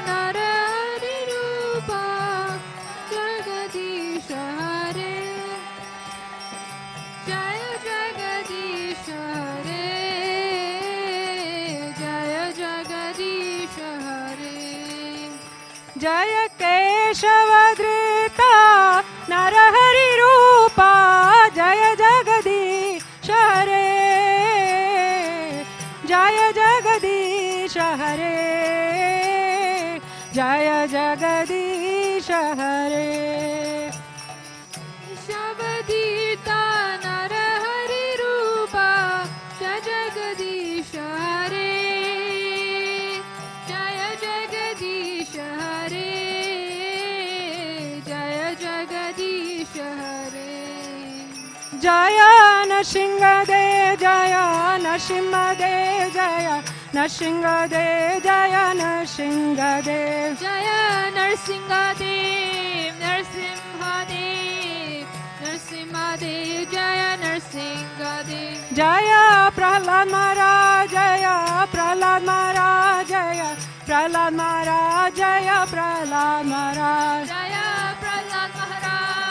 नरहरिरूपा जगदीश हरे जय जगदीश हरे जय जगदीश हरे जय केशवधृता नरहरिरूपा जय जगदीश हरे जय जगदीश हरे जय जगदीश हरे शबदीता नरहरिरूपा जय जगदीश हरे जय जगदीश हरे जय जगदीश हरे जय नरसिंहदेव जय नरसिंहदेव जय नरसिंहदेव जय नरसिंहदेव जय नरसिंहदेव नरसिंहदेव नरसिंहदेव जय नरसिंहदेव जय प्रहलाद महाराज जय प्रहलाद महाराज जय प्रहलाद महाराज जय प्रहलाद महाराज जय प्रहलाद महाराज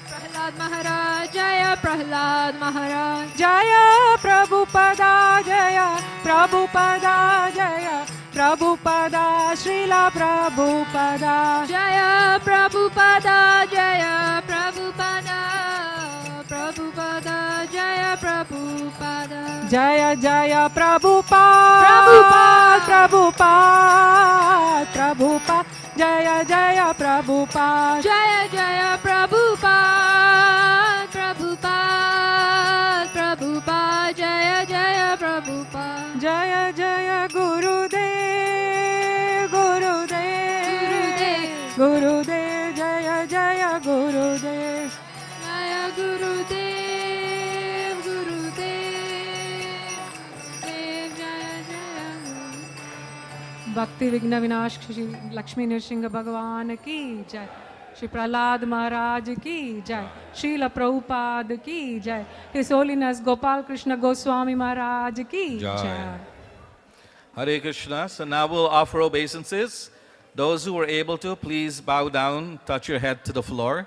प्रहलाद महाराज जय प्रहलाद महाराज जय प्रभुपदा जय प्रभुपदा जय प्रभुपदा श्रीला प्रभुपदा जय प्रभुपदा जय प्रभुपदा प्रभुपदा जय प्रभुपदा जय जय प्रभुपाद प्रभुपाद प्रभुपाद जय जय प्रभुपाद जय जय प्रभुपाद प्रभुपाद प्रभुपाद जय जय प्रभुपाद जय जय गुरुदेव गुरुदेव गुरुदेव जय जय गुरुदेव जय गुरुदेव गुरुदेव देव जय जय भक्ति विघ्न विनाश श्री लक्ष्मी नरसिंह भगवान की जय श्री प्रहलाद महाराज की जय श्रील प्रभुपाद की जय हिज होलीनेस गोपाल कृष्ण गोस्वामी महाराज की जय Hare Krishna. So now we'll offer obeisances. Those who are able to, please bow down, touch your head to the floor.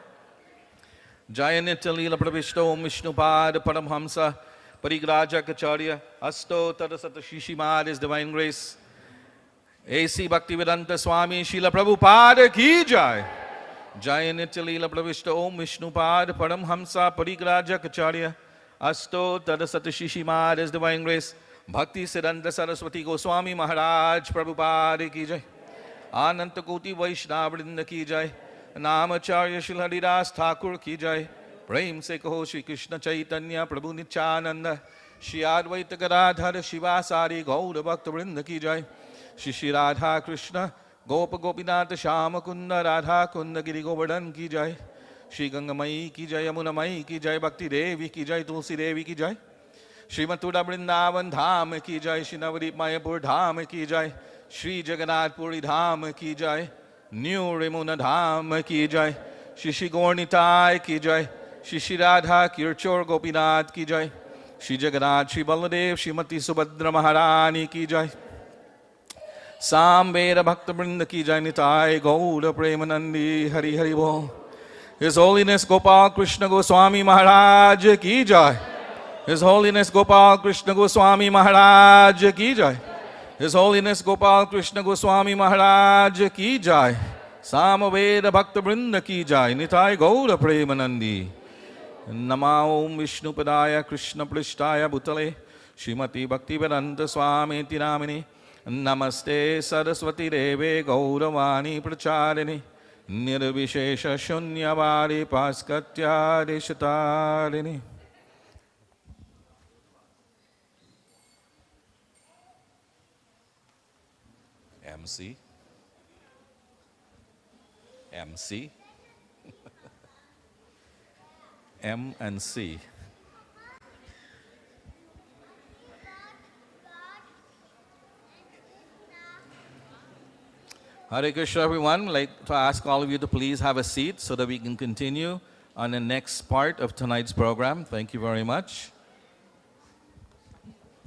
Jaya Nitya Leela Pravishto Om Vishnupad Paramhamsa Parigraja Kacharya Asto Tadasata Shishimad, His Divine Grace. A.C. Bhaktivedanta Swami Srila Prabhupada Ki Jai. Jaya Nitya Leela Pravishto Om Vishnupad Paramhamsa Parigraja Kacharya Asto Tadasata Shishimad, His Divine Grace. Bhakti Siddhanta Saraswati Goswami Maharaj Prabhupada Ki Jai. Ananta Koti Vaishnavrinda Ki Jai. Namacharya Shri Haridas Thakur Ki Jai. Prem Se Kaho Shri Krishna Chaitanya Prabhu Nityananda. Shri Advaita Gadadhar Shivasari Gaura Bhakta Vrinda Ki Jai. Shri Shri Radha Krishna Gopa Gopinath Shama Kunda Radha Kunda Giri Govardhan Ki Jai. Shri Ganga Mai Ki Jai, Yamuna Mai Ki Jai, Bhakti Devi Ki Jai, Tulsi Devi Ki Jai. Shri Mathura Vrindavan Dham Ki Jai, Shri Navadip Mayapur Dham Ki Jai, Shri Jagannath Puri Dham Ki Jai, New Rimuna Dham Ki Jai, Shri Shri Gaur Nitai ki jai. Shri Shri Radha Kirchor Gopinath ki jai. Shri Jagannath Shri Baladev Shrimati Subhadra Maharani ki jai. Samveda Bhakta Vrinda ki jai. Nitai Gaura Premanandi Hari Hari Bol. His Holiness Gopal Krishna Goswami Maharaj ki jai. His Holiness Gopal Krishna Goswami Maharaj ki jai. His Holiness Gopal Krishna Goswami Maharaj ki jai. Samaveda Bhakta Vrinda ki jai. Nitai Gaura Premanandi. Namo Vishnu Padaya Krishna Plishtaya Bhutale Shrimati Bhaktivedanta Swami Namini. Namaste Saraswati Deve Gauravani Pracharini. Nirvishesha Shunyavadi Paskatya Deshatarini. MC. MC. M and C. Hare Krishna, everyone. I'd like to ask all of you to please have a seat so that we can continue on the next part of tonight's program. Thank you very much.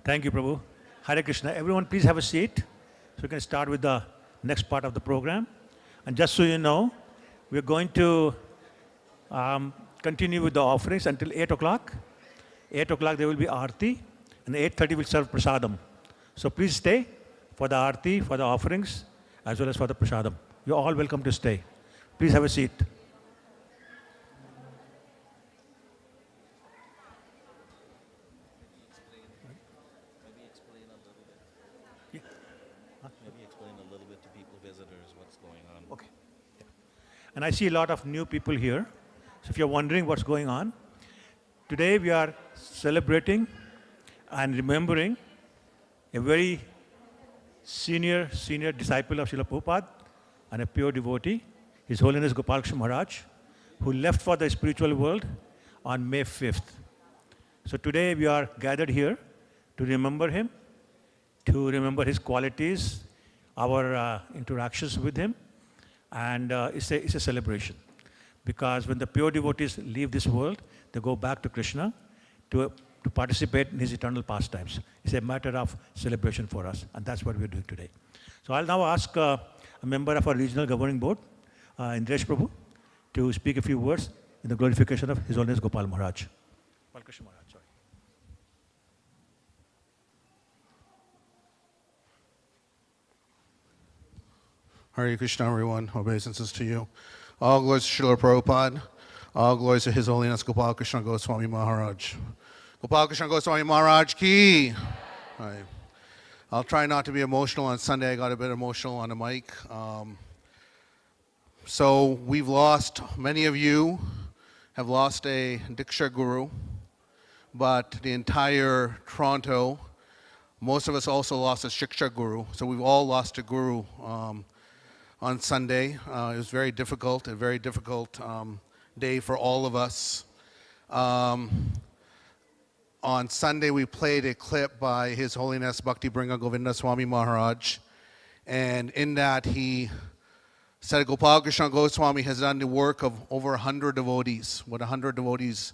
Thank you, Prabhu. Hare Krishna. Everyone, please have a seat. So we can start with the next part of the program. And just so you know, we're going to continue with the offerings until 8 o'clock. 8 o'clock there will be Aarti, and 8:30 we'll serve Prasadam. So please stay for the Aarti, for the offerings, as well as for the Prasadam. You're all welcome to stay. Please have a seat. Maybe explain a little bit to people, visitors, what's going on. Okay. Yeah. And I see a lot of new people here. So if you're wondering what's going on, today we are celebrating and remembering a very senior disciple of Srila Prabhupada and a pure devotee, His Holiness Gopal Krishna Maharaj, who left for the spiritual world on May 5th. So today we are gathered here to remember him, to remember his qualities, our interactions with him, and it's a celebration. Because when the pure devotees leave this world, they go back to Krishna to participate in his eternal pastimes. It's a matter of celebration for us, and that's what we're doing today. So I'll now ask a member of our regional governing board, Indresh Prabhu, to speak a few words in the glorification of His Holiness Gopal Maharaj. Gopal Krishna Maharaj, sorry. Hare Krishna, everyone. Obeisances to you. All glories to Srila Prabhupada. All glories to His Holiness Gopal Krishna Goswami Maharaj. Gopal Krishna Goswami Maharaj ki. Right. I'll try not to be emotional on Sunday. I got a bit emotional on the mic. So we've lost, many of you have lost a Diksha Guru, but the entire Toronto, most of us also lost a Shiksha Guru. So we've all lost a Guru on Sunday. It was very difficult, a very difficult day for all of us. On Sunday, we played a clip by His Holiness Bhakti Bringa Govinda Swami Maharaj. And in that, he said Gopal Krishna Goswami has done the work of over 100 devotees, what 100 devotees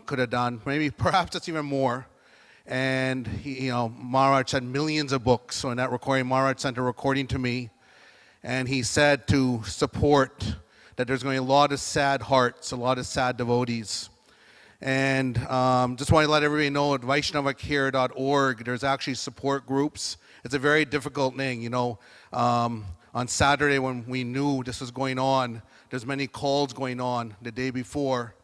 could have done. Maybe, perhaps it's even more. And he, Maharaj said millions of books. So in that recording, Maharaj sent a recording to me. And he said to support that there's going to be a lot of sad hearts, a lot of sad devotees. And just want to let everybody know at VaishnavaCare.org, there's actually support groups. It's a very difficult thing, on Saturday when we knew this was going on, there's many calls going on the day before.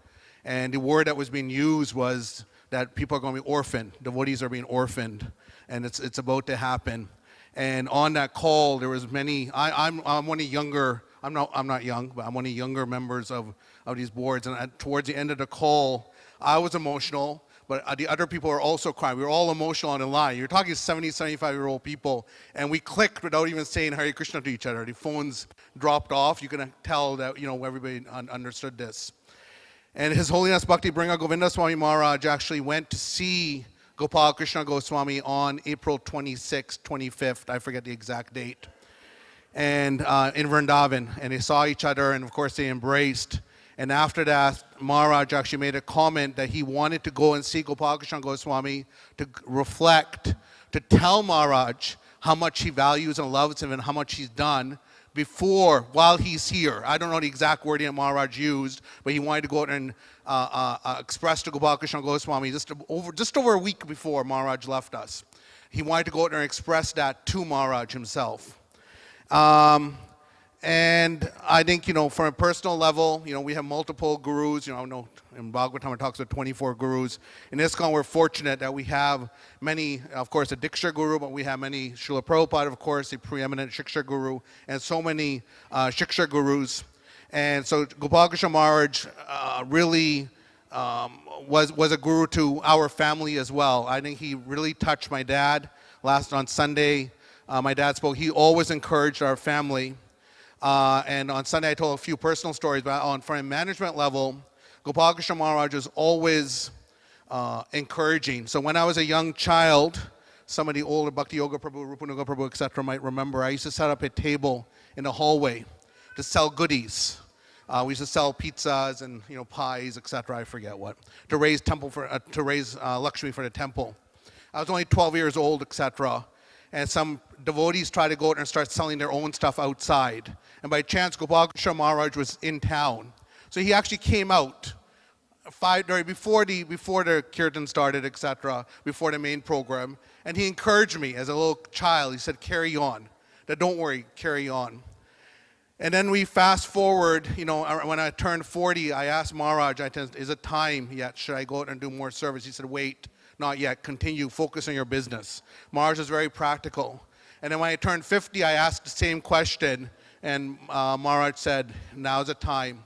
And the word that was being used was that people are going to be orphaned. Devotees are being orphaned. And it's about to happen. And on that call, there was many. I'm one of the younger. I'm not young, but I'm one of the younger members of these boards. And towards the end of the call, I was emotional, but the other people were also crying. We were all emotional on the line. You're talking 70, 75-year-old people, and we clicked without even saying Hare Krishna to each other. The phones dropped off. You can tell that everybody understood this. And His Holiness Bhakti Bringa Govinda Swami Maharaj actually went to see Gopal Krishna Goswami on April 26th, 25th, I forget the exact date. and in Vrindavan, and they saw each other, and of course they embraced. And after that, Maharaj actually made a comment that he wanted to go and see Gopal Krishna Goswami to reflect, to tell Maharaj how much he values and loves him and how much he's done while he's here. I don't know the exact wording that Maharaj used, but he wanted to go out and express to Gopal Krishna Goswami just over a week before Maharaj left us. He wanted to go out and express that to Maharaj himself. And I think, from a personal level, we have multiple gurus. In Bhagavatam it talks about 24 gurus. In ISKCON, we're fortunate that we have many, of course, a Diksha guru, but we have many, Srila Prabhupada, of course, a preeminent Shiksha guru, and so many Shiksha gurus. And so Gopal Krishna Maharaj really was a guru to our family as well. I think he really touched my dad. On Sunday, my dad spoke. He always encouraged our family. And on Sunday, I told a few personal stories, but from a management level, Gopal Krishna Maharaj is always encouraging. So when I was a young child, some of the older Bhakti Yoga Prabhu, Rupanuga Prabhu, etc. might remember, I used to set up a table in the hallway to sell goodies. We used to sell pizzas and pies, etc. I forget what, to raise Lakshmi for the temple. I was only 12 years old, etc. And some devotees tried to go out and start selling their own stuff outside. And by chance, Gopal Krishna Maharaj was in town. So he actually came out before the kirtan started, etc., before the main program. And he encouraged me as a little child. He said, carry on. Don't worry, carry on. And then we fast forward, when I turned 40, I asked Maharaj, is it time yet? Should I go out and do more service? He said, wait, not yet. Continue, focus on your business. Maharaj is very practical. And then when I turned 50, I asked the same question, and Maharaj said, now's the time.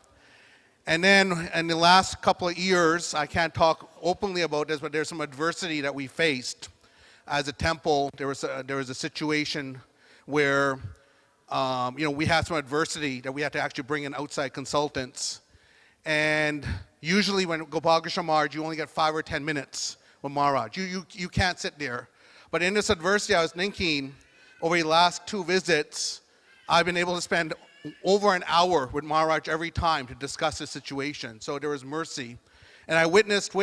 And then in the last couple of years, I can't talk openly about this, but there's some adversity that we faced as a temple. There was a situation where we had some adversity that we had to actually bring in outside consultants. And usually when Gopal Krishna Maharaj, you only get 5 or 10 minutes with Maharaj. You can't sit there. But in this adversity, I was thinking, over the last 2 visits, I've been able to spend over an hour with Maharaj every time to discuss the situation. So there was mercy. And I witnessed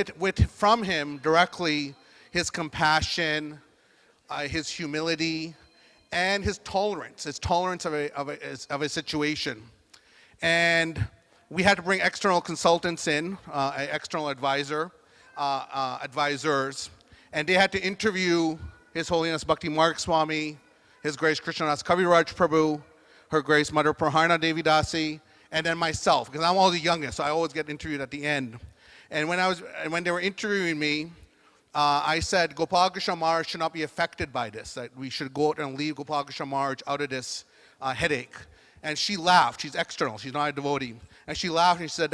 from him directly his compassion, his humility, and his tolerance of a situation. And we had to bring external consultants in, external advisors, and they had to interview His Holiness Bhakti Marg Swami, His Grace Krishnadas Kaviraj Prabhu, Her Grace Mother Praharna Devi Dasi, and then myself, because I'm always the youngest, so I always get interviewed at the end. And when they were interviewing me, I said Gopal Krishna Maharaj should not be affected by this, that we should go out and leave Gopal Krishna Maharaj out of this headache. And she laughed. She's external. She's not a devotee. And she laughed and she said,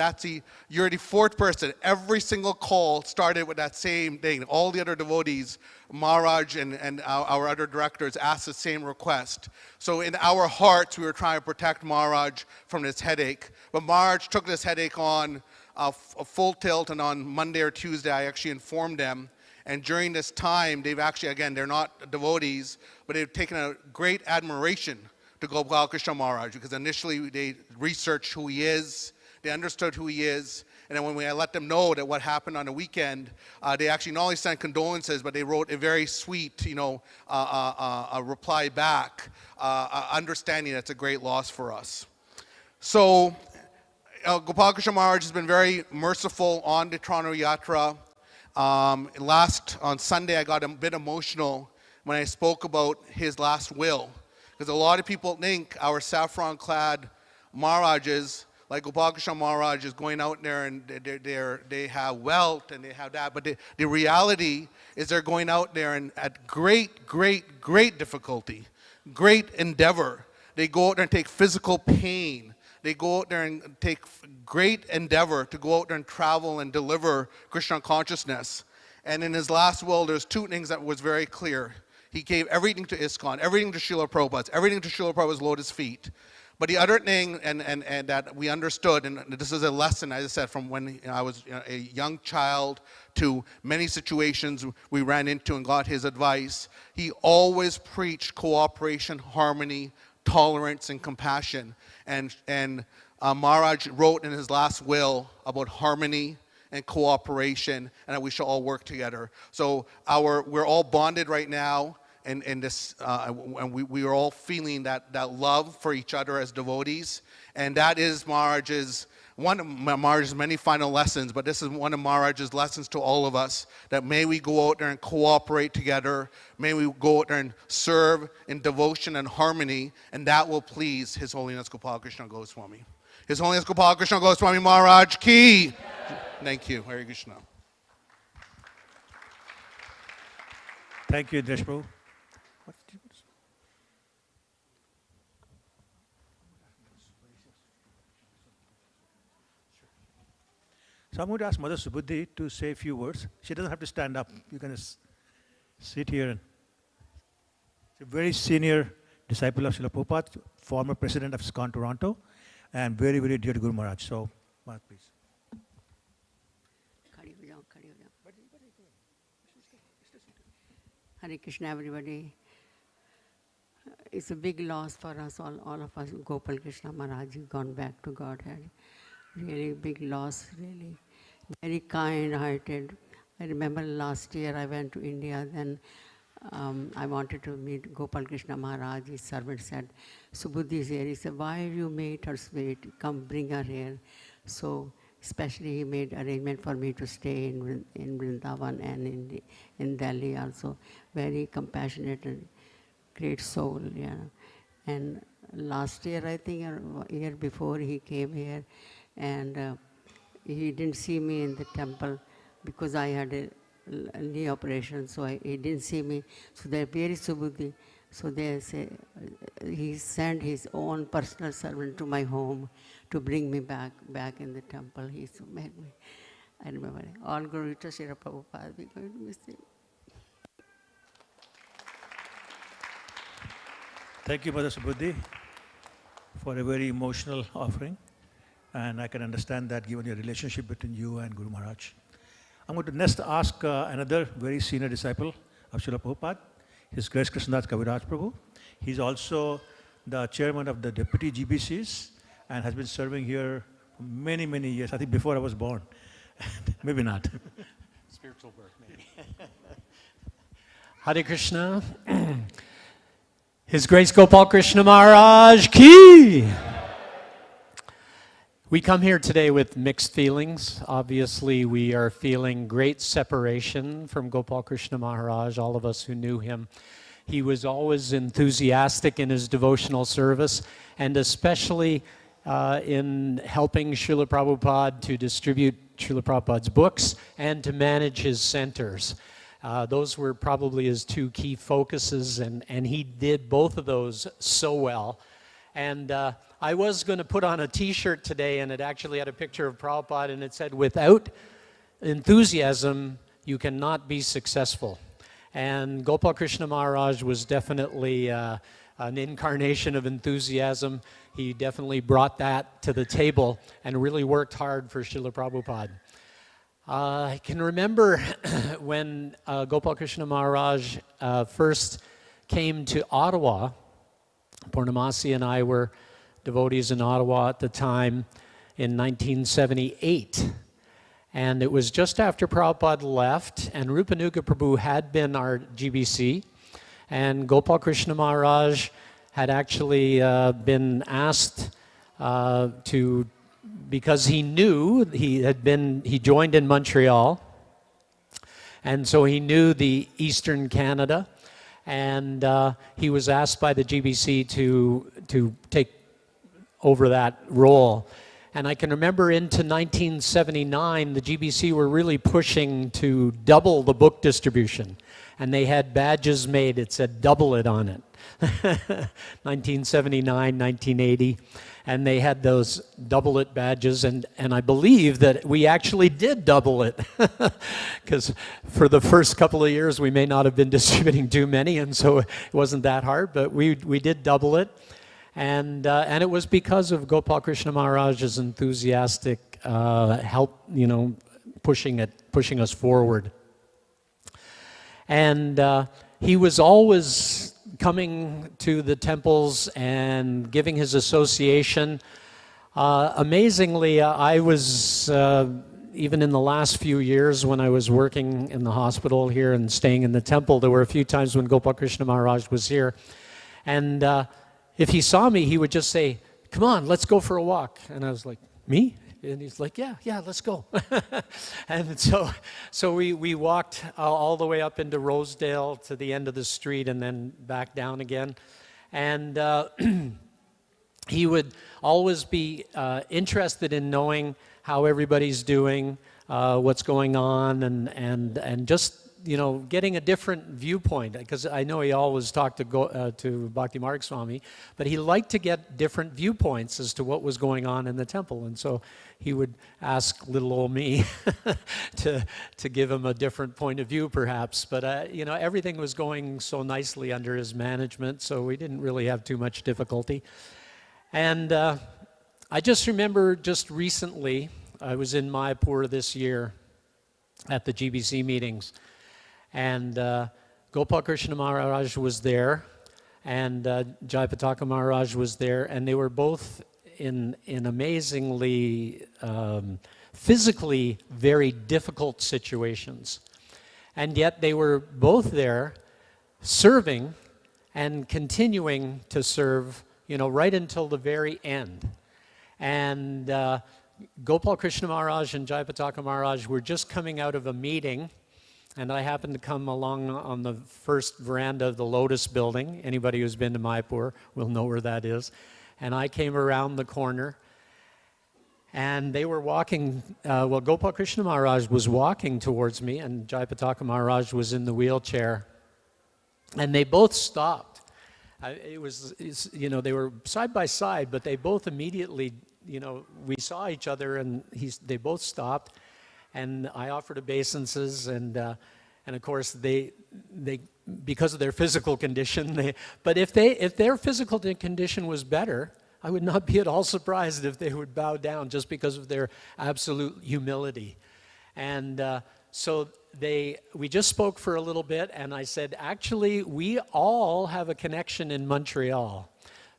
you're the 4th person. Every single call started with that same thing. All the other devotees, Maharaj and our other directors asked the same request. So in our hearts, we were trying to protect Maharaj from this headache. But Maharaj took this headache on a full tilt, and on Monday or Tuesday, I actually informed them. And during this time, they've actually, again, they're not devotees, but they've taken a great admiration to Gopal Krishna Maharaj, because initially they researched who he is, they understood who he is, and then when I let them know that what happened on the weekend, they actually not only sent condolences, but they wrote a very sweet, a reply back, understanding that's a great loss for us. So Gopal Krishna Maharaj has been very merciful on the Toronto Yatra. On Sunday, I got a bit emotional when I spoke about his last will, because a lot of people think our saffron-clad Maharajas, like Gopal Krishna Maharaj, is going out there and they have wealth and they have that, but the reality is they're going out there and at great, great, great difficulty, great endeavor. They go out there and take physical pain. They go out there and take great endeavor to go out there and travel and deliver Krishna consciousness. And in his last will, there's 2 things that was very clear. He gave everything to ISKCON, everything to Srila Prabhupada, everything to Srila Prabhupada's lotus feet. But the other thing, and that we understood, and this is a lesson, as I said, from when I was a young child to many situations we ran into and got his advice, he always preached cooperation, harmony, tolerance and compassion. And Maharaj wrote in his last will about harmony and cooperation, and that we should all work together. So we're all bonded right now, and we are all feeling that love for each other as devotees, and that is one of Maharaj's many final lessons, but this is one of Maharaj's lessons to all of us, that may we go out there and cooperate together, may we go out there and serve in devotion and harmony, and that will please His Holiness Gopal Krishna Goswami. His Holiness Gopal Krishna Goswami Maharaj ki. Thank you. Hare Krishna. Thank you, Dinesh Prabhu. So I'm going to ask Mother Subudhi to say a few words. She doesn't have to stand up. You can just sit here. And she's a very senior disciple of Srila Prabhupada, former president of ISKCON Toronto, and very, very dear to Guru Maharaj. So, Maharaj, please. Hare Krishna, everybody. It's a big loss for us, all of us. Gopal Krishna Maharaj has gone back to Godhead. Really big loss, really. Very kind-hearted. I remember last year I went to India, then I wanted to meet Gopal Krishna Maharaj. His servant said, Subudhi is here. He said, why you made her wait? Come, bring her here. So, especially he made arrangement for me to stay in Vrindavan and in Delhi also. Very compassionate and great soul, yeah. And last year, I think, a year before, he came here, and he didn't see me in the temple because I had a knee operation, so he didn't see me. So they're very Subudhi. So they say, he sent his own personal servant to my home to bring me back in the temple. He so made me. I remember, all glory to Srila Prabhupada, we're going to miss him. Thank you, Mother Subudhi, for a very emotional offering. And I can understand that given your relationship between you and Guru Maharaj. I'm going to next ask another very senior disciple of Srila Prabhupada, His Grace Krishnadas Kaviraj Prabhu. He's also the chairman of the deputy GBCs and has been serving here for many, many years. I think before I was born. Maybe not. Spiritual birth, maybe. Hare Krishna. His Grace Gopal Krishna Maharaj ki! We come here today with mixed feelings. Obviously, we are feeling great separation from Gopal Krishna Maharaj, all of us who knew him. He was always enthusiastic in his devotional service, and especially in helping Srila Prabhupada to distribute Srila Prabhupada's books and to manage his centers. Those were probably his two key focuses, and he did both of those so well. And I was going to put on a t-shirt today, and it actually had a picture of Prabhupada, and it said, without enthusiasm, you cannot be successful. And Gopal Krishna Maharaj was definitely an incarnation of enthusiasm. He definitely brought that to the table and really worked hard for Srila Prabhupada. I can remember when Gopal Krishna Maharaj first came to Ottawa. Purnamasi and I were devotees in Ottawa at the time in 1978. And it was just after Prabhupada left, and Rupanuga Prabhu had been our GBC, and Gopal Krishna Maharaj had actually been asked because he knew he joined in Montreal, and so he knew the Eastern Canada, and he was asked by the GBC to take over that role. And I can remember into 1979, the GBC were really pushing to double the book distribution. And they had badges made, it said double it on it. 1979, 1980. And they had those double it badges. And I believe that we actually did double it. Because for the first couple of years, we may not have been distributing too many. And so it wasn't that hard. But we did double it. And it was because of Gopal Krishna Maharaj's enthusiastic help, pushing us forward. And he was always coming to the temples and giving his association. Amazingly, I was, even in the last few years when I was working in the hospital here and staying in the temple, there were a few times when Gopal Krishna Maharaj was here. And if he saw me, he would just say, "Come on, let's go for a walk." And I was like, "Me?" And he's like, yeah, let's go. And so we walked all the way up into Rosedale to the end of the street and then back down again. And he would always be interested in knowing how everybody's doing, what's going on, and just, you know, getting a different viewpoint, because I know he always talked to Bhakti Marg Swami, but he liked to get different viewpoints as to what was going on in the temple, and so he would ask little old me to give him a different point of view, perhaps. But you know, everything was going so nicely under his management, so we didn't really have too much difficulty. And I just remember just recently, I was in Mayapur this year at the GBC meetings. And Gopal Krishna Maharaj was there, and Jayapataka Maharaj was there, and they were both in amazingly physically very difficult situations. And yet they were both there serving and continuing to serve, you know, right until the very end. And Gopal Krishna Maharaj and Jayapataka Maharaj were just coming out of a meeting. And I happened to come along on the first veranda of the Lotus building. Anybody who's been to Mayapur will know where that is. And I came around the corner, and they were walking, well, Gopal Krishna Maharaj was walking towards me, and Jayapataka Maharaj was in the wheelchair. And they both stopped. You know, they were side by side, but they both immediately, you know, we saw each other, and they both stopped. And I offered obeisances, and of course they because of their physical condition, but if their physical condition was better, I would not be at all surprised if they would bow down just because of their absolute humility. And so we just spoke for a little bit, and I said, actually, we all have a connection in Montreal,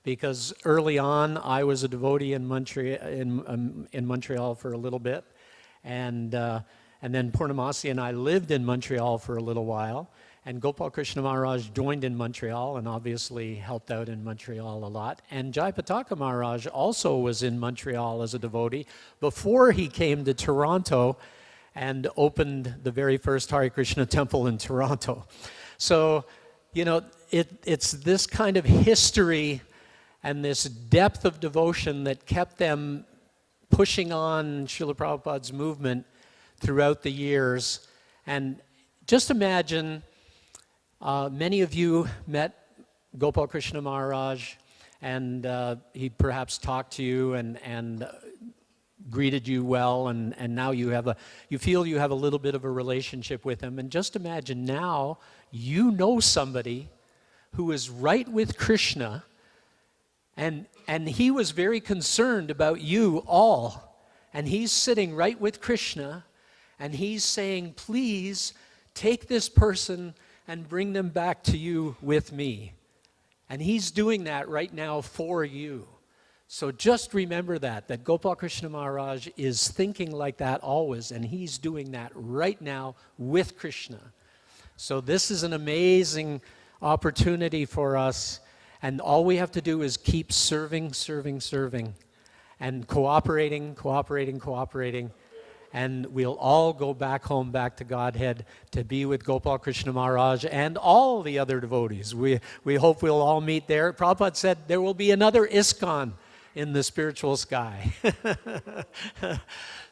because early on I was a devotee in Montreal for a little bit. And then Purnamasi and I lived in Montreal for a little while, and Gopal Krishna Maharaj joined in Montreal and obviously helped out in Montreal a lot. And Jayapataka Maharaj also was in Montreal as a devotee before he came to Toronto and opened the very first Hare Krishna temple in Toronto. So, you know, it's this kind of history and this depth of devotion that kept them pushing on Srila Prabhupada's movement throughout the years. And just imagine, many of you met Gopal Krishna Maharaj, and he perhaps talked to you and greeted you well, and now you feel you have a little bit of a relationship with him. And just imagine now you know somebody who is right with Krishna, and he was very concerned about you all. And he's sitting right with Krishna, and he's saying, please take this person and bring them back to you with me. And he's doing that right now for you. So just remember that Gopal Krishna Maharaj is thinking like that always, and he's doing that right now with Krishna. So this is an amazing opportunity for us. And all we have to do is keep serving, serving, serving, and cooperating, cooperating, cooperating. And we'll all go back home, back to Godhead, to be with Gopal Krishna Maharaj and all the other devotees. We hope we'll all meet there. Prabhupada said there will be another ISKCON in the spiritual sky.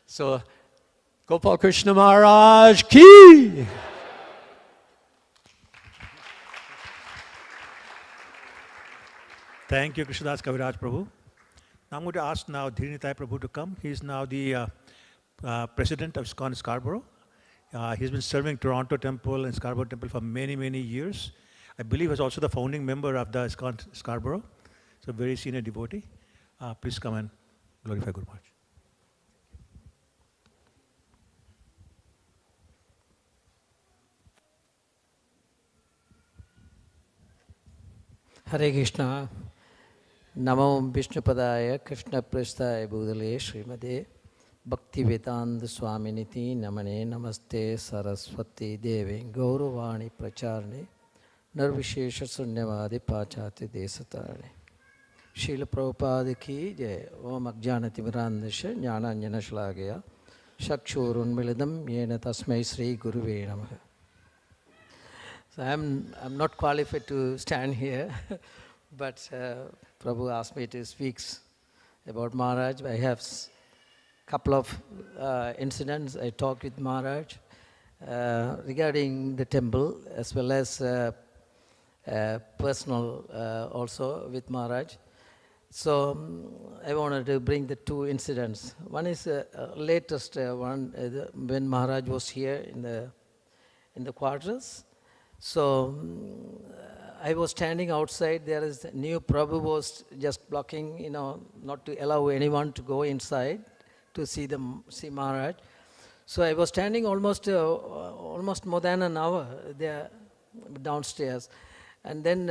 So, Gopal Krishna Maharaj ki! Thank you, Krishnadas Kaviraj Prabhu. Now I'm going to ask now Dhirinitai Prabhu to come. He's now the president of ISKCON Scarborough. He's been serving Toronto Temple and Scarborough Temple for many, many years. I believe he's also the founding member of the ISKCON Scarborough. So very senior devotee. Please come and glorify Guru Maharaj. Hare Krishna. Namo Vishnupadaya Krishna Prasthaya Bhudale Srimade Bhakti Vedanta Swaminiti Namane Namaste Saraswati Devi Gauravani Pracharne Narvishesha Sunyavadi Pachati Desatarne Srila Prabhupada ki jai. Om Ajnanati Mirandasya Jnananjana Shlagaya Shakshurun Milidam Yena Tasmai Sri Guruve Namaha. So I'm not qualified to stand here, but Prabhu asked me to speak about Maharaj. I have couple of incidents. I talked with Maharaj regarding the temple, as well as personal also with Maharaj. So I wanted to bring the two incidents. One is latest one when Maharaj was here in the quarters. So I was standing outside. There is a new Prabhu was just blocking, not to allow anyone to go inside to see Maharaj. So I was standing almost more than an hour there downstairs. And then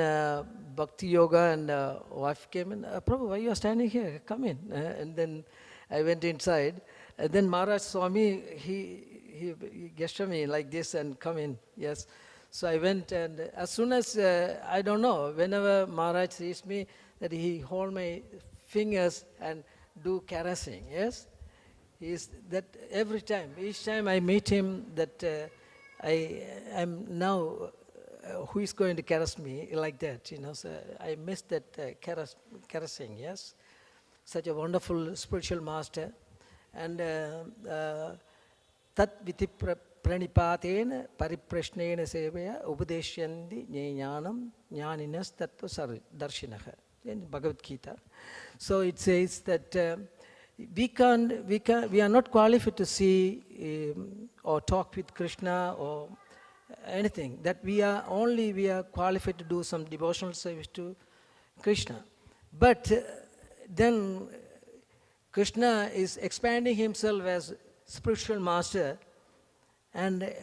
Bhakti Yoga and wife came in. Prabhu, why you are standing here? Come in. And then I went inside. And then Maharaj saw me. He gestured me like this and come in. Yes. So I went, and as soon as, I don't know, whenever Maharaj sees me, that he hold my fingers and do caressing. Yes. That every time, each time I meet him, that I am now. Who is going to caress me like that, so I miss that caressing, yes. Such a wonderful spiritual master. And tat viti pranipatena pariprashnena sevaya upadeshyandi jnanam jnaninas tattva darshinaha in Bhagavad Gita. So it says that we are not qualified to see or talk with Krishna or anything, that we are qualified to do some devotional service to Krishna. But then Krishna is expanding himself as spiritual master, and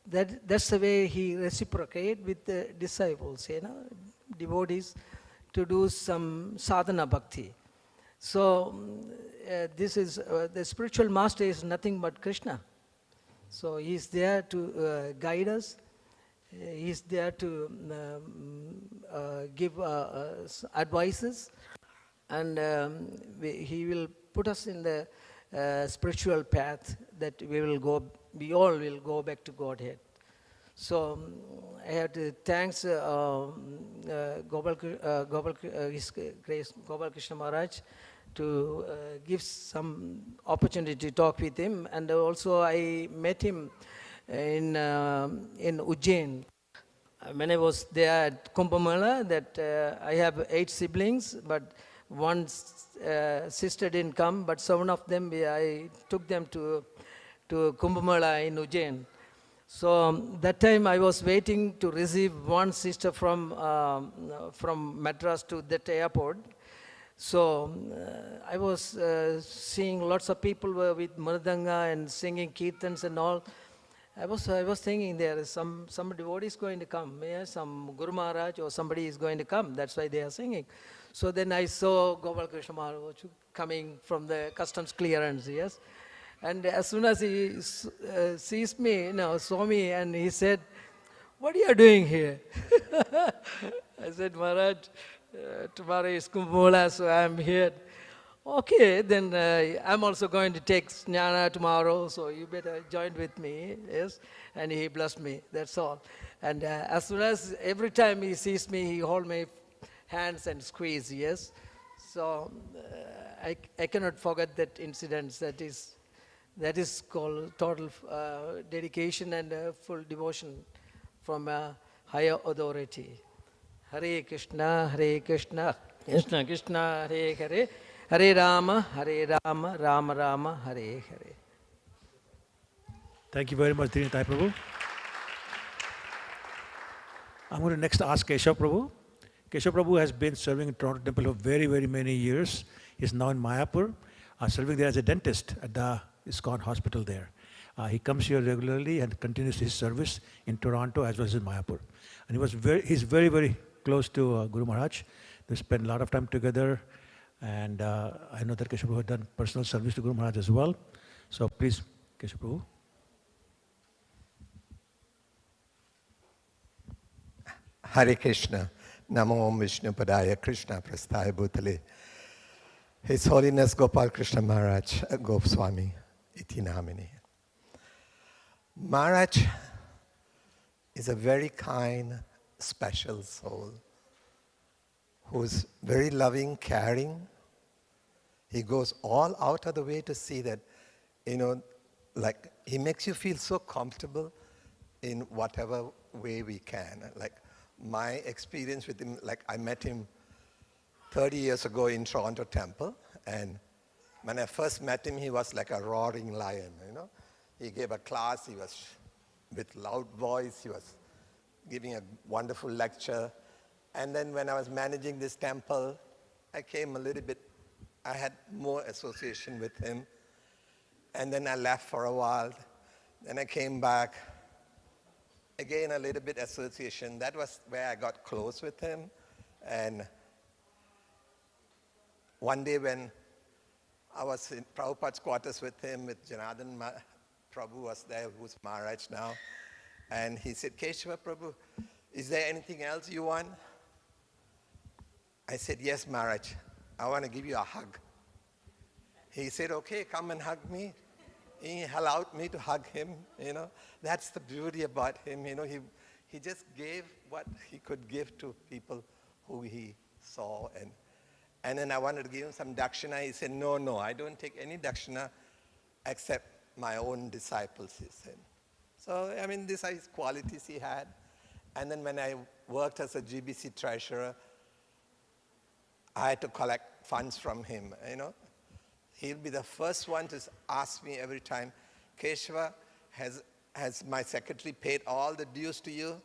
that's the way he reciprocates with the disciples, devotees, to do some sadhana bhakti. So this is the spiritual master is nothing but Krishna. So he is there to guide us. He is there to give advices, and he will put us in the spiritual path that we all will go back to Godhead. So I have to thanks His Grace Gopal Krishna Maharaj to give some opportunity to talk with him. And also I met him in Ujjain. When I was there at Kumbh Mela, that I have 8 siblings, but one sister didn't come, but 7 of them, I took them to Kumbh Mela in Ujjain. So that time I was waiting to receive one sister from Madras to that airport. So I was seeing lots of people were with mridanga and singing kirtans and all. I was thinking there is some devotee is going to come, some Guru Maharaj or somebody is going to come. That's why they are singing. So then I saw Gopal Krishna Maharaj coming from the customs clearance, yes. And as soon as he sees me, saw me, and he said, "What are you doing here?" I said, "Maharaj, tomorrow is Kumbh Mela, so I'm here." "Okay, then I'm also going to take jnana tomorrow, so you better join with me," yes. And he blessed me, that's all. And as soon as every time he sees me, he hold my hands and squeeze, yes. So I cannot forget that incident. That is called total dedication and full devotion from a higher authority. Hare Krishna, Krishna Krishna, Hare Hare, Hare Rama, Rama Rama, Hare Hare. Thank you very much, Dinitai Prabhu. I'm going to next ask Keshav Prabhu. Keshav Prabhu has been serving in Toronto Temple for very, very many years. He's now in Mayapur, serving there as a dentist at the ISKCON hospital there. He comes here regularly and continues his service in Toronto as well as in Mayapur. And he's very, very close to Guru Maharaj. They spent a lot of time together, and I know that Keshav Prabhu had done personal service to Guru Maharaj as well. So please, Keshav Prabhu. Hare Krishna. Namo Om Vishnu Padaya Krishna Prasthaya Bhutale. His Holiness Gopal Krishna Maharaj Goswami Iti Namini. Maharaj is a very kind, special soul who's very loving, caring. He goes all out of the way to see that, like he makes you feel so comfortable in whatever way we can. Like my experience with him, like I met him 30 years ago in Toronto Temple, and when I first met him, he was like a roaring lion, He gave a class, he was with loud voice, he was giving a wonderful lecture. And then when I was managing this temple, I came a little bit, I had more association with him. And then I left for a while. Then I came back, again a little bit association. That was where I got close with him. And one day when I was in Prabhupada's quarters with him, with Janardhan Prabhu was there, who's Maharaj now. And he said, Keshava Prabhu, is there anything else you want? I said, yes, Maharaj, I want to give you a hug. He said, okay, come and hug me. He allowed me to hug him, That's the beauty about him, He just gave what he could give to people who he saw. And then I wanted to give him some dakshina. He said, no, I don't take any dakshina except my own disciples, he said. So, these are his qualities he had. And then when I worked as a GBC treasurer, I had to collect funds from him, He'll be the first one to ask me every time, Keshava, has my secretary paid all the dues to you?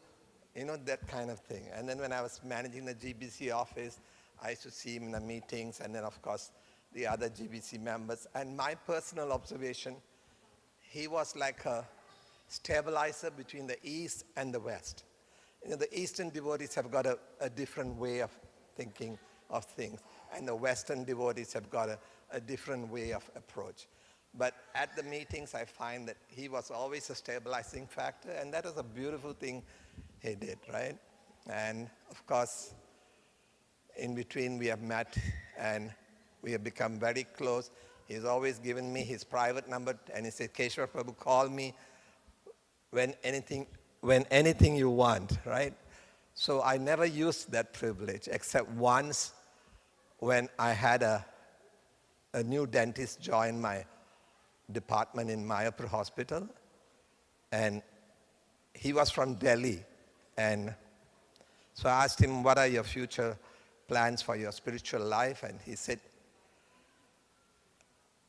That kind of thing. And then when I was managing the GBC office, I used to see him in the meetings, and then of course the other GBC members. And my personal observation, he was like a stabilizer between the East and the West. The Eastern devotees have got a different way of thinking of things, and the Western devotees have got a different way of approach. But at the meetings, I find that he was always a stabilizing factor, and that was a beautiful thing he did, right? And of course, in between we have met, and we have become very close. He's always given me his private number, and he said, Keshava Prabhu, call me when anything you want, right? So I never used that privilege, except once when I had a new dentist join my department in Mayapur Hospital, and he was from Delhi. And so I asked him, what are your future plans for your spiritual life? And he said,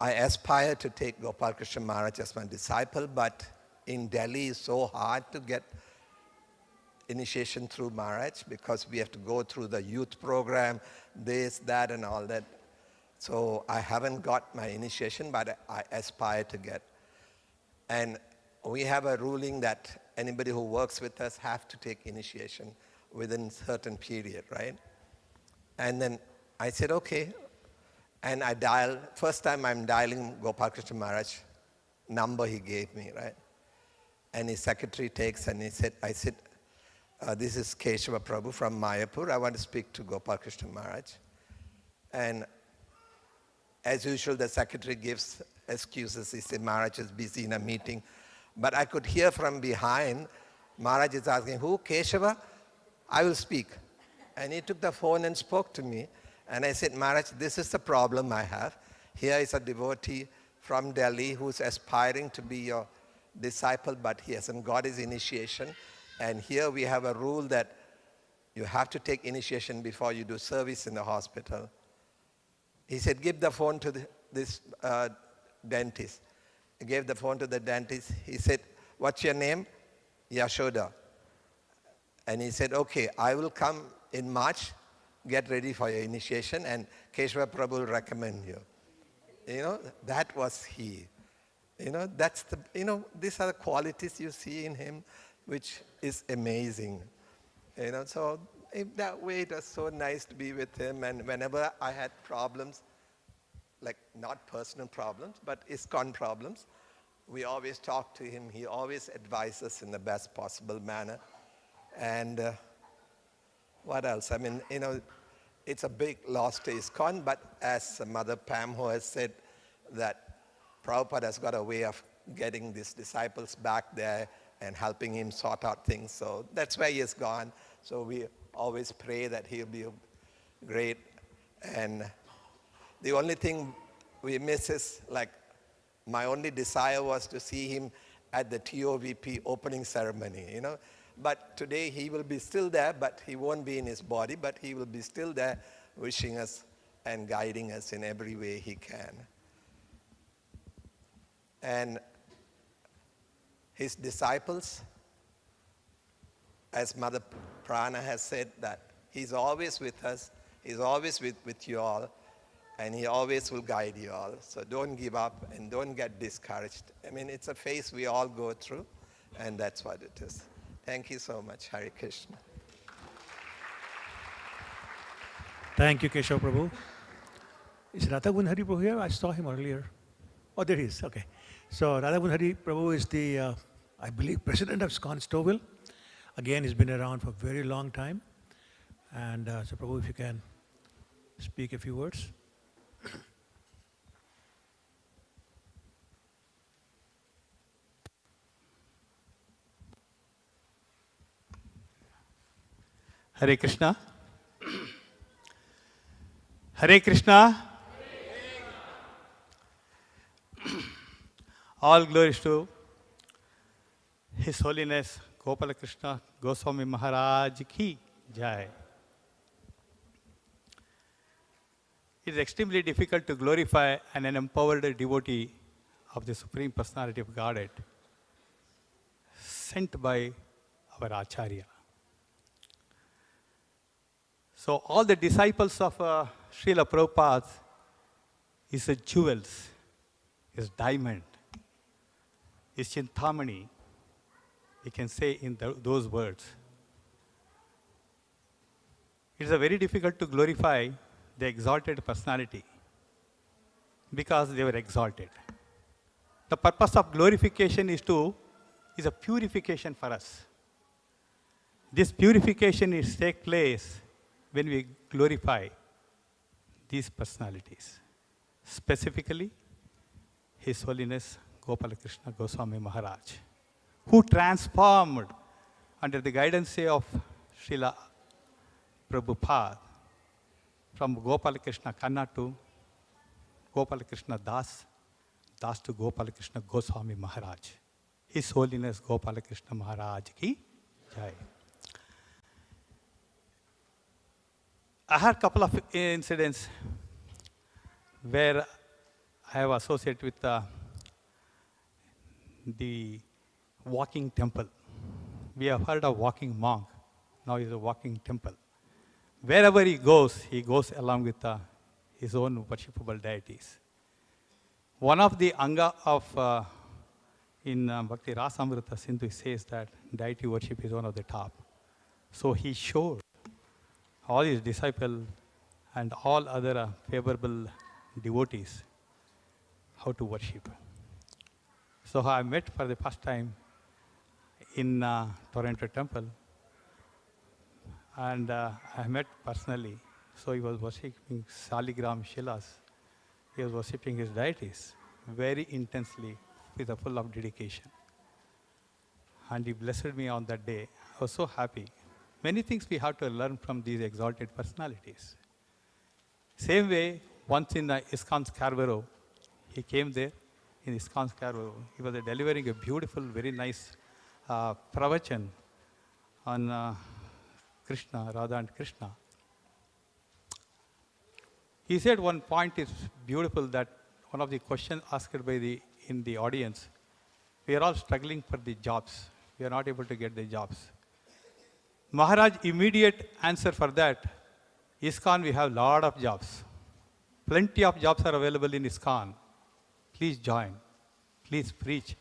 I aspire to take Gopal Krishna Maharaj as my disciple, but in Delhi it's so hard to get initiation through Maharaj because we have to go through the youth program, this, that, and all that. So I haven't got my initiation, but I aspire to get. And we have a ruling that anybody who works with us have to take initiation within a certain period, right? And then I said, okay. And I dialed, first time I'm dialing Gopal Krishna Maharaj number he gave me, right? And his secretary takes, and I said, this is Keshava Prabhu from Mayapur. I want to speak to Gopal Krishna Maharaj. And as usual, the secretary gives excuses. He said, Maharaj is busy in a meeting. But I could hear from behind, Maharaj is asking, who? Keshava? I will speak. And he took the phone and spoke to me. And I said, Maharaj, this is the problem I have. Here is a devotee from Delhi who's aspiring to be your disciple, but he hasn't got his initiation. And here we have a rule that you have to take initiation before you do service in the hospital. He said, give the phone to this dentist. He gave the phone to the dentist. He said, what's your name? Yashoda. And he said, okay, I will come in March, get ready for your initiation, and Keshava Prabhu will recommend you. That was he. That's these are the qualities you see in him, which is amazing. So, in that way, it was so nice to be with him. And whenever I had problems, like not personal problems, but ISKCON problems, we always talk to him. He always advises us in the best possible manner. And what else? I mean, it's a big loss to ISKCON, but as Mother Pam Ho has said, that Prabhupada has got a way of getting these disciples back there and helping him sort out things. So that's why he has gone. So we always pray that he'll be great. And the only thing we miss is, like, my only desire was to see him at the TOVP opening ceremony, But today he will be still there, but he won't be in his body, but he will be still there wishing us and guiding us in every way he can. And his disciples, as Mother Prana has said, that he's always with us, he's always with you all, and he always will guide you all. So don't give up and don't get discouraged. I mean, it's a phase we all go through, and that's what it is. Thank you so much. Hare Krishna. Thank you, Keshav Prabhu. Is Radhagun Hari Prabhu here? I saw him earlier. Oh, there he is. Okay. So Radhagun Hari Prabhu is the, I believe, president of ISKCON Stouffville. Again, he's been around for a very long time. And so Prabhu, if you can speak a few words. Hare Krishna. Hare Krishna. All glories to His Holiness Gopal Krishna Goswami Maharaj ki Jai. It is extremely difficult to glorify an empowered devotee of the Supreme Personality of Godhead, sent by our Acharya. So all the disciples of Srila Prabhupada is a jewels, is diamond, is chintamani, we can say in those words. It is very difficult to glorify the exalted personality because they were exalted. The purpose of glorification is a purification for us. This purification is take place when we glorify these personalities, specifically His Holiness Gopal Krishna Goswami Maharaj, who transformed under the guidance of Srila Prabhupada from Gopal Krishna Kanna to Gopal Krishna Das, Das to Gopal Krishna Goswami Maharaj. His Holiness Gopal Krishna Maharaj ki Jai. I had a couple of incidents where I have associated with the walking temple. We have heard of walking monk. Now he's a walking temple. Wherever he goes along with his own worshipable deities. One of the anga of in Bhakti Rasamrita Sindhu says that deity worship is one of the top. So he showed all his disciples and all other favorable devotees how to worship. So I met for the first time in Toronto Temple, and I met personally. So he was worshipping Saligram Shilas. He was worshipping his deities very intensely with a full of dedication. And he blessed me on that day. I was so happy. Many things we have to learn from these exalted personalities. Same way, once in ISKCON Scarborough, he came there in ISKCON Scarborough. He was delivering a beautiful, very nice pravachan on Krishna, Radha and Krishna. He said one point is beautiful, that one of the questions asked by in the audience, we are all struggling for the jobs. We are not able to get the jobs. Maharaj immediate answer for that, ISKCON we have lot of jobs. Plenty of jobs are available in ISKCON. Please join. Please preach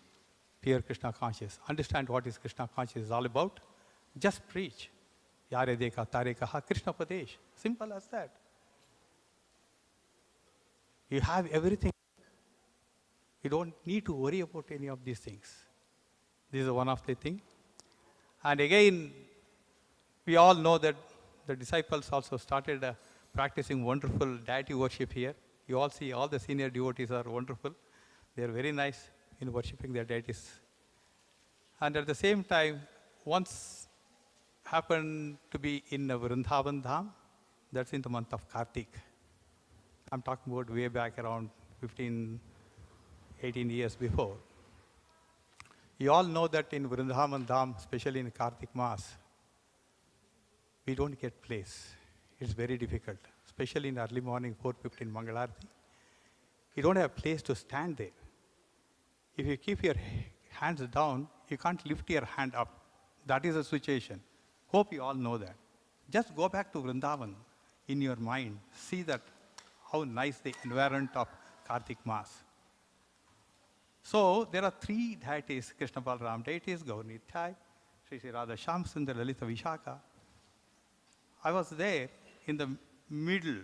pure Krishna consciousness. Understand what is Krishna consciousness is all about. Just preach. Yare dekha tare kaha Krishna Padesh. Simple as that. You have everything. You don't need to worry about any of these things. This is one of the things. And again, we all know that the disciples also started practicing wonderful deity worship here. You all see all the senior devotees are wonderful. They are very nice in worshipping their deities. And at the same time, once happened to be in Vrindavan Dham, that's in the month of Kartik. I'm talking about way back around 15, 18 years before. You all know that in Vrindavan Dham, especially in Kartik Mass, we don't get place. It's very difficult, especially in early morning, 4:15 Mangalarti. You don't have place to stand there. If you keep your hands down, you can't lift your hand up. That is the situation. Hope you all know that. Just go back to Vrindavan in your mind. See that how nice the environment of Kartik Mass. So there are three deities, Krishna Balaram deities, Gauri Nithai, Sri Radha Shamsundar, Lalita Vishaka. I was there in the middle.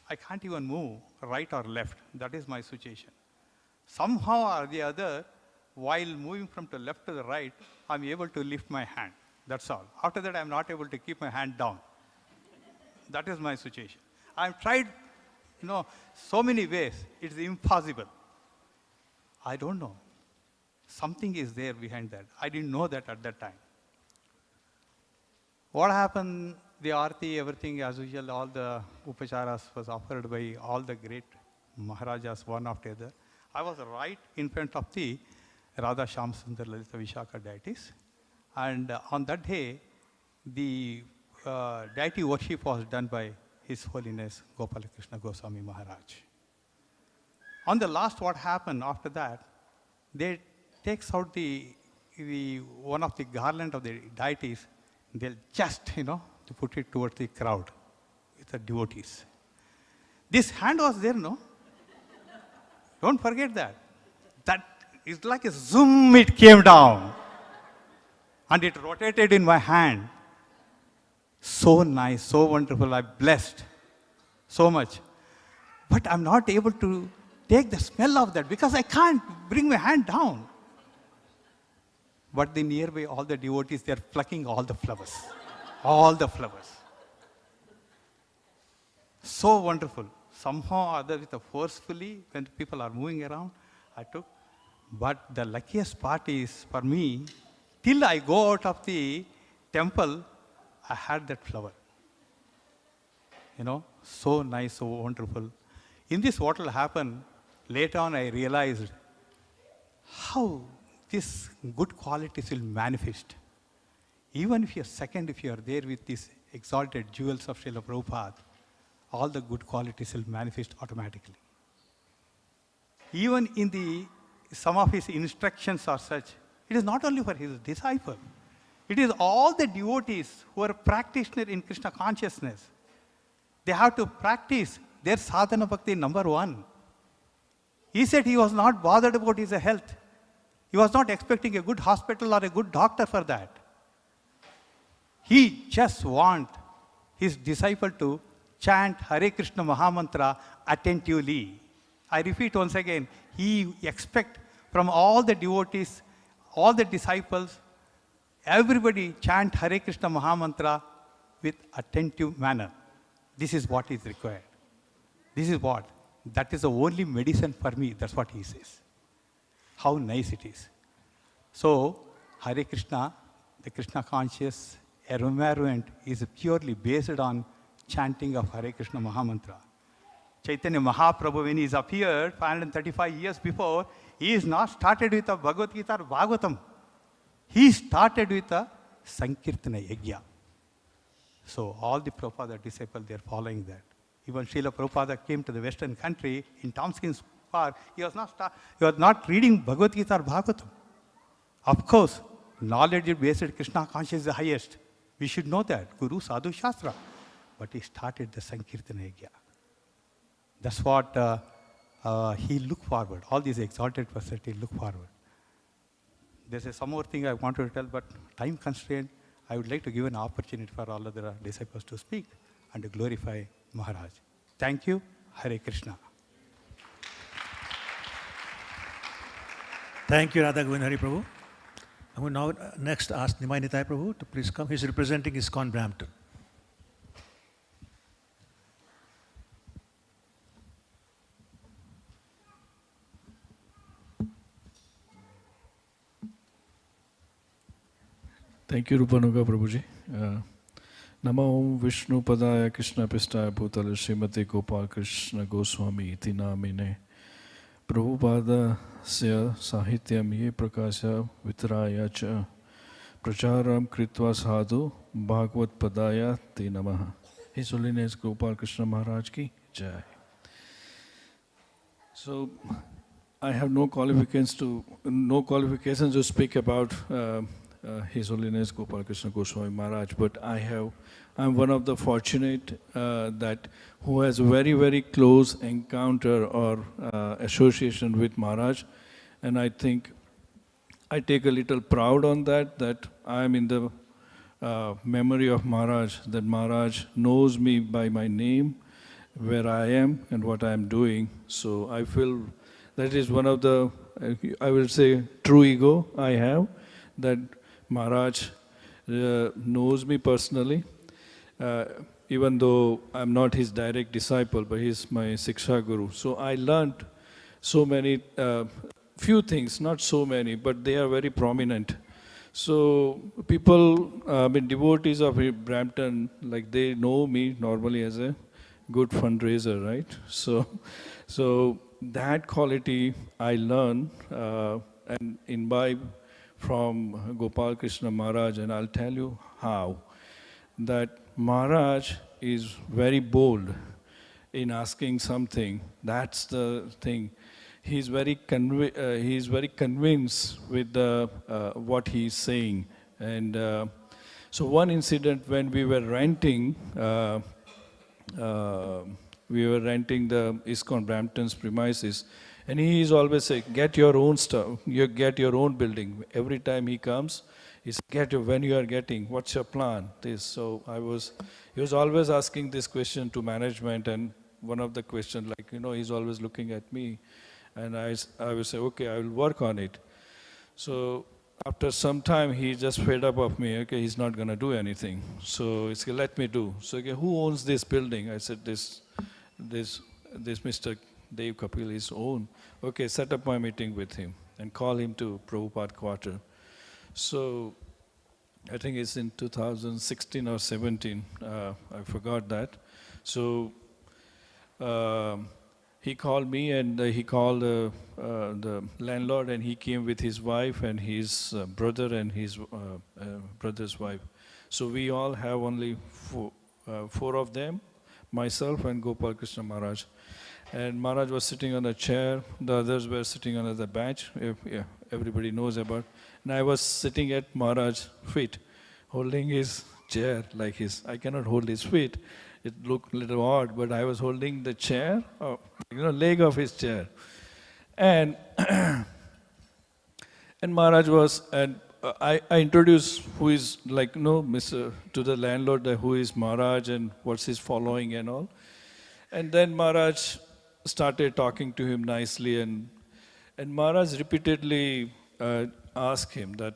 I can't even move right or left. That is my situation. Somehow or the other, while moving from the left to the right, I'm able to lift my hand. That's all. After that, I'm not able to keep my hand down. That is my situation. I've tried, so many ways. It's impossible. I don't know. Something is there behind that. I didn't know that at that time. What happened? The Aarti, everything as usual, all the upacharas was offered by all the great Maharajas, one after the other. I was right in front of the Radha Shamsundar Lalita Vishaka deities. And on that day, the deity worship was done by His Holiness Gopal Krishna Goswami Maharaj. On the last, what happened after that, they takes out the one of the garland of the deities. They'll just, to put it towards the crowd with the devotees. This hand was there, no? Don't forget that. That is like a zoom, it came down. And it rotated in my hand. So nice, so wonderful. I'm blessed so much. But I'm not able to take the smell of that because I can't bring my hand down. But the nearby, all the devotees, they're plucking all the flowers. All the flowers. So wonderful. Somehow or other, forcefully, when people are moving around, I took. But the luckiest part is, for me, till I go out of the temple, I had that flower. So nice, so wonderful. In this, what will happen, later on I realized how these good qualities will manifest. Even if you are there with these exalted jewels of Srila Prabhupada, all the good qualities will manifest automatically. Even in some of his instructions are such, it is not only for his disciple. It is all the devotees who are practitioners in Krishna consciousness. They have to practice their sadhana bhakti number one. He said he was not bothered about his health. He was not expecting a good hospital or a good doctor for that. He just wants his disciple to chant Hare Krishna Mahamantra attentively. I repeat once again, he expects from all the devotees, all the disciples, everybody chant Hare Krishna Mahamantra with attentive manner. This is what is required. This is what. That is the only medicine for me. That's what he says. How nice it is. So, Hare Krishna, the Krishna conscious environment is purely based on chanting of Hare Krishna Mahamantra. Chaitanya Mahaprabhu, when he is appeared 535 years before, he is not started with a Bhagavad Gita or Bhagavatam. He started with a Sankirtana Yajna. So all the Prabhupada disciples, they are following that. Even Srila Prabhupada came to the Western country in Tompkins Park. He was not reading Bhagavad Gita or Bhagavatam. Of course, knowledge-based Krishna consciousness is the highest. We should know that. Guru, Sadhu, Shastra. But he started the Sankirtana Yajna. That's what he looked forward. All these exalted personalities look forward. There's some more thing I wanted to tell, but time constraint, I would like to give an opportunity for all other disciples to speak and to glorify Maharaj. Thank you. Hare Krishna. Thank you, Radha Govind Hari Prabhu. I will now next ask Nimai Nitai Prabhu to please come. He's representing ISKCON Brampton. Thank you, Rupanuga Prabhuji. Namo Om Vishnu Padaya Krishna Pistaya Bhutale Srimati Gopal Krishna Goswami iti namine Prabhupada Sya Sahityam Ye Prakasya Vitraya Cha Pracharam Kritva Sadhu Bhagavad Padaya Te Namaha. His Holiness Gopal Krishna Maharaj Ki Jai. So, I have no qualifications to speak about His Holiness Gopal Krishna Goswami Maharaj, but I'm one of the fortunate that who has a very, very close encounter or association with Maharaj, and I think I take a little proud on that I am in the memory of Maharaj, that Maharaj knows me by my name, where I am and what I am doing. So I feel that is one of the, I will say, true ego I have, that Maharaj knows me personally, even though I'm not his direct disciple, but he's my Siksha Guru. So I learned so many, few things, not so many, but they are very prominent. So people, devotees of Brampton, like they know me normally as a good fundraiser, right? So that quality I learn and imbibe from Gopal Krishna Maharaj, and I'll tell you how. That Maharaj is very bold in asking something. That's the thing. He's very convinced with what he's saying. And so one incident when we were renting the ISKCON Brampton's premises, and he is always saying, get your own stuff, you get your own building. Every time he comes, he says, when you are getting, what's your plan? So he was always asking this question to management, and one of the questions, he's always looking at me, and I will say, okay, I will work on it. So after some time, he just fed up of me, okay, he's not going to do anything. So he said, let me do. So okay, who owns this building? I said, this Mr. Dev Kapil is own. Okay, set up my meeting with him and call him to Prabhupada quarter. So I think it's in 2016 or 17, I forgot that. So he called me, and he called the landlord, and he came with his wife and his brother and his brother's wife. So we all have only four of them, myself and Gopal Krishna Maharaj. And Maharaj was sitting on a chair, the others were sitting on the bench, everybody knows about. And I was sitting at Maharaj's feet, holding his chair like his. I cannot hold his feet. It looked a little odd, but I was holding the chair, leg of his chair. And and Maharaj was, and I introduced who is Mr. to the landlord, who is Maharaj and what's his following and all. And then Maharaj started talking to him nicely, and Maharaj repeatedly asked him that,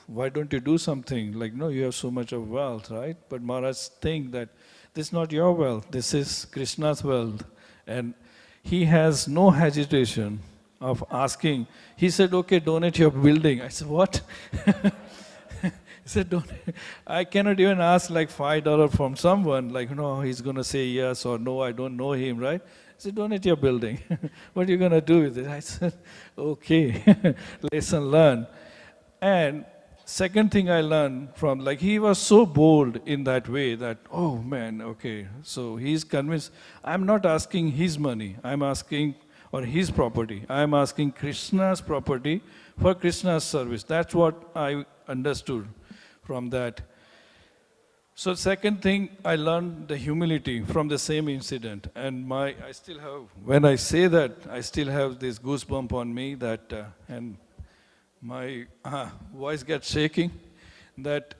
why don't you do something? You have so much of wealth, right? But Maharaj think that this is not your wealth, this is Krishna's wealth. And he has no hesitation of asking. He said, okay, donate your building. I said, what? He said, I cannot even ask $5 from someone, he's going to say yes or no, I don't know him, right? He said, donate your building. What are you going to do with it? I said, okay, lesson learned. And second thing I learned from, he was so bold in that way that, oh man, okay, so he's convinced, I'm not asking his money, I'm asking, or his property, I'm asking Krishna's property for Krishna's service. That's what I understood from that. So second thing, I learned the humility from the same incident. And I still have, when I say that, I still have this goosebump on me that, and my voice gets shaking, that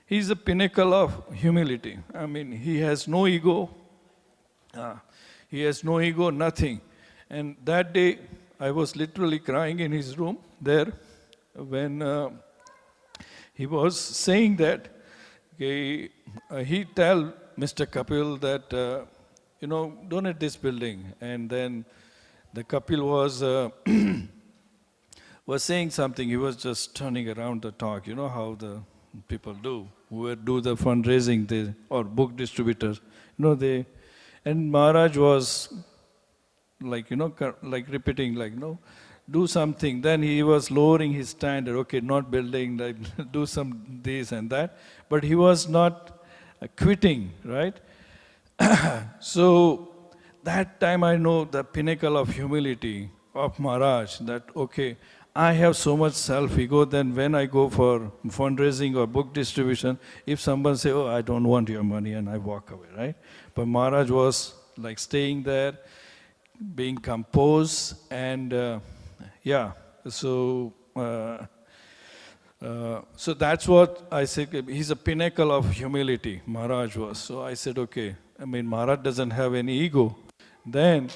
he's the pinnacle of humility. I mean, he has no ego. He has no ego, nothing. And that day, I was literally crying in his room there when he was saying that he tell Mr. Kapil that, donate this building. And then the Kapil was saying something. He was just turning around the talk. You know how the people do, who do the fundraising, or book distributors. And Maharaj was like repeating, do something. Then he was lowering his standard. Okay, not building, do some this and that. But he was not quitting, right? So that time I know the pinnacle of humility of Maharaj, that okay, I have so much self-ego, then when I go for fundraising or book distribution, if someone say, oh, I don't want your money, and I walk away, right? But Maharaj was like staying there, being composed, and so that's what I said. He's a pinnacle of humility, Maharaj was. So I said, okay, Maharaj doesn't have any ego. Then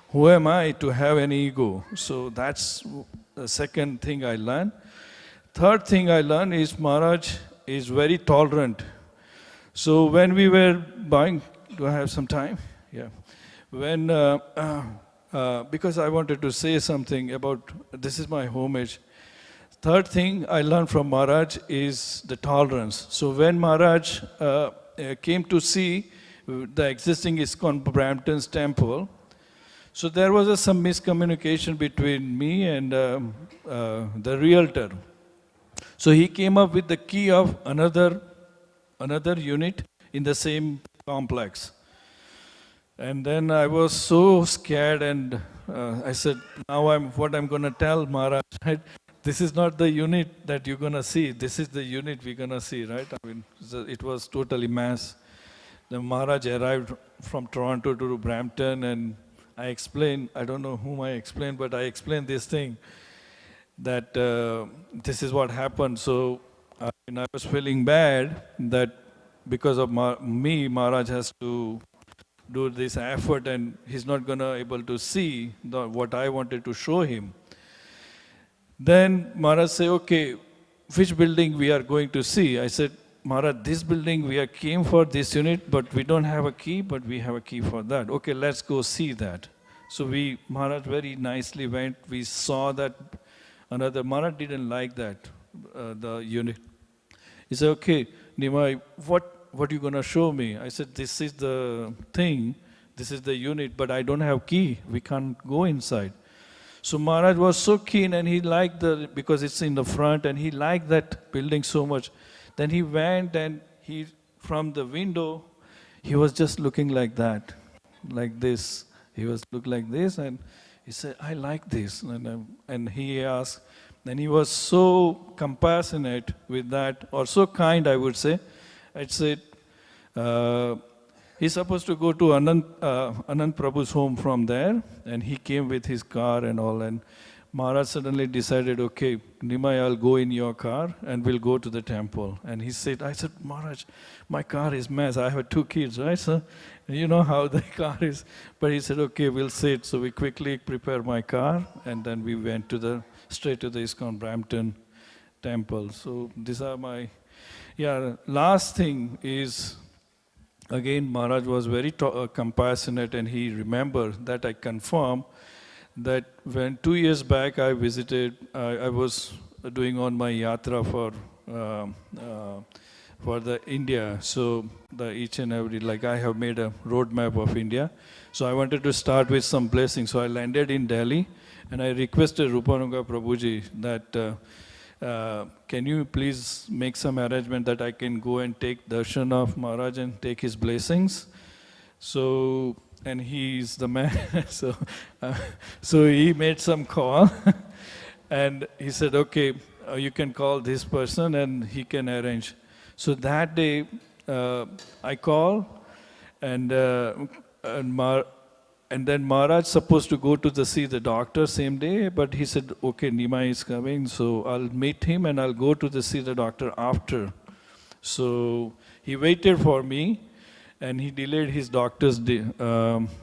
who am I to have any ego? So that's the second thing I learned. Third thing I learned is Maharaj is very tolerant. So when we were buying, do I have some time? Yeah. When, because I wanted to say something about, this is my homage. Third thing I learned from Maharaj is the tolerance. So when Maharaj came to see the existing ISKCON Brampton's temple, so there was some miscommunication between me and the realtor. So he came up with the key of another unit in the same complex. And then I was so scared, and I said, now what I'm going to tell Maharaj, right? This is not the unit that you're going to see. This is the unit we're going to see, right? It was totally mass. The Maharaj arrived from Toronto to Brampton, and I explained, I don't know whom I explained, but I explained this thing, that this is what happened. So I was feeling bad that because of me, Maharaj has to do this effort, and he's not going to able to see what I wanted to show him. Then Maharaj said, okay, which building we are going to see? I said, Maharaj, this building we came for this unit, but we don't have a key, but we have a key for that. Okay, let's go see that. So Maharaj very nicely went, we saw that Maharaj didn't like that, the unit. He said, okay, Nimai, what are you going to show me? I said, this is the thing, this is the unit, but I don't have key, we can't go inside. So Maharaj was so keen, and he liked because it's in the front, and he liked that building so much. Then he went, and from the window, he was just looking like that, like this. He was look like this, and he said, I like this. And he asked, and he was so compassionate with that, or so kind, I would say. I'd say, he's supposed to go to Anand Prabhu's home from there, and he came with his car and all, and Maharaj suddenly decided, okay, Nimai, I'll go in your car and we'll go to the temple. And I said, Maharaj, my car is mess. I have 2 kids, right, sir? You know how the car is. But he said, okay, we'll sit. So we quickly prepared my car, and then we went straight to the ISKCON Brampton temple. So these are my, last thing is, again, Maharaj was very compassionate, and he remembered that I confirm that when 2 years back I visited, I was doing on my yatra for the India. So each and every, I have made a roadmap of India. So I wanted to start with some blessings. So I landed in Delhi, and I requested Rupananga Prabhuji that can you please make some arrangement that I can go and take darshan of Maharaj and take his blessings. So, and he's the man. So he made some call, and he said, okay, you can call this person and he can arrange. So that day I called, and and then Maharaj supposed to go to see the doctor same day, but he said, okay, Nimai is coming, so I'll meet him and I'll go to see the doctor after. So he waited for me, and he delayed his doctor's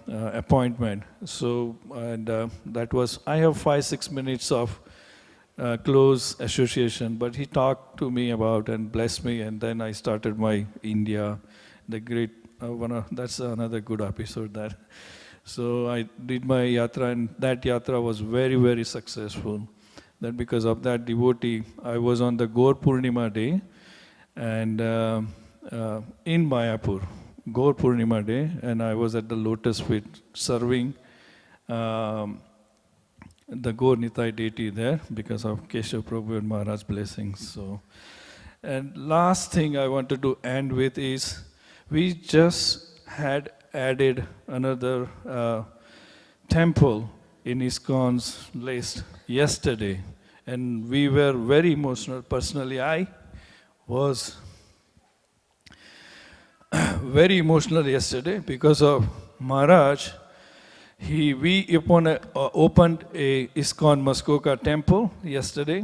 appointment. So, and that was, I have 5-6 minutes of close association, but he talked to me about and blessed me, and then I started my India, the great, that's another good episode there. So I did my yatra, and that yatra was very, very successful. That because of that devotee, I was on the Gaur Purnima day, and in Mayapur, Gaur Purnima day, and I was at the lotus feet serving the Gaur Nitai deity there because of Keshav Prabhu and Maharaj's blessings. So, and last thing I wanted to end with is, we just had added another temple in ISKCON's list yesterday, and we were very emotional. Personally, I was very emotional yesterday because of Maharaj. We opened a ISKCON Muskoka temple yesterday,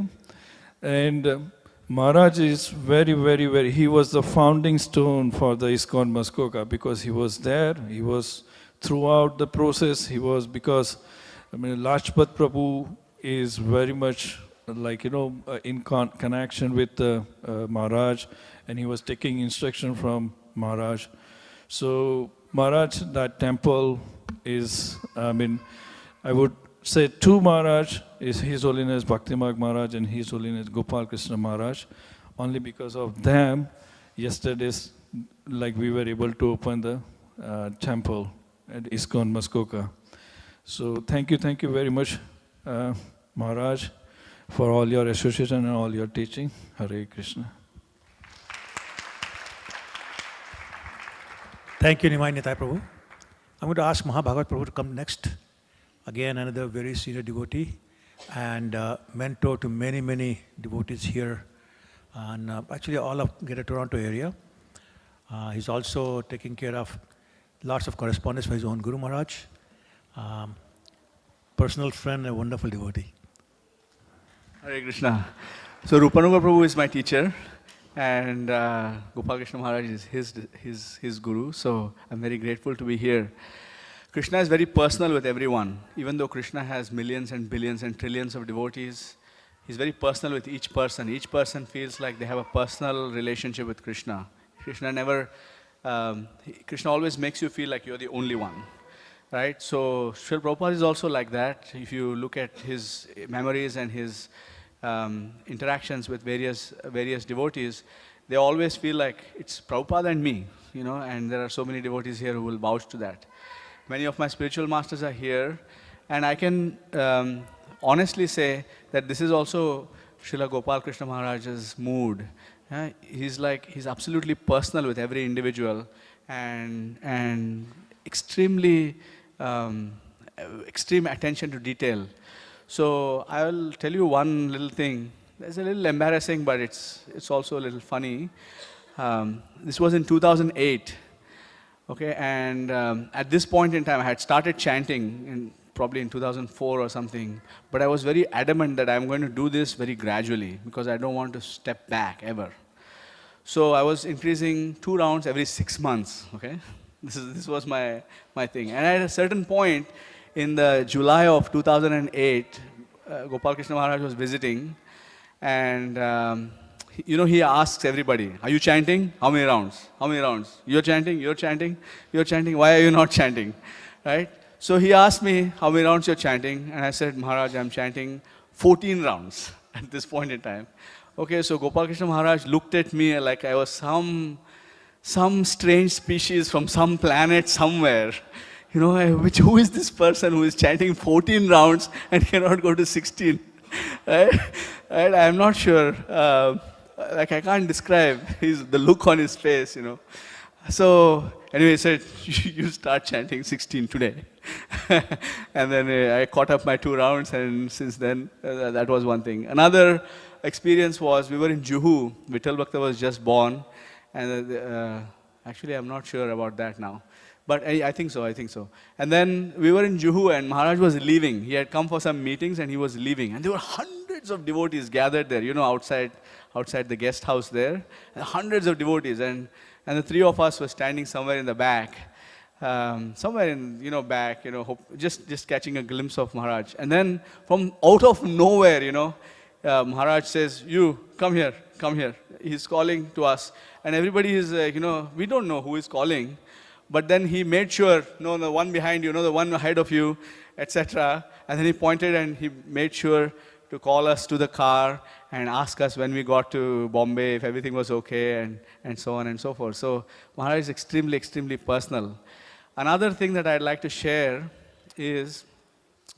and Maharaj is very, very, very, he was the founding stone for the ISKCON Muskoka because he was there, he was throughout the process, he was, because, I mean, Lajpat Prabhu is very much like, you know, in connection with Maharaj, and he was taking instruction from Maharaj. So Maharaj, that temple is, I mean, I would say two Maharaj is His Holiness Bhakti Marg Maharaj and His Holiness Gopal Krishna Maharaj. Only because of them, yesterday's, like we were able to open the temple at ISKCON Muskoka. So thank you very much, Maharaj, for all your association and all your teaching. Hare Krishna. Thank you, Nimai Nitai Prabhu. I'm going to ask Mahabhagat Prabhu to come next. Again, another very senior devotee and mentor to many, many devotees here, and actually all of Greater Toronto area. He's also taking care of lots of correspondence for his own Guru Maharaj. Personal friend and a wonderful devotee. Hare Krishna. So Rupanuga Prabhu is my teacher, and Gopal Krishna Maharaj is his guru. So I'm very grateful to be here. Krishna is very personal with everyone. Even though Krishna has millions and billions and trillions of devotees, he's very personal with each person. Each person feels like they have a personal relationship with Krishna. Krishna always makes you feel like you're the only one, right? So Srila Prabhupada is also like that. If you look at his memories and his interactions with various devotees, they always feel like it's Prabhupada and me, you know, and there are so many devotees here who will vouch to that. Many of my spiritual masters are here, and I can honestly say that this is also Srila Gopal Krishna Maharaj's mood. He's absolutely personal with every individual, and extremely extreme attention to detail. So I'll tell you one little thing. It's a little embarrassing, but it's also a little funny. This was in 2008. Okay, and at this point in time, I had started chanting probably in 2004 or something, but I was very adamant that I'm going to do this very gradually because I don't want to step back ever. So I was increasing 2 rounds every 6 months, okay? This was my thing. And at a certain point in the July of 2008, Gopal Krishna Maharaj was visiting, and you know, he asks everybody, are you chanting? How many rounds? How many rounds? You're chanting, you're chanting, you're chanting. Why are you not chanting? Right? So he asked me, how many rounds you're chanting? And I said, Maharaj, I'm chanting 14 rounds at this point in time. Okay, so Gopal Krishna Maharaj looked at me like I was some strange species from some planet somewhere. You know, who is this person who is chanting 14 rounds and cannot go to 16? Right? I'm not sure. Like I can't describe the look on his face, you know. So anyway, he said, you start chanting 16 today. And then I caught up my 2 rounds, and since then, that was one thing. Another experience was, we were in Juhu. Vittal Bhakta was just born. And actually, I'm not sure about that now. But I think so, I think so. And then we were in Juhu and Maharaj was leaving. He had come for some meetings and he was leaving. And there were hundreds of devotees gathered there, you know, outside the guest house there. And hundreds of devotees. And the three of us were standing somewhere in the back. Somewhere in, you know, back, you know, just catching a glimpse of Maharaj. And then from out of nowhere, you know, Maharaj says, "You, come here, come here." He's calling to us. And everybody is, you know, we don't know who is calling. But then he made sure, no, the one behind you, no, the one ahead of you, etc. And then he pointed and he made sure to call us to the car and ask us when we got to Bombay if everything was okay and so on and so forth. So Maharaj is extremely, extremely personal. Another thing that I'd like to share is,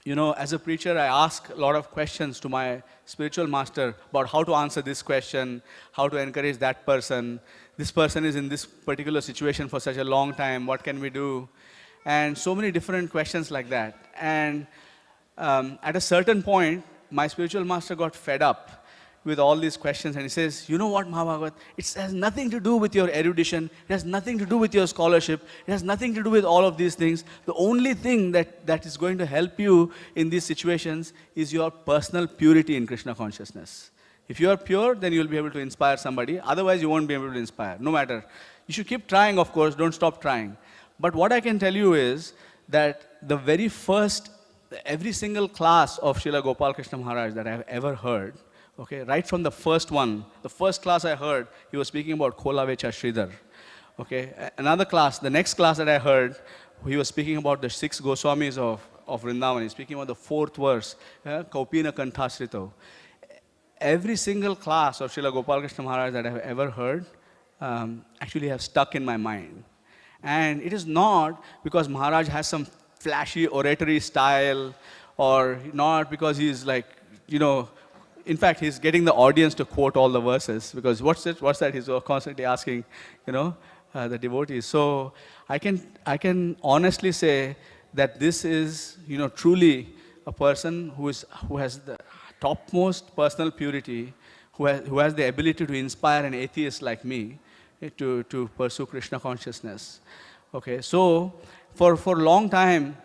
you know, as a preacher, I ask a lot of questions to my spiritual master about how to answer this question, how to encourage that person. This person is in this particular situation for such a long time. What can we do? And so many different questions like that. And at a certain point, my spiritual master got fed up with all these questions and he says, "You know what, Mahabhagat, it has nothing to do with your erudition, it has nothing to do with your scholarship, it has nothing to do with all of these things. The only thing that is going to help you in these situations is your personal purity in Krishna consciousness. If you are pure, then you will be able to inspire somebody. Otherwise, you won't be able to inspire, no matter. You should keep trying, of course, don't stop trying. But what I can tell you is that the very first, every single class of Srila Gopal Krishna Maharaj that I have ever heard, okay, right from the first one, the first class I heard, he was speaking about Khola Vecha Sridhar. Okay, another class, the next class that I heard, he was speaking about the 6 Goswamis of Vrindavan. He's speaking about the 4th verse, Kaupina Kanthasrito. Every single class of Srila Gopal Krishna Maharaj that I have ever heard actually have stuck in my mind. And it is not because Maharaj has some flashy oratory style or not because he's like, you know, in fact, he's getting the audience to quote all the verses because what's that? He's constantly asking, you know, the devotees. So I can honestly say that this is, you know, truly a person who has the topmost personal purity, who has the ability to inspire an atheist like me to pursue Krishna consciousness. Okay, so for a long time,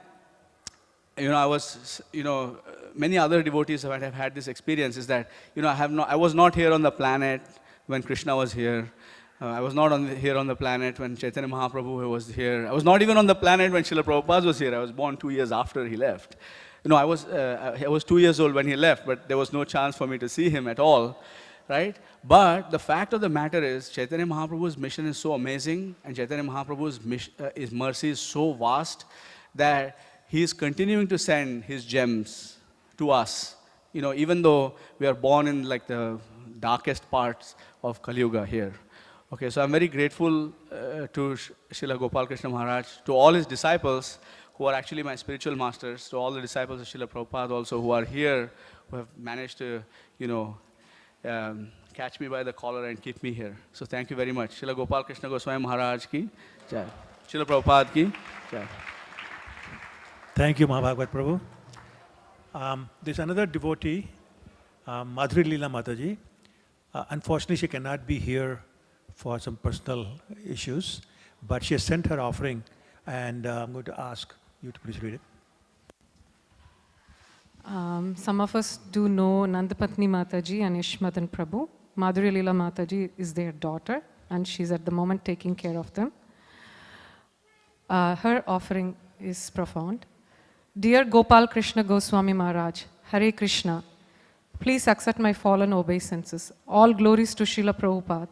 you know, I was, you know, many other devotees have had this experience is that, you know, I was not here on the planet when Krishna was here. I was not here on the planet when Chaitanya Mahaprabhu was here. I was not even on the planet when Srila Prabhupada was here. I was born 2 years after he left. You know, I was 2 years old when he left, but there was no chance for me to see him at all, right? But the fact of the matter is, Chaitanya Mahaprabhu's mission is so amazing, and Chaitanya Mahaprabhu's his mercy is so vast that he is continuing to send his gems to us, you know, even though we are born in like the darkest parts of Kali Yuga here. Okay, so I'm very grateful to Srila Gopal Krishna Maharaj, to all his disciples who are actually my spiritual masters, to all the disciples of Srila Prabhupada also who are here, who have managed to, you know, catch me by the collar and keep me here. So thank you very much. Srila Gopal Krishna Goswami Maharaj ki jai. Srila Prabhupada ki jai. Thank you, Mahabhagat Prabhu. There's another devotee, Madhuri Leela Mataji. Unfortunately, she cannot be here for some personal issues, but she has sent her offering, and I'm going to ask you to please read it. Some of us do know Nandapatni Mataji and Ishmadan Prabhu. Madhuri Leela Mataji is their daughter, and she's at the moment taking care of them. Her offering is profound. Dear Gopal Krishna Goswami Maharaj, Hare Krishna, please accept my fallen obeisances. All glories to Srila Prabhupada.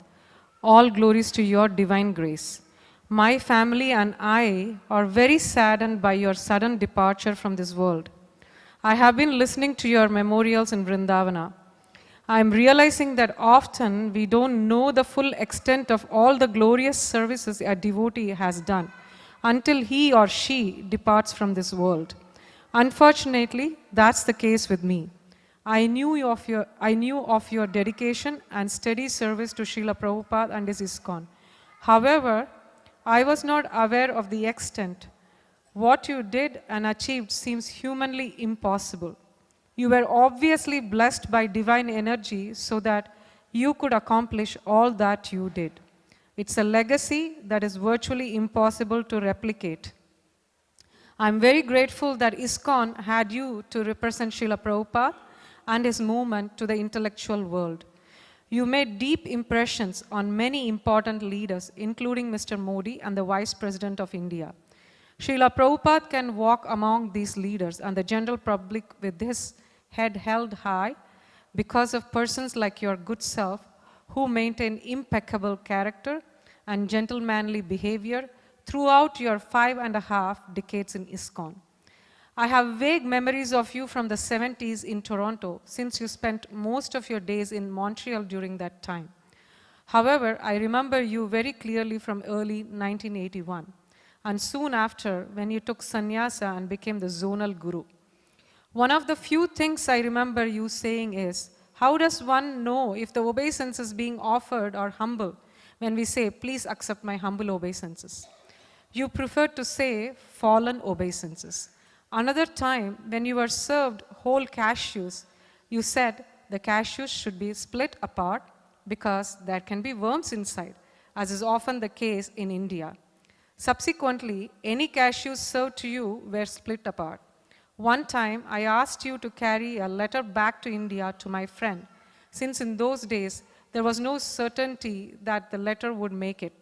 All glories to your divine grace. My family and I are very saddened by your sudden departure from this world. I have been listening to your memorials in Vrindavana. I am realizing that often we don't know the full extent of all the glorious services a devotee has done until he or she departs from this world. Unfortunately, that's the case with me. I knew of your dedication and steady service to Srila Prabhupada and his ISKCON. However, I was not aware of the extent. What you did and achieved seems humanly impossible. You were obviously blessed by divine energy so that you could accomplish all that you did. It's a legacy that is virtually impossible to replicate. I'm very grateful that ISKCON had you to represent Srila Prabhupada and his movement to the intellectual world. You made deep impressions on many important leaders, including Mr. Modi and the Vice President of India. Srila Prabhupada can walk among these leaders and the general public with his head held high because of persons like your good self who maintain impeccable character and gentlemanly behavior throughout your 5.5 decades in ISKCON. I have vague memories of you from the 70s in Toronto, since you spent most of your days in Montreal during that time. However, I remember you very clearly from early 1981, and soon after when you took sannyasa and became the zonal guru. One of the few things I remember you saying is, how does one know if the obeisances being offered are humble when we say, please accept my humble obeisances? You preferred to say fallen obeisances. Another time, when you were served whole cashews, you said the cashews should be split apart because there can be worms inside, as is often the case in India. Subsequently, any cashews served to you were split apart. One time, I asked you to carry a letter back to India to my friend, since in those days, there was no certainty that the letter would make it.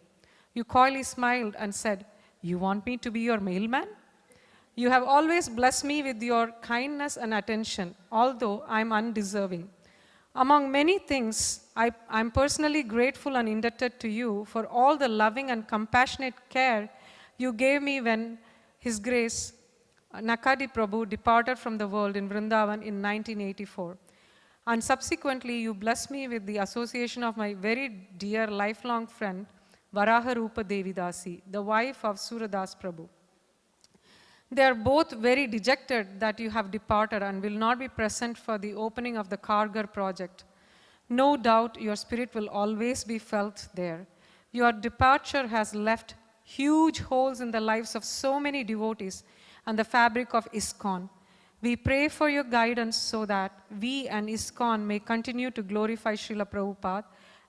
You coyly smiled and said, "You want me to be your mailman?" You have always blessed me with your kindness and attention, although I'm undeserving. Among many things, I'm personally grateful and indebted to you for all the loving and compassionate care you gave me when His Grace Nakadi Prabhu departed from the world in Vrindavan in 1984. And subsequently, you blessed me with the association of my very dear lifelong friend, Varaha Rupa Devidasi, the wife of Suradas Prabhu. They are both very dejected that you have departed and will not be present for the opening of the Kargar project. No doubt your spirit will always be felt there. Your departure has left huge holes in the lives of so many devotees and the fabric of ISKCON. We pray for your guidance so that we and ISKCON may continue to glorify Srila Prabhupada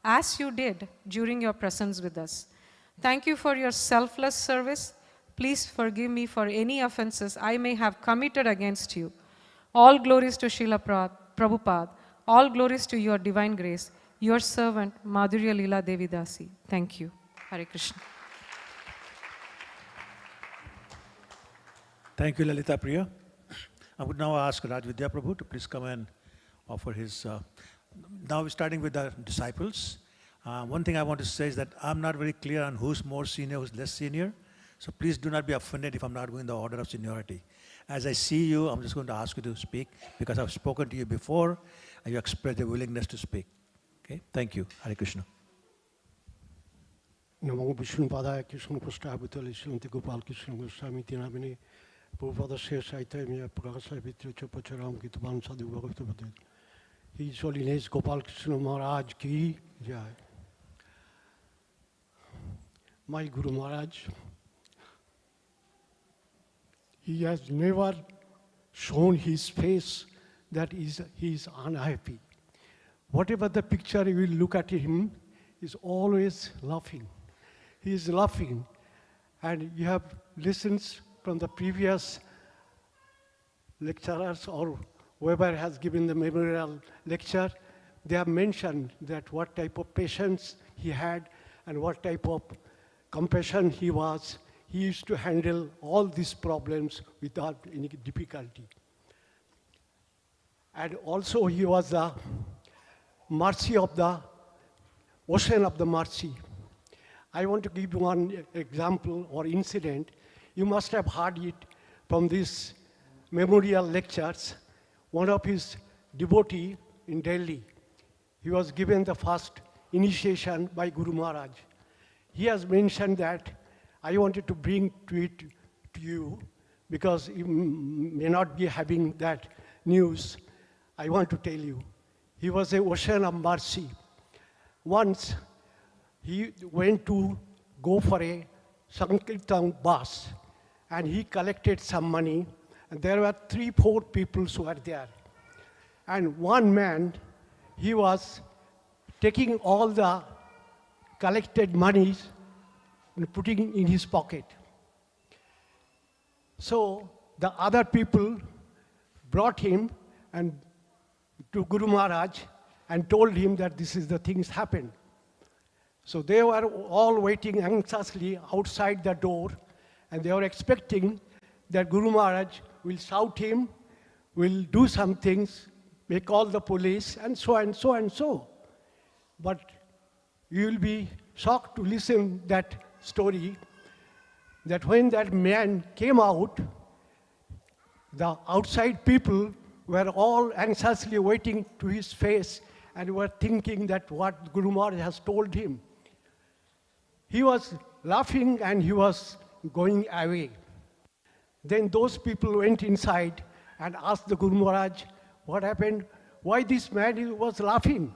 as you did during your presence with us. Thank you for your selfless service. Please forgive me for any offenses I may have committed against you. All glories to Srila Prabhupada. All glories to your divine grace. Your servant, Madhurya Leela Devidasi. Thank you. Hare Krishna. Thank you, Lalita Priya. I would now ask Raj Vidya Prabhu to please come and offer his... now we're starting with the disciples. One thing I want to say is that I'm not very clear on who's more senior, who's less senior. So please do not be offended if I'm not going the order of seniority. As I see you, I'm just going to ask you to speak because I've spoken to you before and you expressed a willingness to speak. Okay? Thank you. Hare Krishna. Namo Vishnu Padaya Krishna Prastabhutali Shanti Gopal Krishna Goswami Tinamini Prabhupada Shaitanya Prakasa Vitri Chapacharam Gitavan Sadhu Bhagavata. His Holiness Gopal Krishna Maharaj Ki Jai. My Guru Maharaj, he has never shown his face that he is unhappy. Whatever the picture you will look at him, is always laughing. He is laughing. And you have listened from the previous lecturers or whoever has given the memorial lecture, they have mentioned that what type of patience he had and what type of compassion he was. He used to handle all these problems without any difficulty. And also he was the mercy of the ocean of the mercy. I want to give you one example or incident. You must have heard it from these memorial lectures. One of his devotee in Delhi, he was given the first initiation by Guru Maharaj. He has mentioned that I wanted to bring it to you because you may not be having that news. I want to tell you. He was an ocean of mercy. Once he went to go for a Sankirtan bus and he collected some money and there were 3-4 people who were there. And one man, he was taking all the collected monies and putting in his pocket. So the other people brought him and to Guru Maharaj and told him that this is the things happened. So they were all waiting anxiously outside the door, and they were expecting that Guru Maharaj will shout him, will do some things, may call the police, and so and so and so. But you will be shocked to listen that story, that when that man came out, the outside people were all anxiously waiting to his face and were thinking that what Guru Maharaj has told him. He was laughing and he was going away. Then those people went inside and asked the Guru Maharaj, what happened? Why this man was laughing?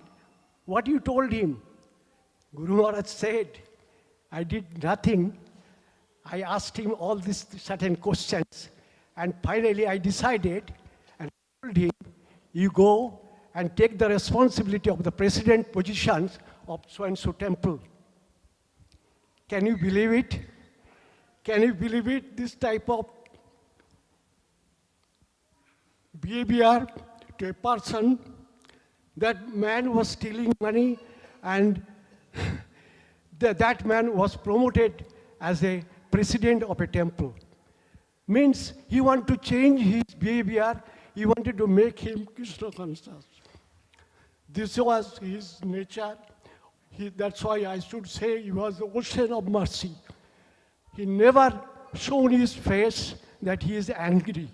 What you told him? Guru Maharaj said, I did nothing. I asked him all these certain questions, and finally I decided and told him, you go and take the responsibility of the president positions of so-and-so temple. Can you believe it? Can you believe it? This type of behavior to a person, that man was stealing money, and that man was promoted as a president of a temple. Means he wanted to change his behavior, he wanted to make him Krishna conscious. This was his nature. That's why I should say he was the ocean of mercy. He never shown his face that he is angry.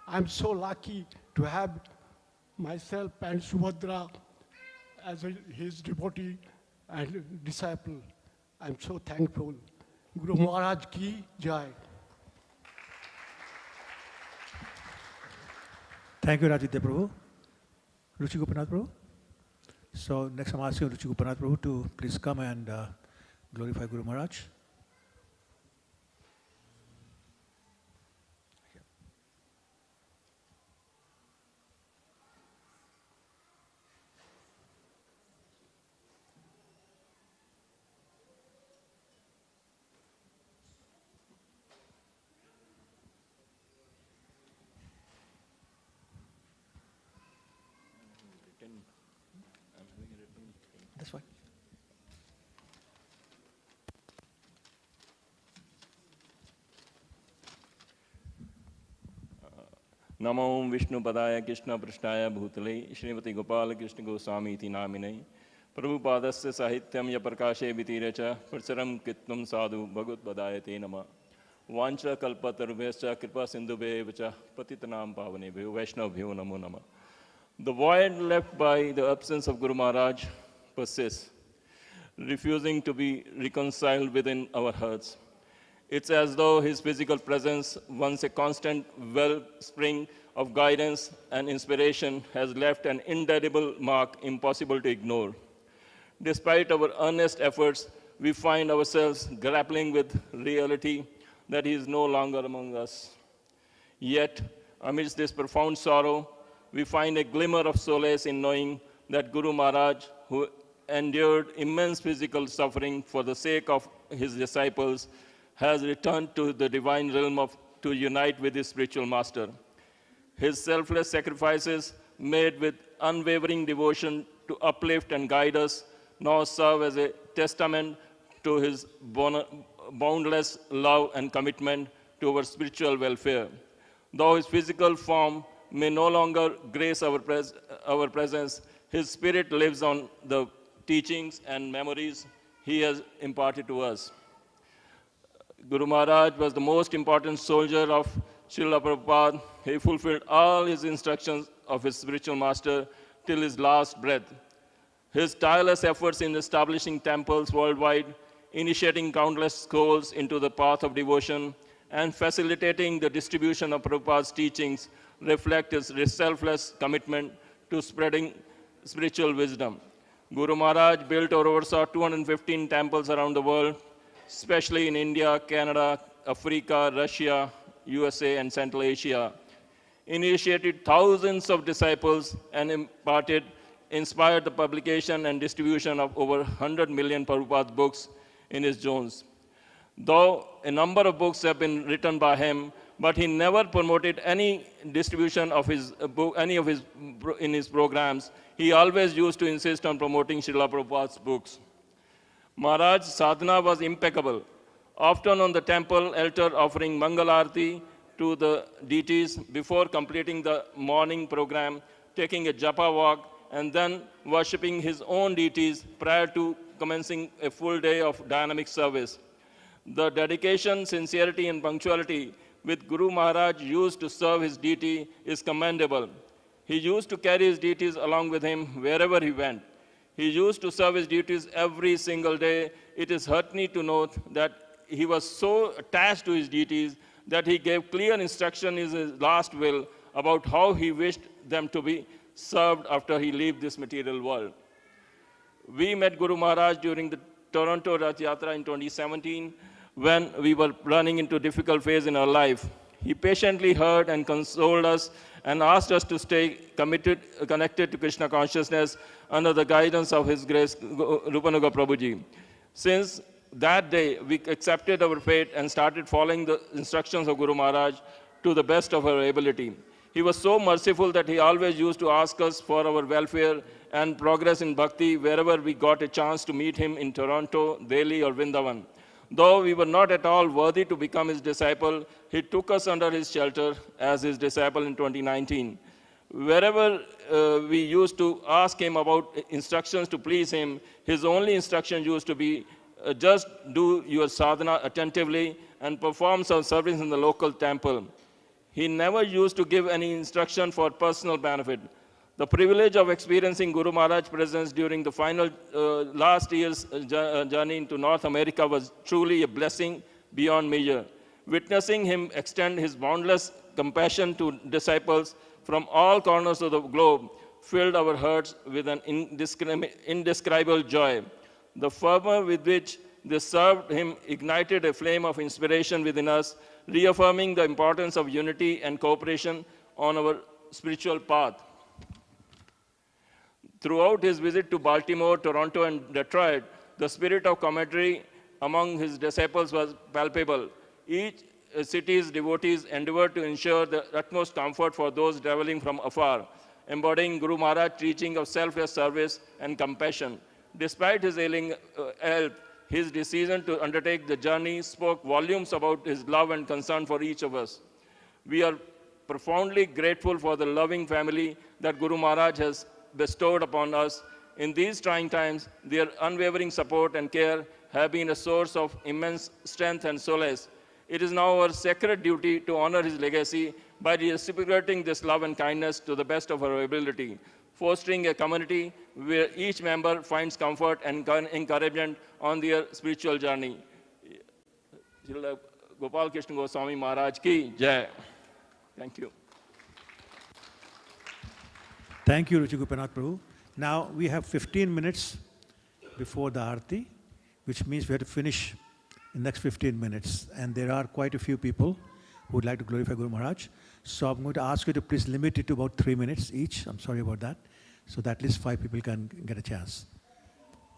I'm so lucky to have myself and Subhadra as his devotee and disciple. I'm so thankful. Guru Maharaj ki jai. Thank you, Rajitya Prabhu. Ruchi Gopinath Prabhu. So next I'm asking Ruchi Gopinath Prabhu to please come and glorify Guru Maharaj. That's fine. नमो विष्णुपदाय कृष्ण पृष्ठाय भूतले श्रीमती गोपाल कृष्ण गोस्वामी इति नामिने प्रभुपादस्य साहित्यं य प्रकाशे वितीरे च प्रचरं कृत्वं साधु भगवत्पदाय ते नमः वाञ्छ कल्पतरुभ्यश्च कृपा सिन्धुभ्येव च पतितनां पावनेभ्यो वैष्णवभ्यो नमो नमः. The void left by the absence of Guru Maharaj persists, refusing to be reconciled within our hearts. It's as though his physical presence, once a constant wellspring of guidance and inspiration, has left an indelible mark impossible to ignore. Despite our earnest efforts, we find ourselves grappling with reality that he is no longer among us. Yet, amidst this profound sorrow, we find a glimmer of solace in knowing that Guru Maharaj, who endured immense physical suffering for the sake of his disciples, has returned to the divine realm to unite with his spiritual master. His selfless sacrifices, made with unwavering devotion to uplift and guide us, now serve as a testament to his boundless love and commitment to our spiritual welfare. Though his physical form may no longer grace our presence, his spirit lives on the teachings and memories he has imparted to us. Guru Maharaj was the most important soldier of Srila Prabhupada. He fulfilled all his instructions of his spiritual master till his last breath. His tireless efforts in establishing temples worldwide, initiating countless souls into the path of devotion, and facilitating the distribution of Prabhupada's teachings reflect his selfless commitment to spreading spiritual wisdom. Guru Maharaj built or oversaw 215 temples around the world, especially in India, Canada, Africa, Russia, USA, and Central Asia. Initiated thousands of disciples and imparted inspired the publication and distribution of over 100 million Prabhupada books in his zones. Though a number of books have been written by him, but he never promoted any distribution of his book, in his programs. He always used to insist on promoting Srila Prabhupada's books. Maharaj's sadhana was impeccable, often on the temple altar offering Mangal Arati to the deities before completing the morning program, taking a japa walk, and then worshipping his own deities prior to commencing a full day of dynamic service. The dedication, sincerity, and punctuality with Guru Maharaj used to serve his deity is commendable. He used to carry his deities along with him wherever he went. He used to serve his deities every single day. It is heartening to note that he was so attached to his deities that he gave clear instruction in his last will about how he wished them to be served after he left this material world. We met Guru Maharaj during the Toronto Rath Yatra in 2017 when we were running into a difficult phase in our life. He patiently heard and consoled us and asked us to stay connected to Krishna consciousness under the guidance of His Grace Rupanuga Prabhuji. Since that day, we accepted our fate and started following the instructions of Guru Maharaj to the best of our ability. He was so merciful that he always used to ask us for our welfare and progress in bhakti wherever we got a chance to meet him in Toronto, Delhi, or Vrindavan. Though we were not at all worthy to become his disciple, he took us under his shelter as his disciple in 2019. Wherever we used to ask him about instructions to please him, his only instruction used to be, just do your sadhana attentively and perform some service in the local temple. He never used to give any instruction for personal benefit. The privilege of experiencing Guru Maharaj's presence during the final last year's journey into North America was truly a blessing beyond measure. Witnessing him extend his boundless compassion to disciples from all corners of the globe filled our hearts with an indescribable joy. The fervor with which they served him ignited a flame of inspiration within us, reaffirming the importance of unity and cooperation on our spiritual path. Throughout his visit to Baltimore, Toronto, and Detroit, the spirit of camaraderie among his disciples was palpable. Each city's devotees endeavored to ensure the utmost comfort for those traveling from afar, embodying Guru Maharaj's teaching of selfless service and compassion. Despite his ailing health, his decision to undertake the journey spoke volumes about his love and concern for each of us. We are profoundly grateful for the loving family that Guru Maharaj has bestowed upon us. In these trying times, their unwavering support and care have been a source of immense strength and solace. It is now our sacred duty to honor his legacy by reciprocating this love and kindness to the best of our ability, fostering a community where each member finds comfort and encouragement on their spiritual journey. Gopal Krishna Goswami Maharaj ki Jai. Thank you. Thank you, Ruchi Gopinath Prabhu. Now we have 15 minutes before the Aarti, which means we have to finish in the next 15 minutes. And there are quite a few people who would like to glorify Guru Maharaj. So I'm going to ask you to please limit it to about 3 minutes each. I'm sorry about that. So that at least 5 people can get a chance.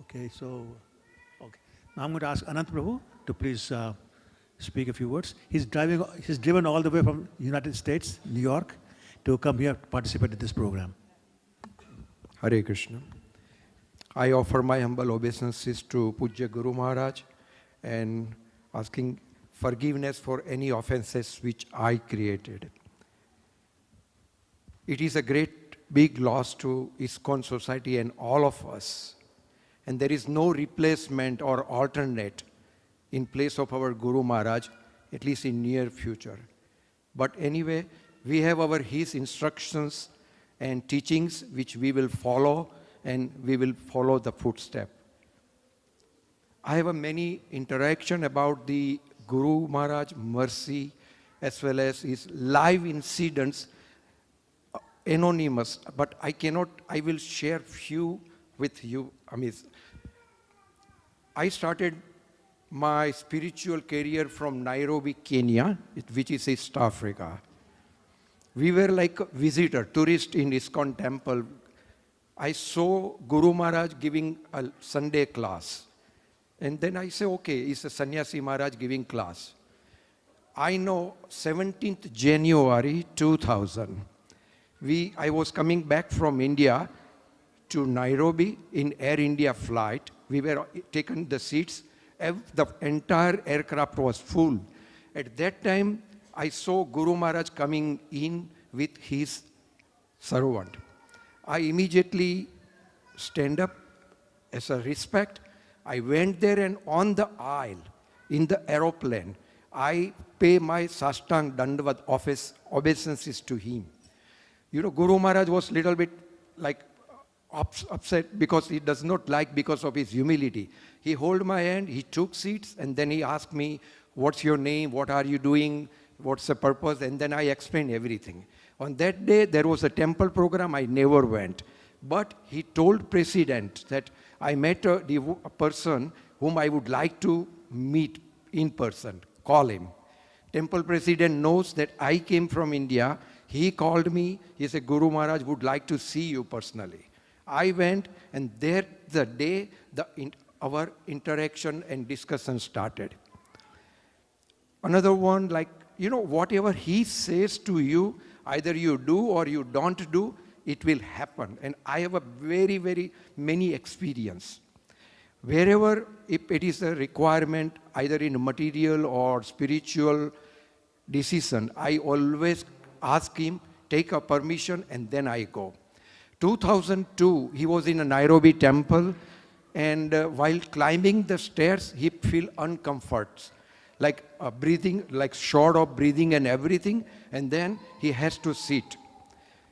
Okay, so, okay. Now I'm going to ask Anant Prabhu to please speak a few words. He's driven all the way from United States, New York, to come here to participate in this program. Hare Krishna. I offer my humble obeisances to Pujya Guru Maharaj and asking forgiveness for any offenses which I created. It is a great big loss to ISKCON society and all of us. And there is no replacement or alternate in place of our Guru Maharaj, at least in near future. But anyway, we have his instructions and teachings which we will follow, and we will follow the footstep. I have a many interaction about the Guru Maharaj mercy as well as his live incidents, anonymous, but I will share few with you. I started my spiritual career from Nairobi, Kenya, which is East Africa. We were like a visitor, tourist in ISKCON temple, I saw Guru Maharaj giving a Sunday class. And then I say, okay, it's a Sannyasi Maharaj giving class. I know 17th January 2000, I was coming back from India to Nairobi in Air India flight. We were taken the seats. The entire aircraft was full. At that time, I saw Guru Maharaj coming in with his servant. I immediately stand up as a respect. I went there, and on the aisle, in the aeroplane, I pay my Sastang Dandavat obeisances to him. You know, Guru Maharaj was little bit like upset because he does not like because of his humility. He held my hand, he took seats, and then he asked me, what's your name, what are you doing, what's the purpose, and then I explained everything. On that day, there was a temple program, I never went. But he told President that I met a person whom I would like to meet in person, call him. Temple President knows that I came from India. He called me, he said, Guru Maharaj would like to see you personally. I went, and there the day our interaction and discussion started. Another one, like, you know, whatever he says to you, either you do or you don't do, it will happen. And I have a very, very many experience. Wherever, if it is a requirement, either in material or spiritual decision, I always ask him, take a permission, and then I go. 2002, he was in a Nairobi temple, and while climbing the stairs, he feel uncomfort, like breathing, like short of breathing and everything, and then he has to sit.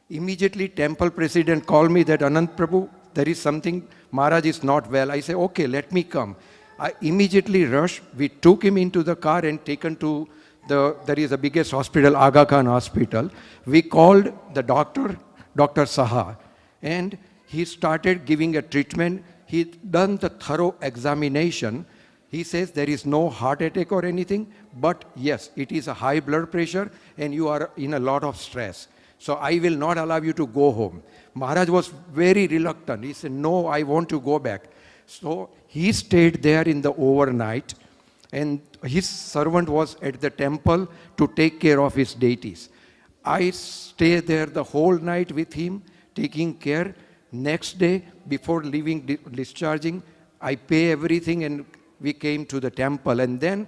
Immediately, temple president called me that, Anant Prabhu, there is something, Maharaj is not well. I say, okay, let me come. I immediately rushed. We took him into the car and taken to there is the biggest hospital, Aga Khan Hospital. We called the doctor, Dr. Saha, and he started giving a treatment. He done the thorough examination. He says there is no heart attack or anything, but yes, it is a high blood pressure and you are in a lot of stress. So I will not allow you to go home. Maharaj was very reluctant. He said, no, I want to go back. So he stayed there in the overnight, and his servant was at the temple to take care of his deities. I stayed there the whole night with him, taking care. Next day, before leaving, discharging, I pay everything, and we came to the temple. And then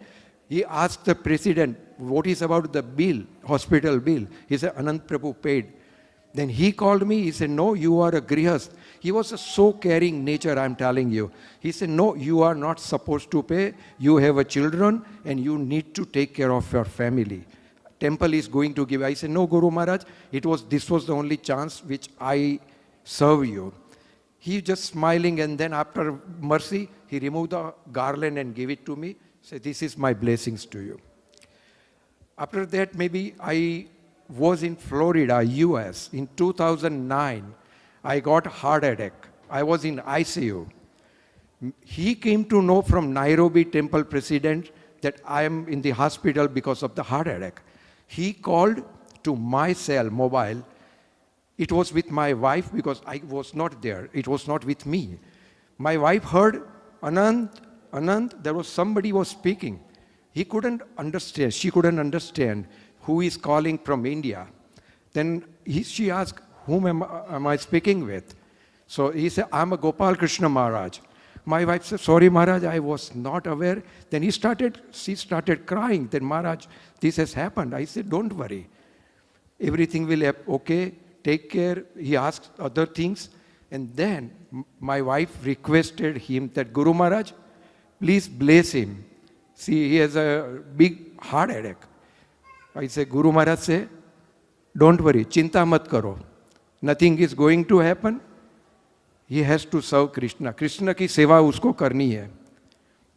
he asked the president, what is about the bill, hospital bill? He said, Anant Prabhu paid. Then he called me, he said, no, you are a grihast. He was a so caring nature, I'm telling you. He said, no, you are not supposed to pay. You have a children and you need to take care of your family. Temple is going to give. I said, no, Guru Maharaj, this was the only chance which I serve you. He just smiling, and then after mercy, he removed the garland and gave it to me. Said, this is my blessings to you. After that, maybe I was in Florida, US. In 2009, I got a heart attack. I was in ICU. He came to know from Nairobi temple president that I am in the hospital because of the heart attack. He called to my cell mobile. It was with my wife because I was not there. It was not with me. My wife heard, Anant, there was somebody was speaking. He couldn't understand. She couldn't understand who is calling from India. Then she asked, whom am I speaking with? So he said, I'm a Gopal Krishna Maharaj. My wife said, sorry Maharaj, I was not aware. Then she started crying. Then Maharaj, this has happened. I said, don't worry. Everything will be okay. Take care. He asked other things. And then my wife requested him that, Guru Maharaj, please bless him. See, he has a big heart attack. I say, Guru Maharaj say, don't worry, chinta mat karo. Nothing is going to happen. He has to serve Krishna. Krishna ki seva usko karni hai.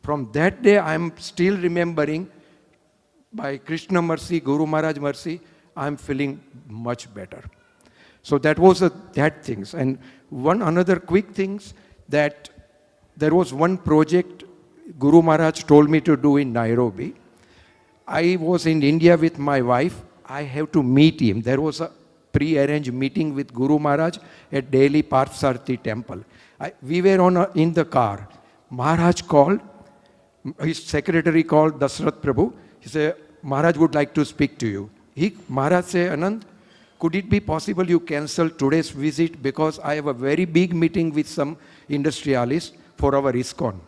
From that day, I am still remembering, by Krishna mercy, Guru Maharaj mercy, I am feeling much better. So that was that things. And one another quick things, that there was one project Guru Maharaj told me to do in Nairobi. I was in India with my wife. I have to meet him. There was a pre-arranged meeting with Guru Maharaj at Delhi Parthsarthi temple. We were in the car. Maharaj called, his secretary called Dasrath Prabhu. He said, Maharaj would like to speak to you. Maharaj said, Anand, could it be possible you cancel today's visit because I have a very big meeting with some industrialists for our ISKCON.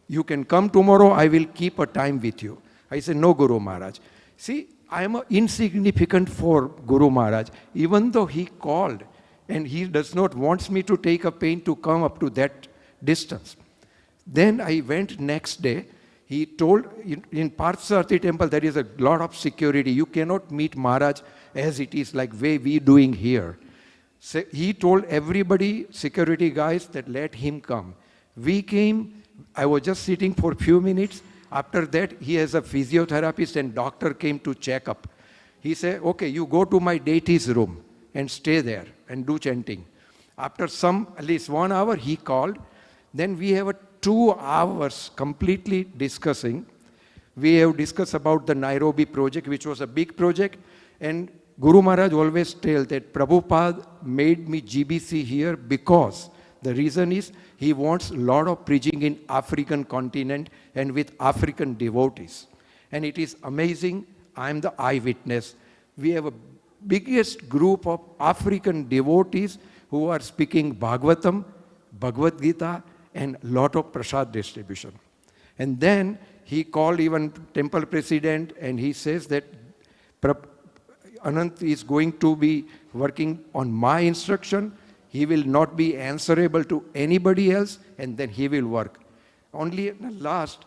You can come tomorrow, I will keep a time with you. I said, no, Guru Maharaj. See, I am insignificant for Guru Maharaj, even though he called and he does not want me to take a pain to come up to that distance. Then I went next day. He told, in Parthsarthi temple, there is a lot of security. You cannot meet Maharaj as it is, like way we doing here. So he told everybody, security guys, that let him come. We came, I was just sitting for a few minutes. After that, he has a physiotherapist and doctor came to check up. He said, okay, you go to my deity's room and stay there and do chanting. After at least 1 hour, he called. Then we have 2 hours completely discussing. We have discussed about the Nairobi project, which was a big project. And Guru Maharaj always tells that Prabhupada made me GBC here because the reason is he wants a lot of preaching in African continent and with African devotees. And it is amazing. I am the eyewitness. We have a biggest group of African devotees who are speaking Bhagavatam, Bhagavad Gita, and lot of prasad distribution. And then he called even temple president and he says that Anant is going to be working on my instruction. He will not be answerable to anybody else, and then he will work. Only last,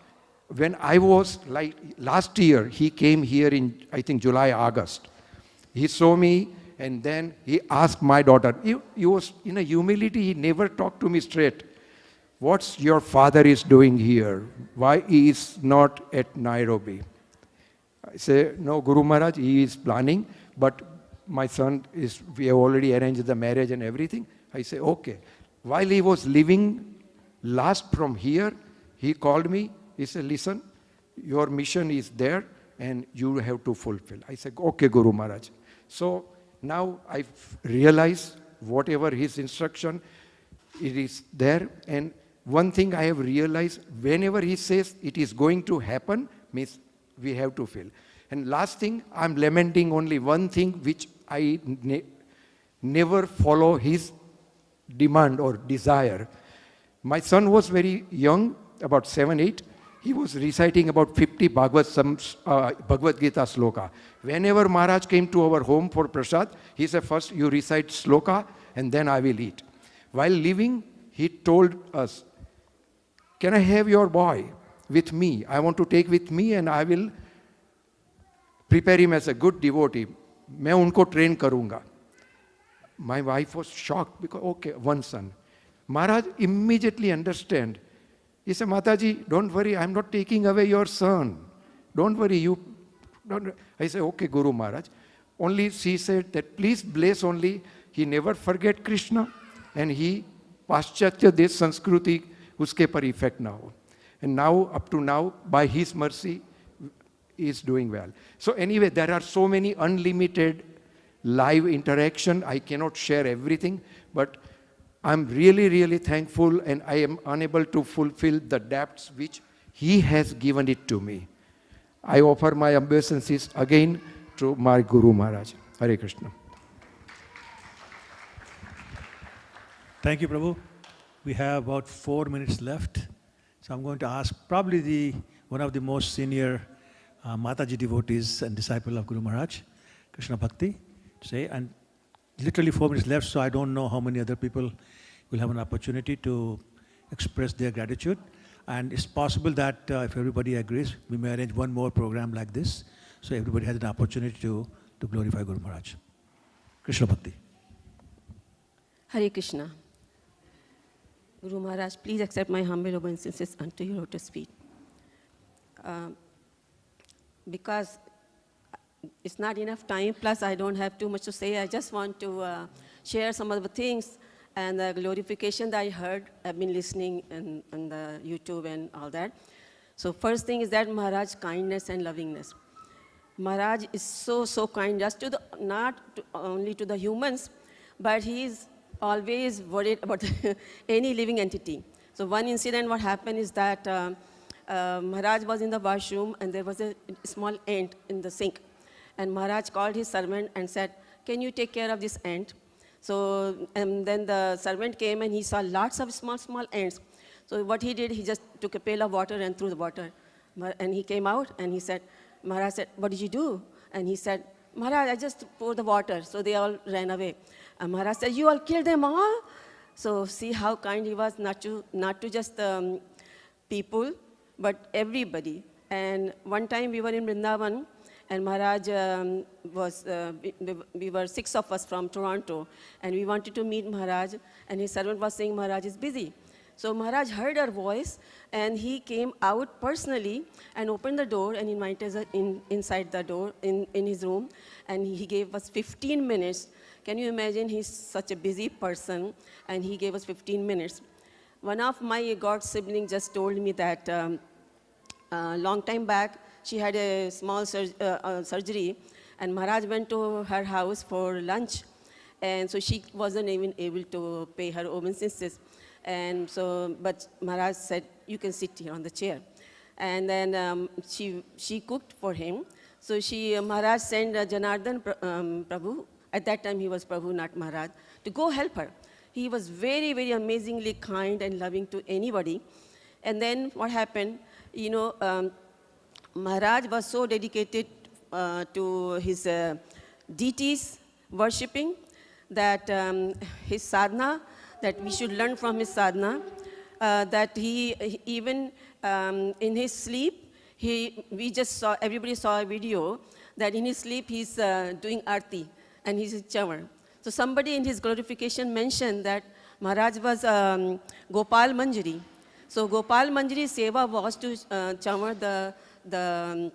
when I was like last year, he came here in, I think, July, August. He saw me and then he asked my daughter. He was in a humility, he never talked to me straight. What's your father is doing here? Why he is not at Nairobi? I say, no, Guru Maharaj, he is planning, but my son is, we have already arranged the marriage and everything. I say, okay. While he was leaving last from here, he called me. He said, listen, your mission is there and you have to fulfill. I said, okay, Guru Maharaj. So now I realize whatever his instruction, it is there. And one thing I have realized, whenever he says it is going to happen, means we have to feel. And last thing, I'm lamenting only one thing which I never follow his demand or desire. My son was very young, about 7, 8. He was reciting about 50 Bhagavad Gita sloka. Whenever Maharaj came to our home for prasad, he said, first you recite sloka and then I will eat. While leaving, he told us, can I have your boy with me? I want to take with me and I will prepare him as a good devotee. मैं उनको train करूँगा. My wife was shocked because, okay, one son. Maharaj immediately understand. He said, Mataji, don't worry, I'm not taking away your son. Don't worry, you don't. I said, okay, Guru Maharaj. Only she said that please bless only, he never forget Krishna and he Paschatya Desh Sanskruti uske par effect na ho. And now, up to now, by his mercy, he is doing well. So anyway, there are so many unlimited live interaction. I cannot share everything, but I'm really, really thankful and I am unable to fulfill the depths which he has given it to me. I offer my obeisances again to my Guru Maharaj. Hare Krishna. Thank you, Prabhu. We have about 4 minutes left. So I'm going to ask probably one of the most senior Mataji devotees and disciple of Guru Maharaj, Krishna Bhakti, to say, and literally 4 minutes left, so I don't know how many other people will have an opportunity to express their gratitude. And it's possible that if everybody agrees, we may arrange one more program like this, so everybody has an opportunity to glorify Guru Maharaj. Krishna Bhakti. Hare Krishna. Guru Maharaj, please accept my humble obeisances unto your lotus feet. Because it's not enough time, plus I don't have too much to say. I just want to share some of the things and the glorification that I heard. I've been listening on the YouTube and all that. So first thing is that Maharaj's kindness and lovingness. Maharaj is so kind, just to the, not to, only to the humans, but he is always worried about any living entity. So one incident, what happened is that Maharaj was in the washroom and there was a small ant in the sink. And Maharaj called his servant and said, can you take care of this ant? So and then the servant came and he saw lots of small ants. So what he did, he just took a pail of water and threw the water. And he came out and he said, Maharaj said, what did you do? And he said, Maharaj, I just poured the water. So they all ran away. And Maharaj said, you all killed them all? So see how kind he was, not to just people, but everybody. And one time we were in Vrindavan, and Maharaj we were 6 of us from Toronto, and we wanted to meet Maharaj, and his servant was saying Maharaj is busy. So Maharaj heard our voice, and he came out personally and opened the door and invited us inside the door in his room, and he gave us 15 minutes. Can you imagine? He's such a busy person, and he gave us 15 minutes. One of my god siblings just told me that long time back, she had a small surgery, and Maharaj went to her house for lunch, and so she wasn't even able to pay her obeisances. And so, but Maharaj said, you can sit here on the chair. And then she cooked for him. So Maharaj sent Janardhan Prabhu, at that time he was Prabhu, not Maharaj, to go help her. He was very, very amazingly kind and loving to anybody. And then what happened, you know, Maharaj was so dedicated to his deities worshipping that his sadhana, that we should learn from his sadhana, that he even in his sleep, everybody saw a video that in his sleep he's doing arti and he's a chavar. So somebody in his glorification mentioned that Maharaj was Gopal Manjari. So Gopal Manjari's seva was to chavar the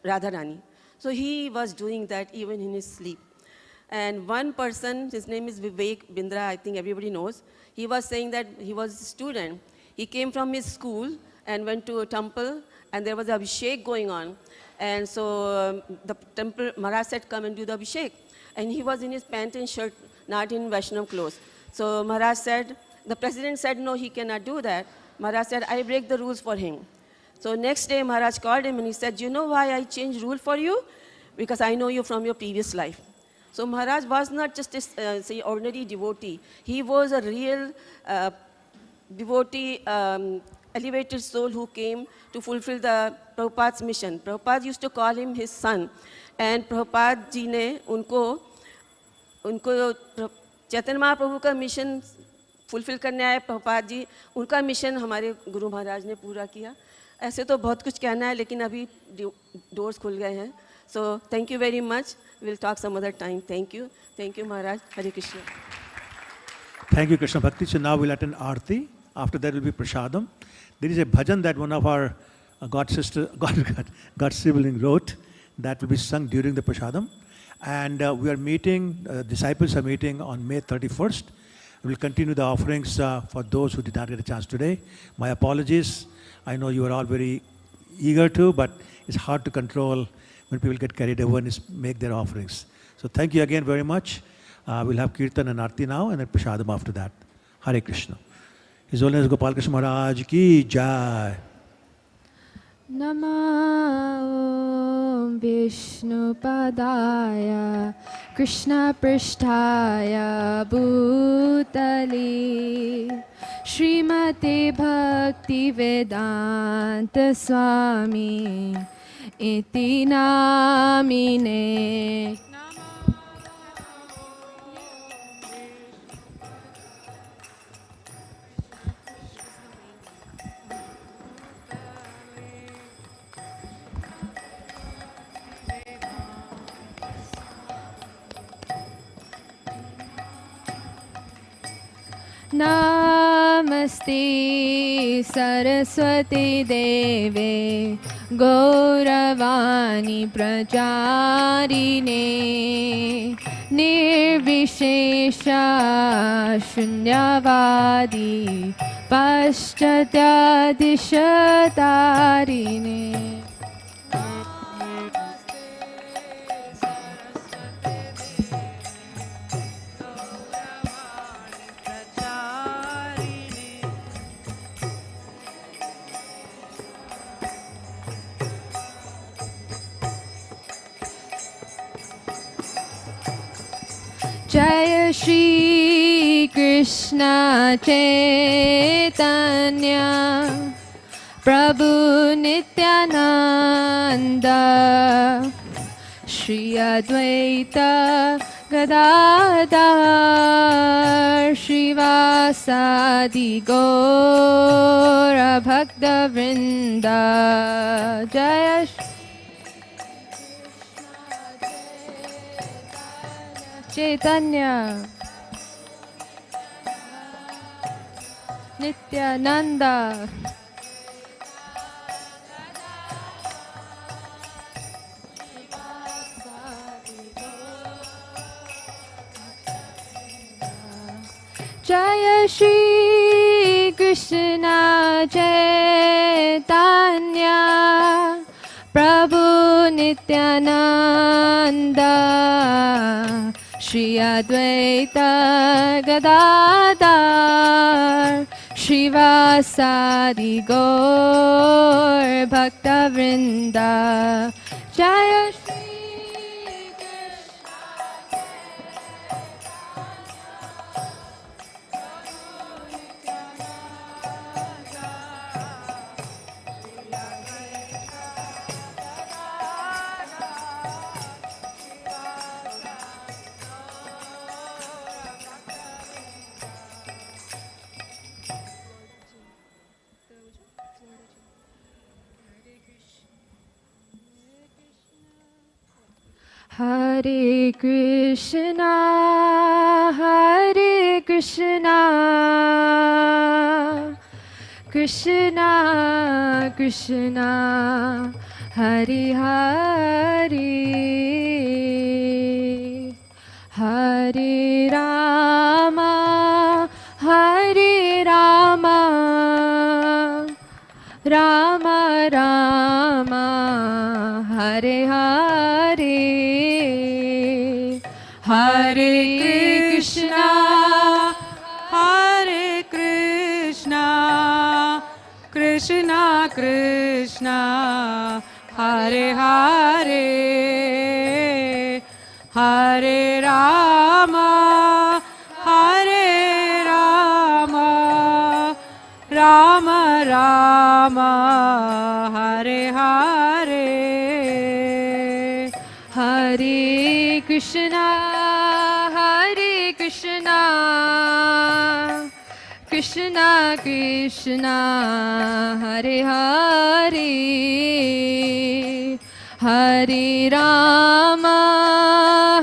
Radharani. So he was doing that even in his sleep. And one person, his name is Vivek Bindra, I think everybody knows, he was saying that he was a student. He came from his school and went to a temple, and there was a Abhishek going on. And so the temple, Maharaj said, come and do the Abhishek. And he was in his pant and shirt, not in Vaishnav clothes. So Maharaj said, the president said, no, he cannot do that. Maharaj said, I break the rules for him. So next day, Maharaj called him and he said, you know why I changed rule for you? Because I know you from your previous life. So Maharaj was not just a say ordinary devotee. He was a real devotee, elevated soul who came to fulfill the Prabhupada's mission. Prabhupada used to call him his son. And Prabhupada ji ne unko Chaitanya Mahaprabhu का mission fulfill करने आए प्रभुपाद जी, उनका mission हमारे गुरु महाराज ने पूरा किया. ऐसे तो बहुत कुछ कहना है, लेकिन अभी doors खुल गए हैं. So thank you very much. We'll talk some other time. Thank you. Thank you, Maharaj. Hare Krishna. Thank you, Krishna Bhakti. So now we'll attend Aarti. After that will be Prasadam. There is a bhajan that one of our God sibling wrote that will be sung during the Prasadam. And we are meeting, disciples are meeting on May 31st. We will continue the offerings for those who did not get a chance today. My apologies. I know you are all very eager to, but it's hard to control when people get carried away and make their offerings. So thank you again very much. We'll have Kirtan and Aarti now, and then Prasadam after that. Hare Krishna. His Holiness Gopal Krishna Maharaj ki jai. Namo Vishnu Padaya Krishna Pristhaya Bhutali Srimate Bhakti Vedanta Swami Iti Namine. Namaste Saraswati Deve Gauravani Pracharine Nirvishesha Shunyavadi Paschatya Dishatarine. Shri Krishna Chaitanya Prabhu Nityananda Shri Advaita Gadadhar Shivasadi Gaura Bhakta Vrinda Jaya Chaitanya Nityananda Jaya Shri Krishna Chaitanya Prabhu Nityananda Shri Advaita Gadadhar Shivasadi Gaur Bhakta Vrinda Jaya Shri Hare Krishna, Hare Krishna, Krishna Krishna, Hare Hare, Hare Rama, Hare Rama, Rama Rama, Hare Hare, Hare Krishna, Hare Krishna, Krishna Krishna, Hare Hare, Hare Rama, Hare Rama, Rama Rama, Hare Hare, Hare Krishna, Hare Krishna, Krishna Krishna, Hare Hare, Hare Rama,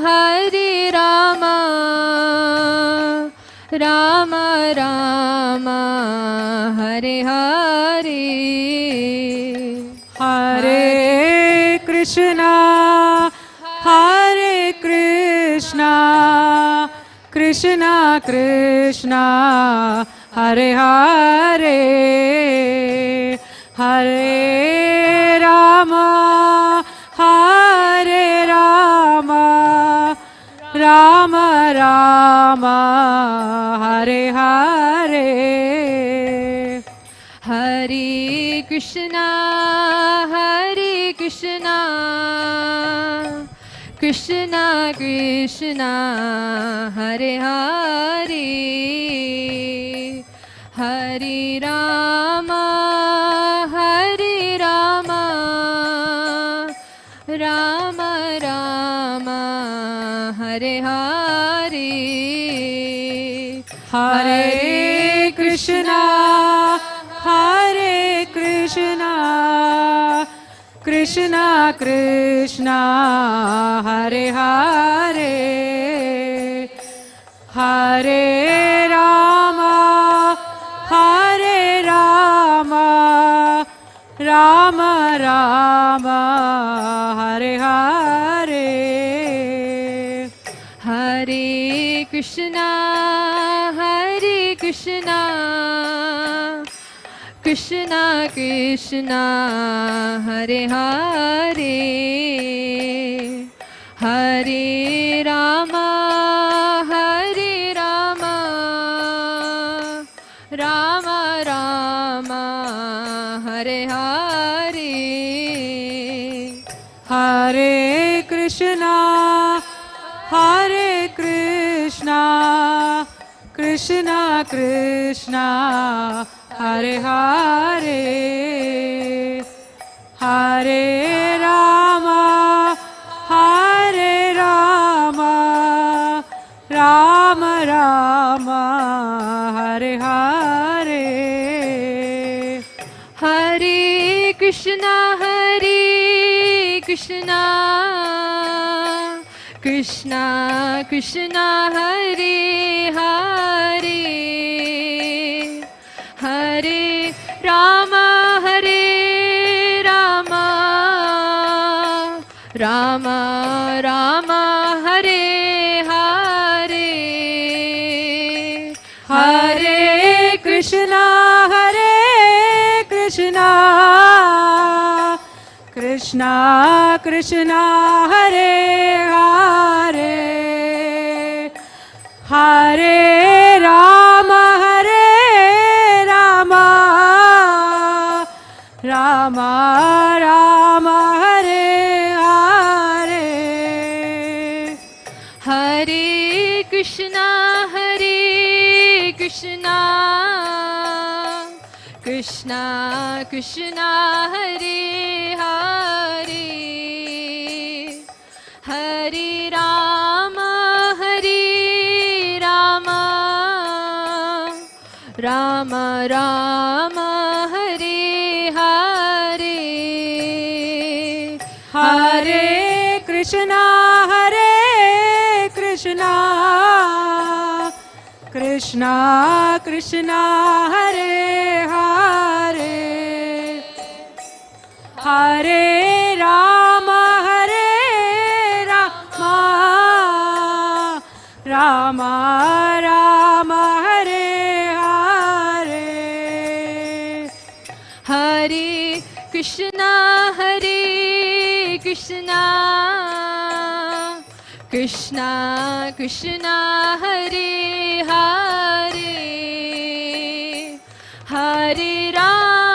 Hare Rama, Rama Rama, Hare Hare, Hare Krishna, Hare Krishna, Krishna Krishna, Hare Hare, Hare Rama, Hare Rama, Rama Rama, Hare Hare, Hare Krishna, Hare Krishna, Krishna Krishna, Hare Hare, Hare Rama, Hare Rama, Rama Rama, Hare Hare, Hare Krishna, Hare Krishna, Krishna Krishna, Hare Hare, Hare Rama, Hare Rama, Rama Rama, Hare Hare, Hare Krishna, Hare Krishna, Krishna Krishna, Hare Hare, Hare Rama, Hare Rama, Rama Rama, Hare Hare, Hare Krishna, Hare Krishna, Krishna Krishna Hare Hare Hare Rama Hare Rama Rama Rama Hare Hare Hare Krishna Krishna Krishna Hare Hare Hare Rama Rama Rama Hare Hare Hare Krishna Krishna Krishna Hare Hare Hare Rama Rama Rama Hare Hare Hare Krishna Krishna Krishna Hare Hare Hare Rama Rama Rama Hare Hare Hare Krishna Krishna Krishna Hare Hare Hare Rama Rama Rama Hare Hare Hare Krishna Krishna Krishna Hare Hare Hare Rama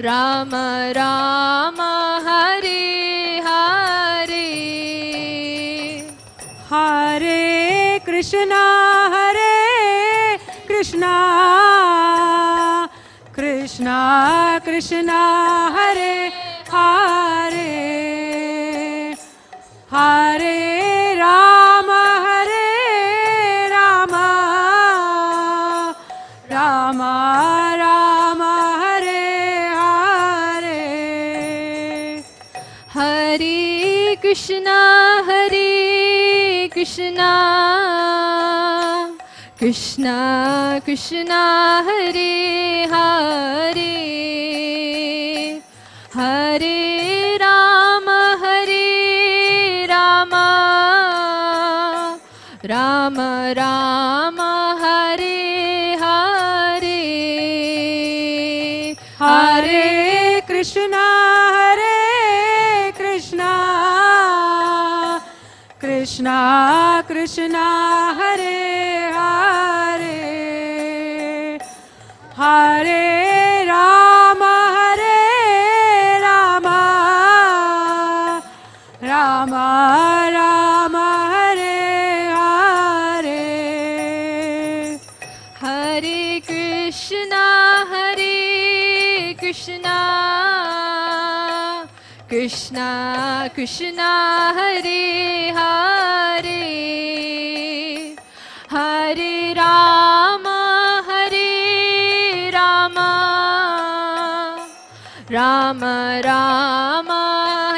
Rama Rama Hare Hare Hare Krishna Krishna Krishna Hare Hare Hare Rama Rama Rama Hare Hare Hare Krishna Krishna Krishna Hare Hare Hare Rama Rama Rama Hare Hare Hare Krishna Krishna Krishna Hare Hare Hare Rama Rama Rama Hare Hare Hare Krishna Krishna Krishna Hare Hare Hare Rama Rama Rama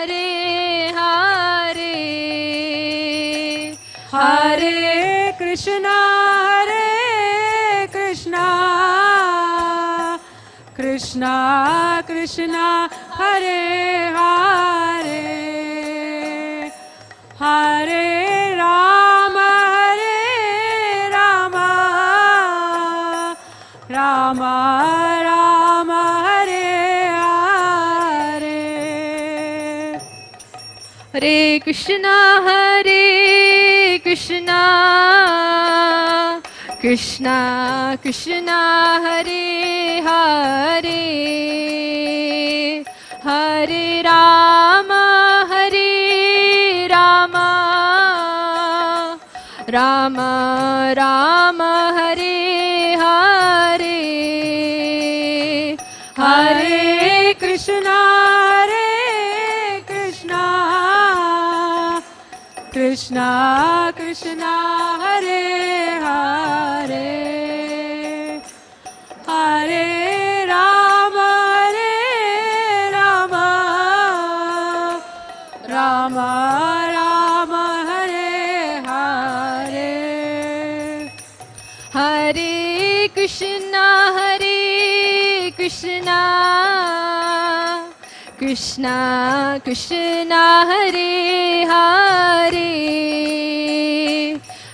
Hare Hare Hare Krishna Krishna Krishna Hare Hare Hare Rama Rama Rama Hare Hare Hare Krishna Krishna Krishna Hare Hare Hare Rama Ram Ram Hare Hare Hare Krishna Krishna Krishna Hare Hare Hare Ram Ram Ram Hare Hare Hare Krishna Krishna Krishna Hare Hare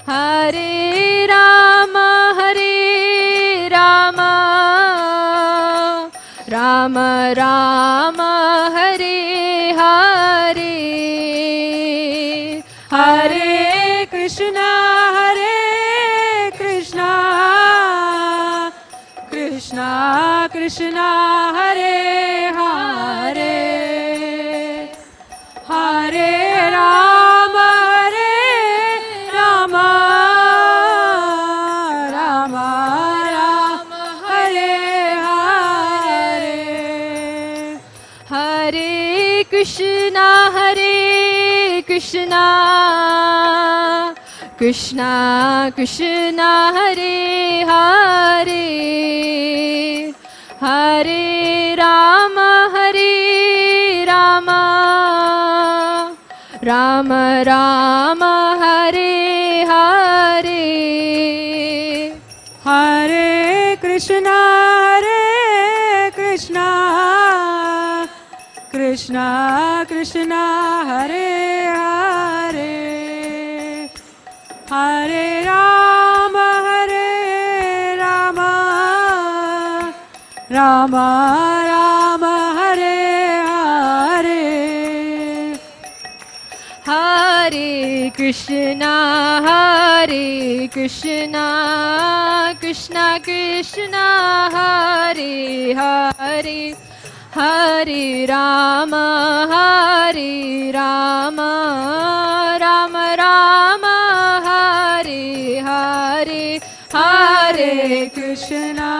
Hare Ram Ram Ram Hare Hare Hare Krishna Krishna Krishna Hare Hare Hare Ram Ram Ram Hare Hare Hare Krishna Krishna Krishna Hare Hare Hare Ram Ram Ram Hare Hare Hare Krishna Krishna Krishna Hare Hare Hare Ram Ram Ram Hare Hare Hare Krishna Krishna Krishna Hare Hare Hare Ram Ram Ram Hare Hare Hare Krishna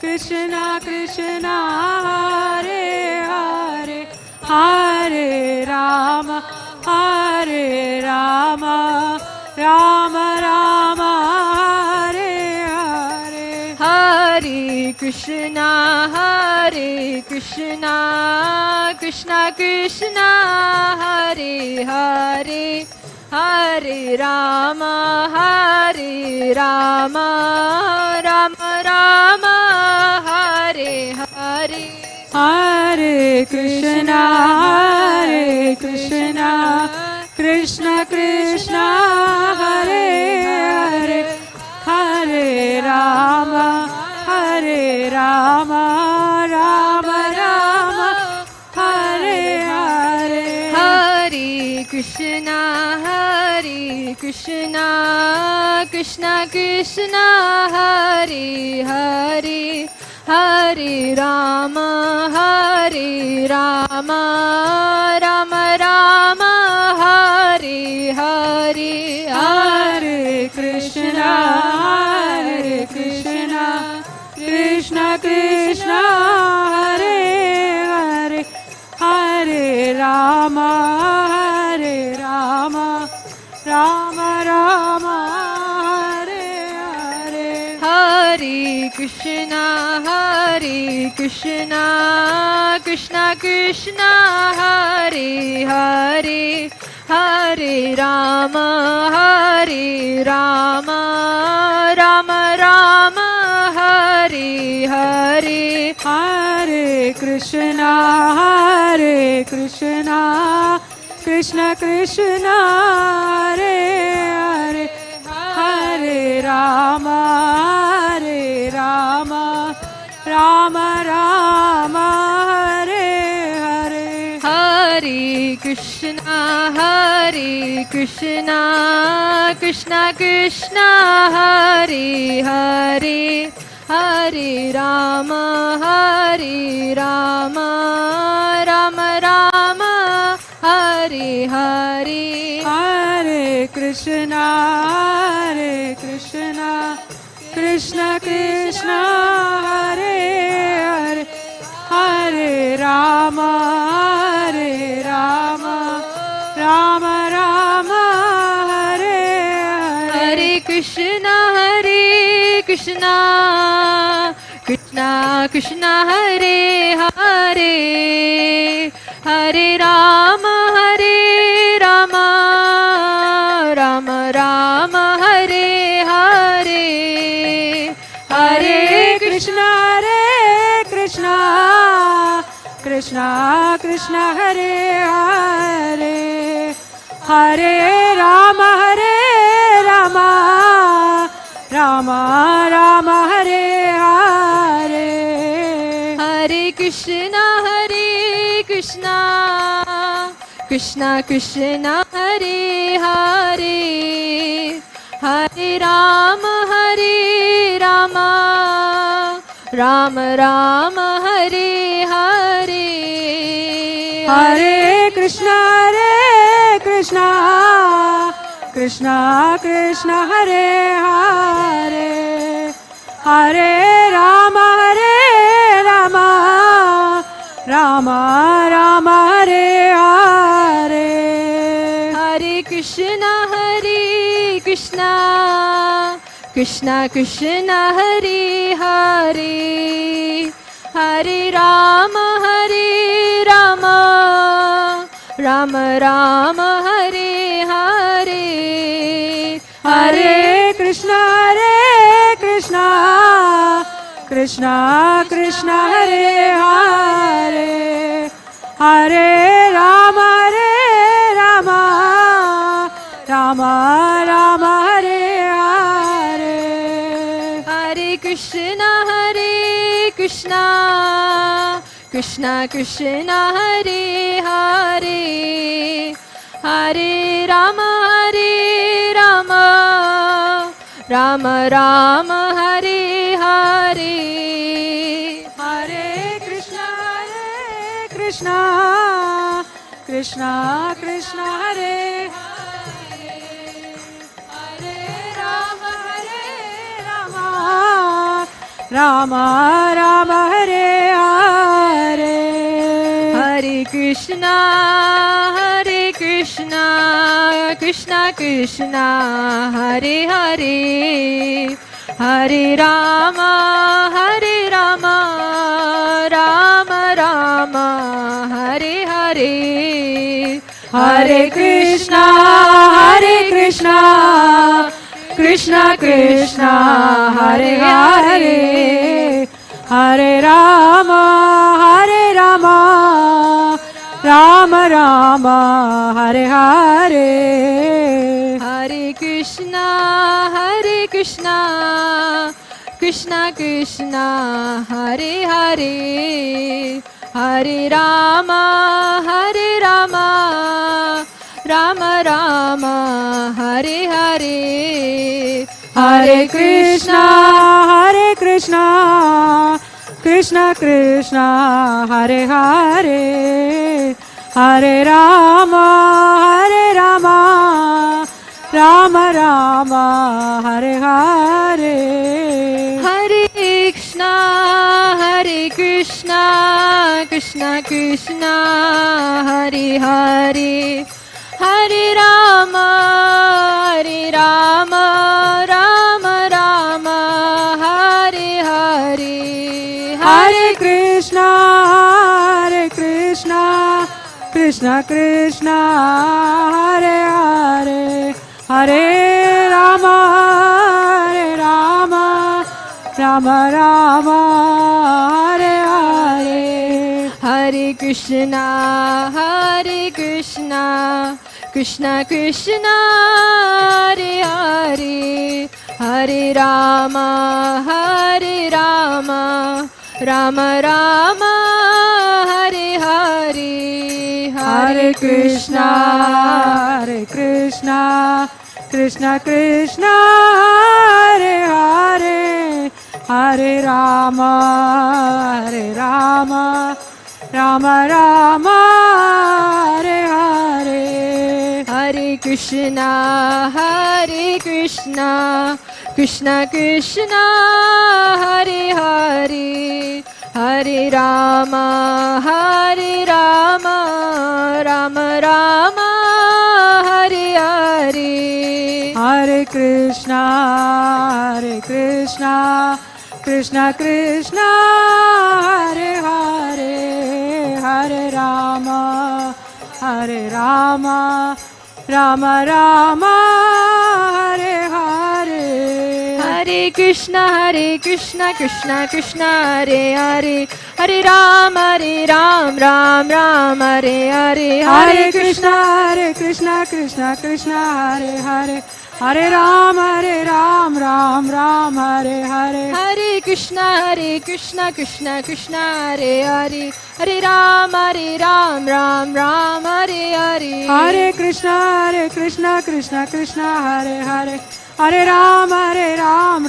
Krishna Krishna Hare Hare Hare Ram Ram Ram Hare Hare Hare Krishna Krishna Krishna Hare Hare Hare Ram Ram Ram Hare Hare Hare Krishna Krishna Krishna Hare Hare Hare Ram Ram Ram Hare Hare Hare Krishna Krishna Krishna Hare Hare Hare Ram Ram Ram Hare Hare Hare Krishna Krishna Hare Hare Hare Ram Ram Ram Hare Hare Hare Krishna Krishna Hare Hare Hare Ram Ram Ram Hare Hare Hare Krishna Krishna Hare Hare Hare Ram Ram Ram Hare Hare Hare Krishna Krishna Hare Hare Hare Ram Ram Ram Hare Hare, Hare Krishna, Krishna Krishna, Hare Hare, Hare Rama, Rama Rama, Hare Hare. Hare Krishna, Krishna Krishna, Hare Hare, Hare Rama, Rama Rama, Hare Hare. Hare Krishna, Krishna Krishna, Hare Hare, Hare Rama, Rama Rama, Hare Hare. Hare Krishna, Krishna Krishna, Hare Hare, Hare Rama, Rama Rama, Hare Hare. Hare Krishna, Krishna Krishna, Hare Hare, Hare Rama, Rama Rama, Hare Hare. Hare Krishna, Krishna Krishna, Hare Hare, Hare Rama, Rama Rama, Hare Hare. Hare Krishna, Krishna Krishna, Hare Hare, Hare Rama, Rama Rama, Hare Hare. Hare Krishna, Krishna Krishna, Hare Hare, Hare Rama, Rama Rama, Hare Hare. Hare Krishna, Krishna Krishna, Hare Hare, Hare Rama, Rama Rama, Hare Hare. Hare Krishna, Krishna Krishna, Hare Hare, Hare Rama, Rama Rama, Hare Hare. Hare Krishna, Krishna Krishna, Hare Hare, Hare Rama, Rama Rama, Hare Hare. Hare Krishna, Krishna Krishna, Hare Hare, Hare Rama, Rama Rama, Hare Hare. Hare Krishna, Krishna Krishna, Hare Hare, Hare Rama, Rama Rama, Hare Hare. Hare Krishna, Krishna Krishna, Hare Hare, Hare Rama, Rama Rama, Hare Hare. Hare Krishna, Krishna Krishna, Hare Hare, Hare Rama, Rama Rama, Hare Hare. Hare Krishna, Krishna Krishna, Hare Hare, Hare Rama, Rama Rama, Hare Hare. Hare Krishna, Krishna Krishna, Hare Hare, Hare Rama, Rama Rama, Hare Hare, Hare Krishna, Krishna Krishna, Hare Hare, Hare Rama, Rama Rama, Hare Hare, Hare Krishna, Krishna Krishna, Hare Hare, Hare Rama, Rama Rama, Hare Hare, Hare Krishna, Krishna Krishna, Hare Hare, Hare Ram, Ram Ram, Hare Hare, Hare Krishna, Krishna Krishna, Hare Hare, Hare Ram, Ram Ram, Hare Hare, Hare Krishna, Krishna Krishna, Hare Hare, Hare Ram, Ram Ram, Hare Hare, Hare Krishna, Krishna Krishna, Hare Hare, Hare Ram, Ram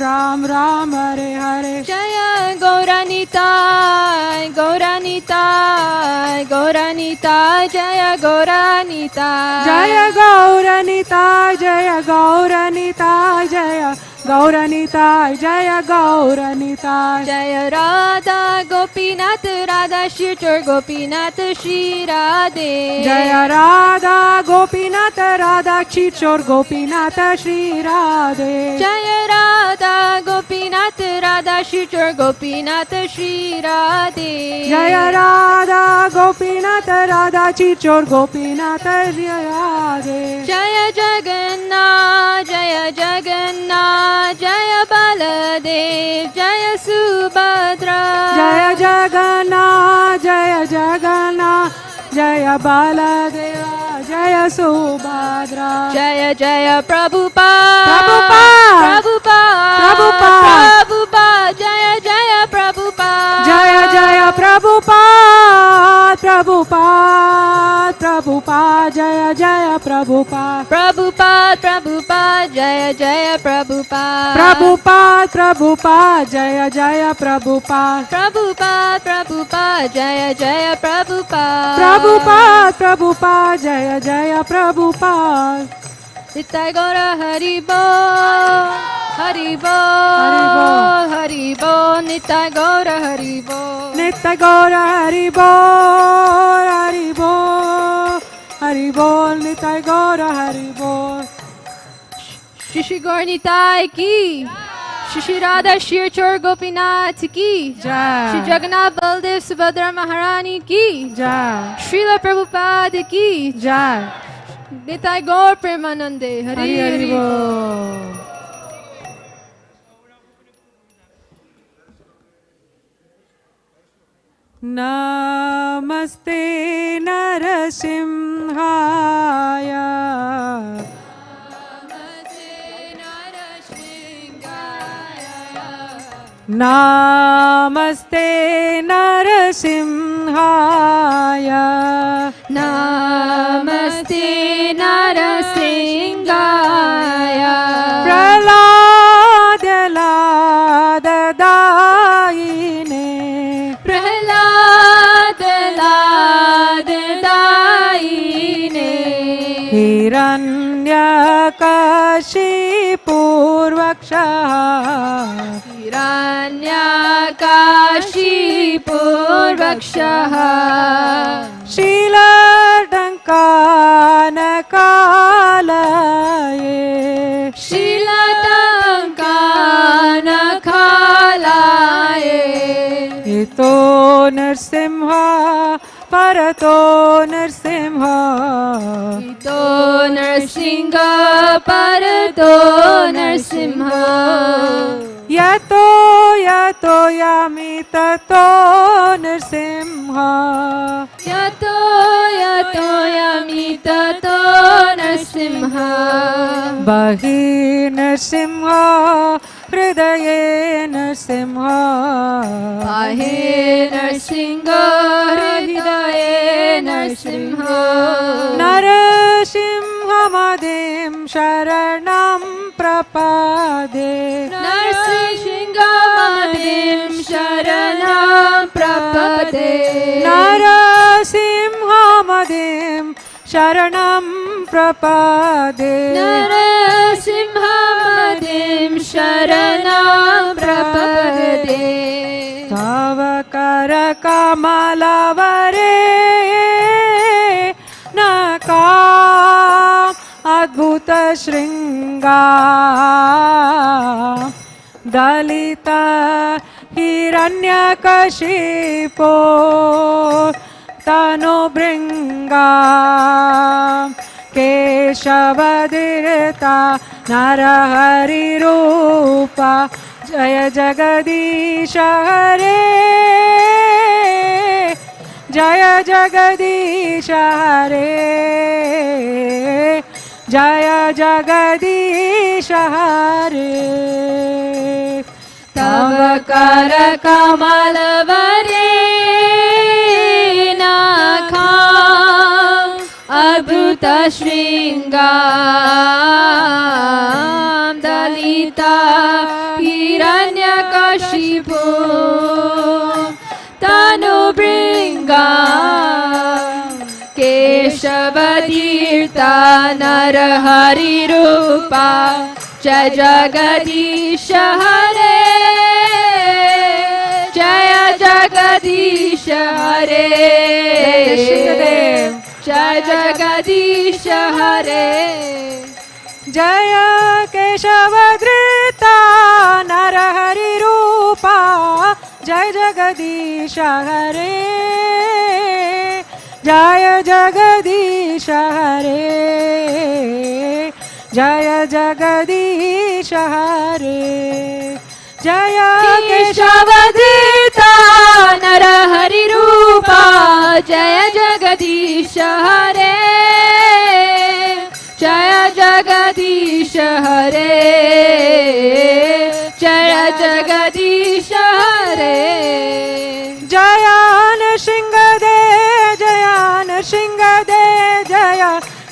Ram, Hare Hare. Jaya Gauranitai, Gauranitai, Gauranitai, Jaya Gauranitai, Jaya Gauranitai, Jaya Gauranitai, Jaya Gauranitai, Jaya Gauranitai, Jaya Radha Gopinath, Radha Shri Chor Gopinath Shri Radhe, Jaya Radha Gopinath, Radha Shri Chor Gopinath Shri Radhe, Jaya Radha Gopinath, Radha Shri Chor Gopinath Shri Radhe, Jaya Radha Gopinath, Radha Shri Chor Gopinath Shri Radhe, Jaya Jagannath, Jaya Jagannath, Jaya Baladev, Jaya Subhadra, Jaya Jagannath, Jaya Jagannath, Jaya Baladeva, Jaya Subhadra, Jaya Jaya Prabhupada, Prabhupada, Jaya Jaya Prabhupada, Jaya Jaya Prabhupada, Prabhupada, Jaya Jaya Prabhupada, Prabhupada, Jaya Jaya Prabhupada, Prabhupada, Jaya Jaya Prabhupada, Prabhupada, Jaya Jaya Prabhupada, Prabhupada, Jaya Jaya Prabhupada. Nitai Gaura Hari Bol, Hari Bol, Hari Bol, Nitai Gaura Hari Bol, Nitai Gaura Hari Bol, Hari Bol, Hari Bol, Nitai Gaura Hari Bol. Shri Gaur Nitai ki, Shri Radha Shri Chor Gopinath ki, Jai. Shri Jagannath Baldev Subhadra Maharani ki, Jai. Srila Prabhupada ki, Jai. Nitai Gaur Premanande, Hari Hari Bol. Namaste Narasimhaya, Namaste Narasimhaya, Namaste Narasimhaya, Prahlad-lad-daine, Prahlad-lad-daine, Hiranyakashipurvakshaha, Hiranyakashipurvakshaha, Shiladankanakalaye, Shiladankanakalaye, Ito Narsimha, Parato Narsimha, Ito Narsimha, Parato Narsimha, Yato Yato Yami Tato Narsimha, Yato Yato Yami Tato Narsimha, Bahi Narsimha, हृदये नरसिंह पाहि नरसिंह हृदये नरसिंह नरसिंहमदिं शरणं प्रपदे नरसिंहमदिं शरणं प्रपदे नरसिंहमदिं शरणं प्रपदे नरसिंहमदिं शरणं प्रपदे तव कर कमलवरे नका अद्भुत शृंगा दलित हिरण्यकशिपो तनुभृङ्गा केशवधीर्ता नरहरिरूपा जय जगदीश हरे जय जगदीश हरे जय जगदीश हरे तव कर कमलवरे नखा अद्भुत शृङ्गां दलिता हिरण्यकशिपो तनुभृङ्गा केशवधीर्ता नरहरिरूपा जय जगदीश हरे जय जगदीश हरे जय जगदीश हरे जय केशवधृता नरहरिरूपा जय जगदीश हरे जय जगदीश हरे जय जगदीश हरे जय केशवधृता नरहरिरूपा जय जगदीश हरे जय जगदीश हरे जय जगदीश हरे जय नृसिंहदेव जय नृसिंहदेव जय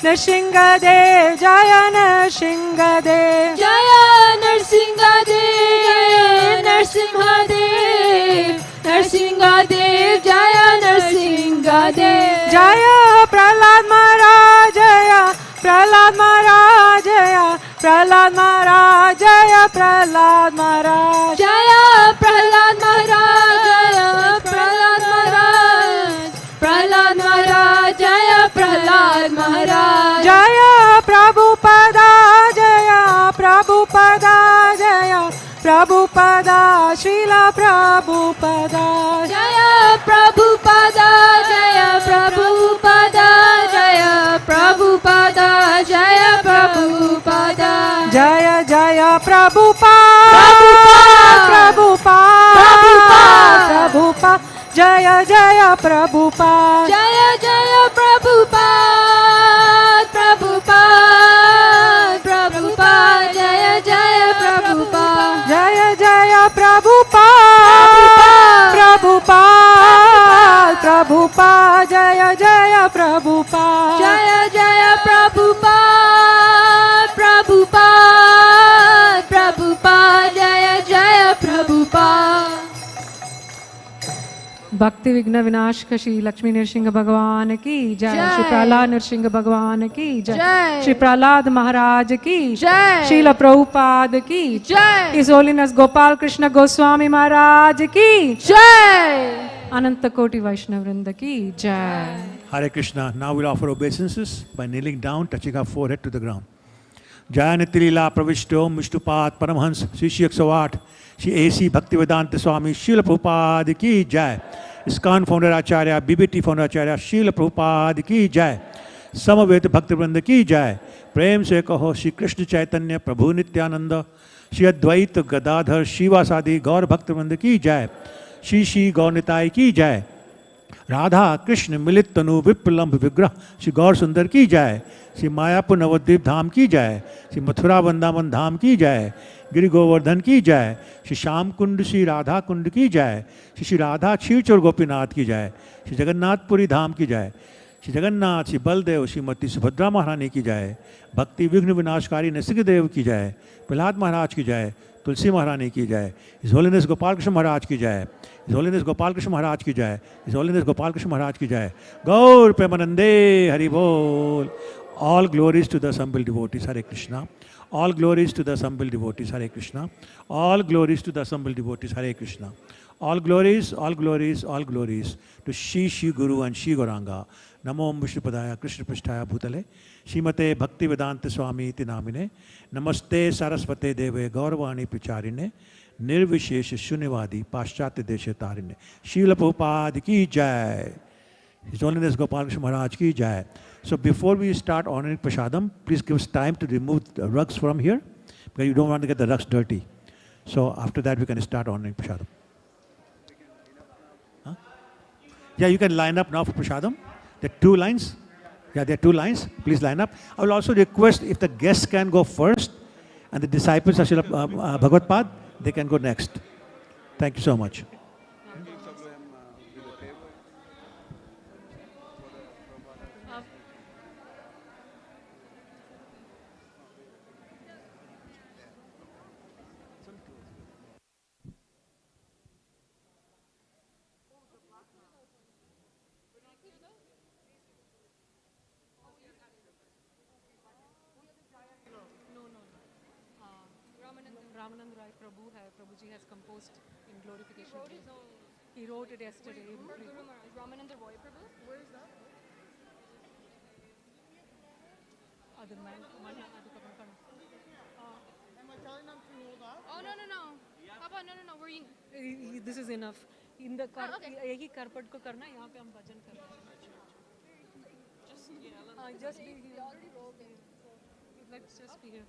नृसिंहदेव जय नृसिंहदेव जय नरसिंहदेव नरसिंहदेव नरसिंहदेव जय नरसिंहदेव जय प्रहलाद महाराज जय प्रहलाद महाराज जय प्रहलाद महाराज जय प्रहलाद महाराज जय प्रहलाद महाराज जय प्रहलाद महाराज प्रहलाद महाराज जय प्रहलाद महाराज जय प्रभुपदा जय प्रभुपदा जय प्रभुपदा श्रीला प्रभुपदा जय प्रभुपदा जय प्रभुपदा जय प्रभुपदा जय प्रभुपदा जय जय प्रभुपा प्रभुपा प्रभुपा जय जय प्रभुपा जय जय प्रभुपा प्रभुपा प्रभुपा जय जय प्रभुपा जय जय प्रभुपा प्रभुपा प्रभुपा जय जय प्रभुपा जय जय प्रभुपा प्रभुपा प्रभुपा जय जय प्रभुपा भक्ति विघ्न विनाशक श्री लक्ष्मी नरसिंह भगवान की जय जय। श्री प्रहलाद नरसिंह भगवान की जय जय। श्री प्रहलाद महाराज की जय। श्रील प्रभुपाद की जय। हिज होलीनेस गोपाल कृष्ण गोस्वामी महाराज की जय। अनंत कोटि वैष्णव वृंद की जय। Hare Krishna. Now we'll offer obeisances by kneeling down, touching our forehead to the ground. Jaya Nitilila Pravishto Mishtupad Paramhans Shishyak Savat Shri A.C. Bhaktivedanta Swami Srila Prabhupada ki Jai. ISKCON founder Acharya, BBT founder Acharya Srila Prabhupada ki Jai. Samaveta Bhaktivinoda ki Jai. Prem se kaho Shri Krishna Chaitanya Prabhu Nityananda Shri Advaita Gadadhar Shivasadi Gaur Bhaktivinoda ki Jai. Shri Shri Gaur Nitai ki Jai. Radha Krishna मिलित तनु विप्लम्ब विग्रह श्री गौर सुंदर की जाए। श्री मायापुर नवद्वीप धाम की जाए। श्री मथुरा वृंदावन धाम की जय, गिरि गोवर्धन की जय, श्री श्याम कुंड श्री राधा कुंड की जय, श्री श्री राधा क्षीरचोर गोपीनाथ की जय, श्री जगन्नाथपुरी धाम की जय, श्री जगन्नाथ, श्री बलदेव, श्रीमती सुभद्रा महारानी की जय, भक्ति विघ्न विनाशकारी नृसिंहदेव की जय, प्रहलाद महाराज की जय, तुलसी महारानी की जय, हिज होलीनेस गोपाल कृष्ण महाराज की जय, हिज होलीनेस गोपाल कृष्ण महाराज की जय, हिज होलीनेस गोपाल कृष्ण महाराज की जय। गौर प्रेमानंदे हरि बोल। All glories to the assembled devotees, Hare Krishna. All glories to the assembled devotees, Hare Krishna. All glories to the assembled devotees, Hare Krishna. All glories, all glories, all glories to Shri Guru and Shri Gauranga. Namo Vishnupadaya Krishna Prishtaya Bhutale Srimate Bhakti Vedanta Swami iti namine. Namaste Saraswate Deve Gauravani Picharine Nirvishesh Shunyavadi Paschatya Deshe Tarine. Srila Prabhupada ki jai. His Holiness Gopal Krishna Maharaj ki jai. So before we start honoring Prashadam, please give us time to remove the rugs from here, because you don't want to get the rugs dirty. So after that, we can start honoring Prashadam. Huh? Yeah, you can line up now for Prashadam. There are 2 lines. Yeah, there are 2 lines. Please line up. I will also request if the guests can go first, and the disciples of Bhagavad Pad, they can go next. Thank you so much. Ramanand Rai Prabhuji has composed in glorification. He wrote it yesterday. Ramanand Roy Prabhu? Where is that? Other man, Am I telling them to hold up? Oh, no. Papa, no. This is enough. In the car, okay. यही carpet को करना है, यहाँ पे हम भजन करना है. Just be here. Already rolled in. Let's just be here.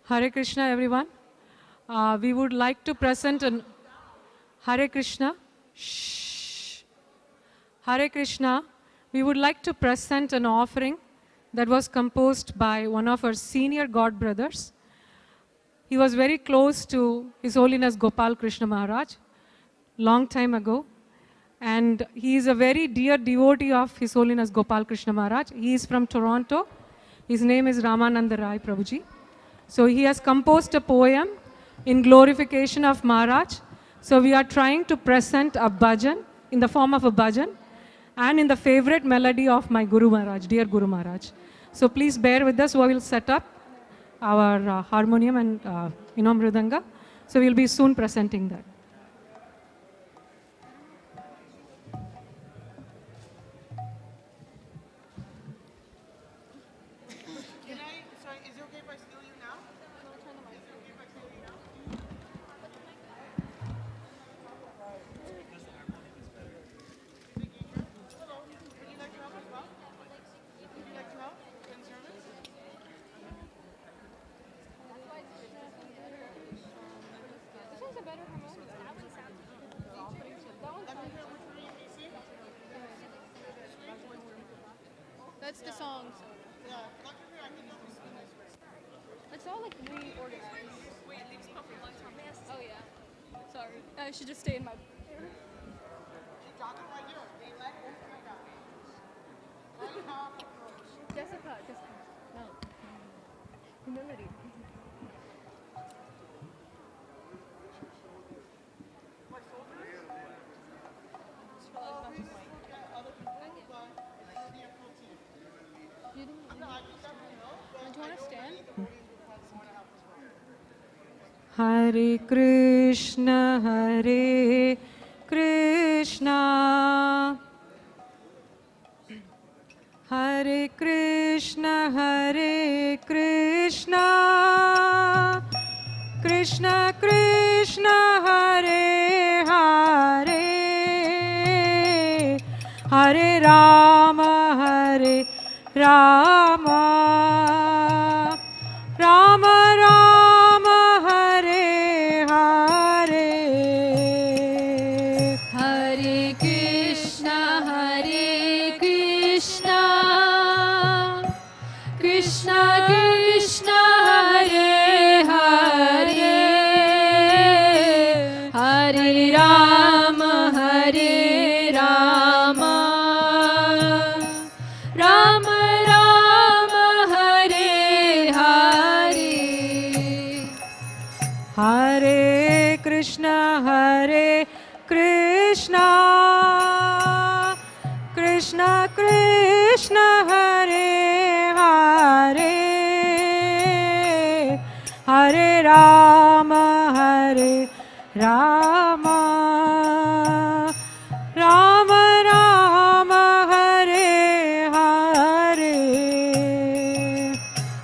Hare Krishna, everyone. We would like to present an Hare Krishna. Shh. Hare Krishna. We would like to present an offering that was composed by one of our senior God brothers. He was very close to His Holiness Gopal Krishna Maharaj long time ago. And he is a very dear devotee of His Holiness Gopal Krishna Maharaj. He is from Toronto. His name is Ramananda Rai Prabhuji. So he has composed a poem in glorification of Maharaj. So we are trying to present a bhajan in the form of a bhajan and in the favorite melody of my Guru Maharaj, dear Guru Maharaj. So please bear with us. We will set up our harmonium and mridanga. So we will be soon presenting that. That's the song. It's all like reorganized. Wait, leaves puppy lunch on this. Oh yeah. Sorry. I should just stay in my. Jessica. No. Humility. Do you want to stand? Hare Krishna, Hare Krishna, Hare Krishna, Hare Krishna, Krishna Krishna Hare Hare, Hare Rama Hare Rama, Rama Rama Hare Hare, Hare Krishna Krishna Krishna Hare Hare, Hare Rama Rama, Rama Rama Hare Hare, Hare Krishna Krishna, Krishna Krishna Hare Hare, Hare Rama Rama, Rama Rama Hare Hare,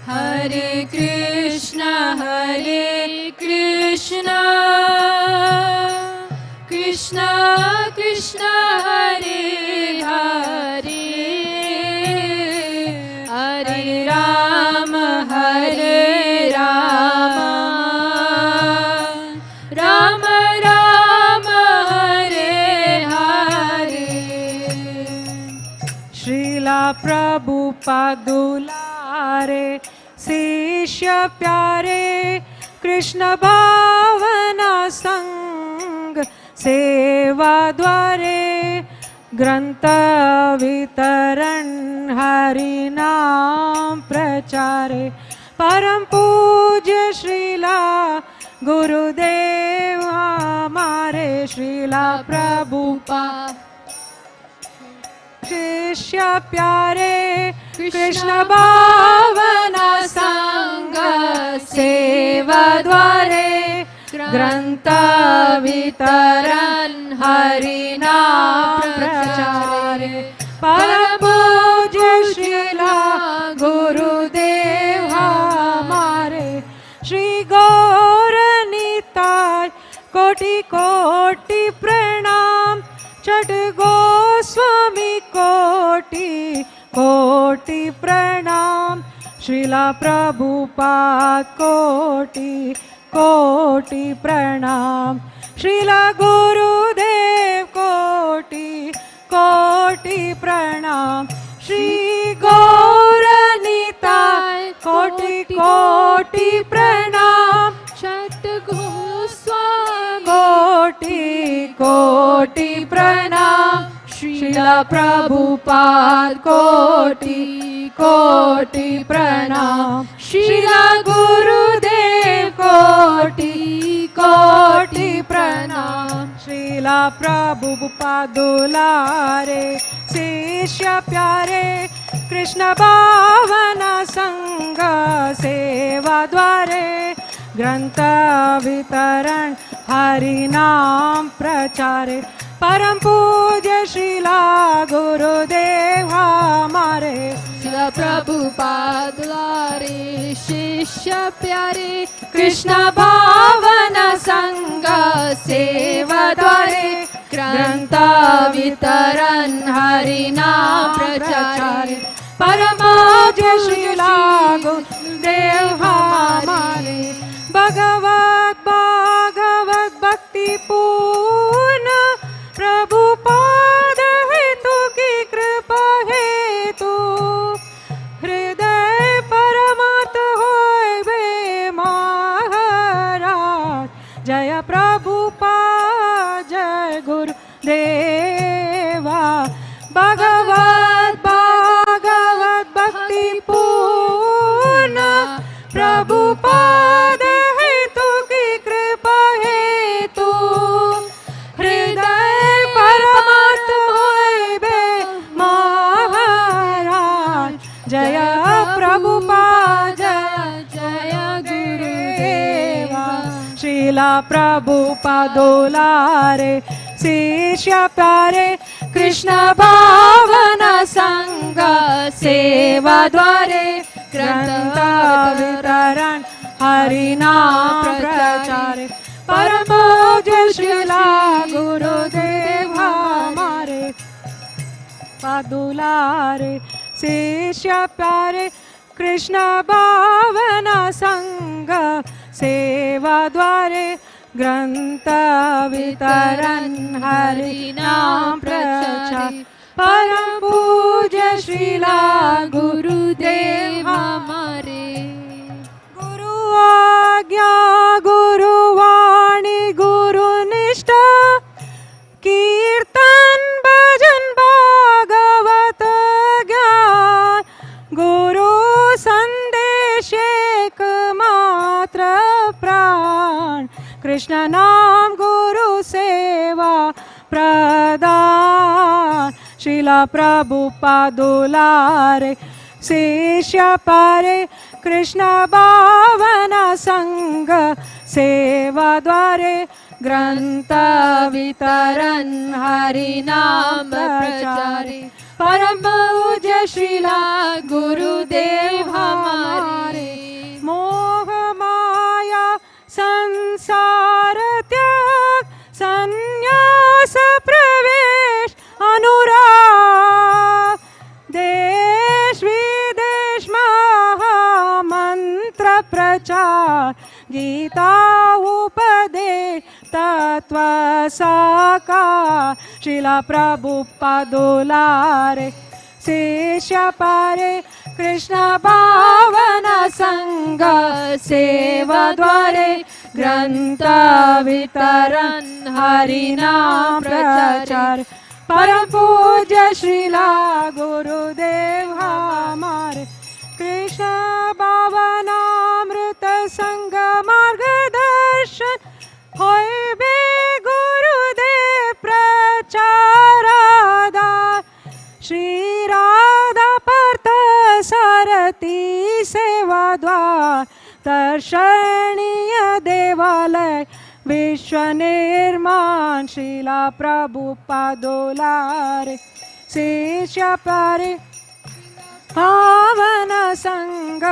Hare Krishna Krishna Krishna Krishna Hare Hare, Hare Rama Rama, Rama Rama Hare Hare. Srila Prabhupada Dulare Sishya Pyare Krishna Bhavana Sang Seva Dware Grantha Vitaran Hari Naam Prachare Param Pujya Srila Gurudev Hamare Srila Prabhupada Shishya Pyare Krishna Bhavana Sangha Seva Dware Grantha Vitaran Hari Naam Prachare Param Pujya Srila Gurudev Hamare Shri Gauranitai Koti Koti Pranam Chhat Goswami Koti Koti Pranam Srila Prabhupada Koti Koti Pranam Srila Gurudev Koti Koti Pranam Shri Gauranitai Koti Koti Pranam Chat Goswami Koti Koti Pranam Srila Prabhupada Koti Koti Pranam Srila Gurudev Koti Koti Pranam Srila Prabhupada Dulare Sishya Pyare Krishna Bhavana Sangha Seva Dware Grantha Vitaran Hari Naam Prachare Param Pujya Srila Gurudev Hamare Srila Prabhupada Dulare Shishya Pyare Krishna Bhavana Sangha Seva Dware Grantha Vitaran Hari Naam Prachare Param Pujya Srila Gurudev Hamare Bhagavad Bhagavad Bhakti Purna Prabhupada Hetu Ki Kripa Hetu Hriday Paramat Hoibe Maharaj Jaya Prabhupada Jai Guru Deva Bhagavad Bhagavad Bhakti Purna Prabhupada Hetu Ki Kripa Hetu Hriday Paramat Hoibe Maharaj Jaya Prabhupada Jaya Gurudeva Srila Prabhupada Dulare Sishya Pyare Krishna Bhavana Sangha Seva Dware Grantha Vitaran Hari Naam Prachare दुलारे परम पूज्य श्रीला गुरुदेव हमारे दुलारे शिष्य प्यारे कृष्ण भावना संग सेवा द्वारे ग्रंथ वितरण हरि नाम प्रचार परम पूज्य श्रीला गुरुदेव हमारे गुरु आज्ञा गुरुवाणी गुरु निष्ठा कीर्तन भजन भागवत ज्ञान गुरु संदेश एक मात्र प्राण कृष्ण नाम गुरु सेवा प्रदान शिला प्रभुपाद दुलारे शिष्य पारे कृष्ण भावना संग सेवा द्वारे ग्रंथ वितरण हरि नाम प्रचारे परम पूज्य श्रीला गुरुदेव हमारे मोह माया संसार त्याग संन्यास प्रवेश अनुराग देश विदेश महामंत्र प्रचार गीता उपदेश तत्व साकार शिला प्रभुपाद दुलारे शिष्य पारे कृष्ण भावना संग सेवा द्वारे ग्रंथ वितरण हरि नाम प्रचार परम पूज्य श्रीला गुरुदेव हमारे कृष्ण भावनामृत संग मार्गदर्शन होय बे गुरुदेव प्रचारादार श्री राधा पार्थ सारथी सेवा द्वार दर्शनीय देवालय विश्व निर्माण शिला प्रभुपाद दुलारे शिष्य पारे पावन संग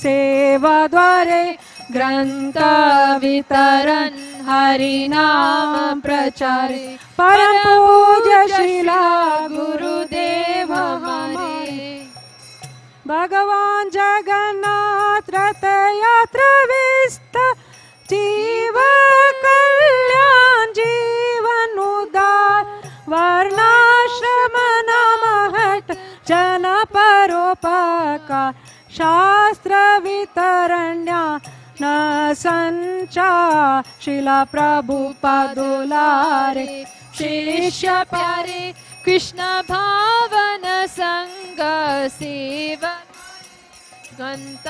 सेवा द्वारे ग्रंथ वितरण हरि नाम प्रचारे परम पूज्य श्रीला गुरुदेव हमारे भगवान जगन्नाथ रथ यात्रा विस्तार जीव कल्याण जीवन उद्धार वर्णाश्रम नाम हट जन परोपकार शास्त्र वितरण्या न संचार शिला प्रभुपाद दुलारे शिष्य प्यारे कृष्ण भावन संग सेवा ग्रंथ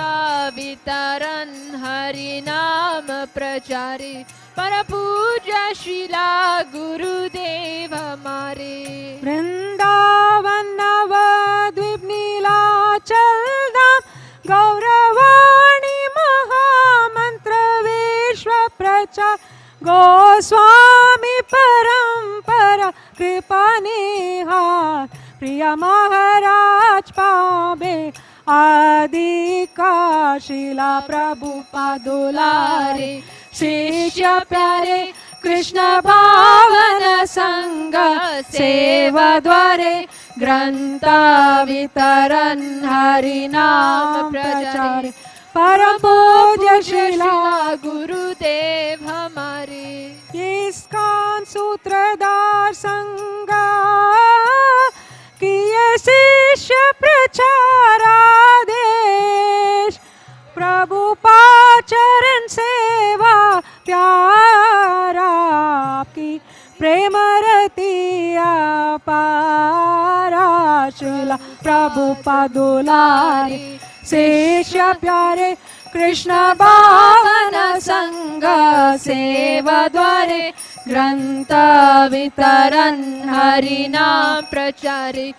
वितरण हरि नाम प्रचारे पर पूज्य श्रीला गुरुदेव हमारे वृंदावन नवद्वीप नीलाचल धाम गौरवाणी महामंत्र विश्व प्रचार गोस्वामी परंपरा कृपा निहार प्रिय महाराज पावे आदिकार शिला प्रभुपाद दुलारे शिष्य प्यारे कृष्ण भावन संग सेवा द्वारे ग्रंथ वितरण हरि नाम प्रचारे परम पूज्य श्रीला गुरुदेव हमारे इसकान सूत्रधार संग किए शिष्य प्रचारादेश प्रभुपाद चरण सेवा प्यारा आपकी प्रेम रति अपारा शिला प्रभुपाद दुलारे शिष्य प्यारे कृष्ण भावन संग सेवा द्वारे ग्रंथ वितरण हरि नाम प्रचारे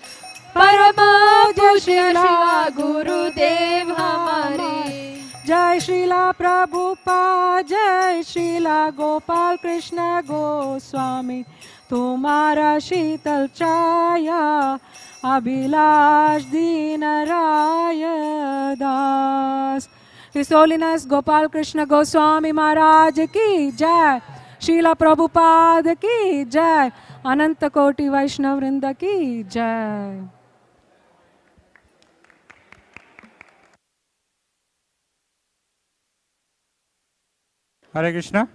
परम पूज्य श्रीला गुरुदेव हमारे जय श्रीला प्रभुपाद जय श्रीला गोपाल कृष्ण गोस्वामी तुम्हारा शीतल छाया अभिलाष दीन राय दास His Holiness Gopal Krishna Goswami Maharaj ki jai. Srila Prabhupada ki jai. Ananta Koti Vaishnav Vrinda ki jai. Hare Krishna.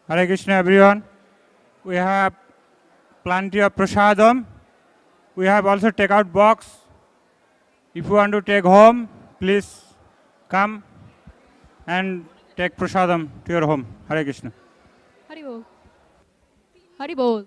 Hare Krishna, everyone. We have plenty of prasadam. We have also take-out box. If you want to take home, please come and take prasadam to your home. Hare Krishna. Hari Bol. Hari Bol.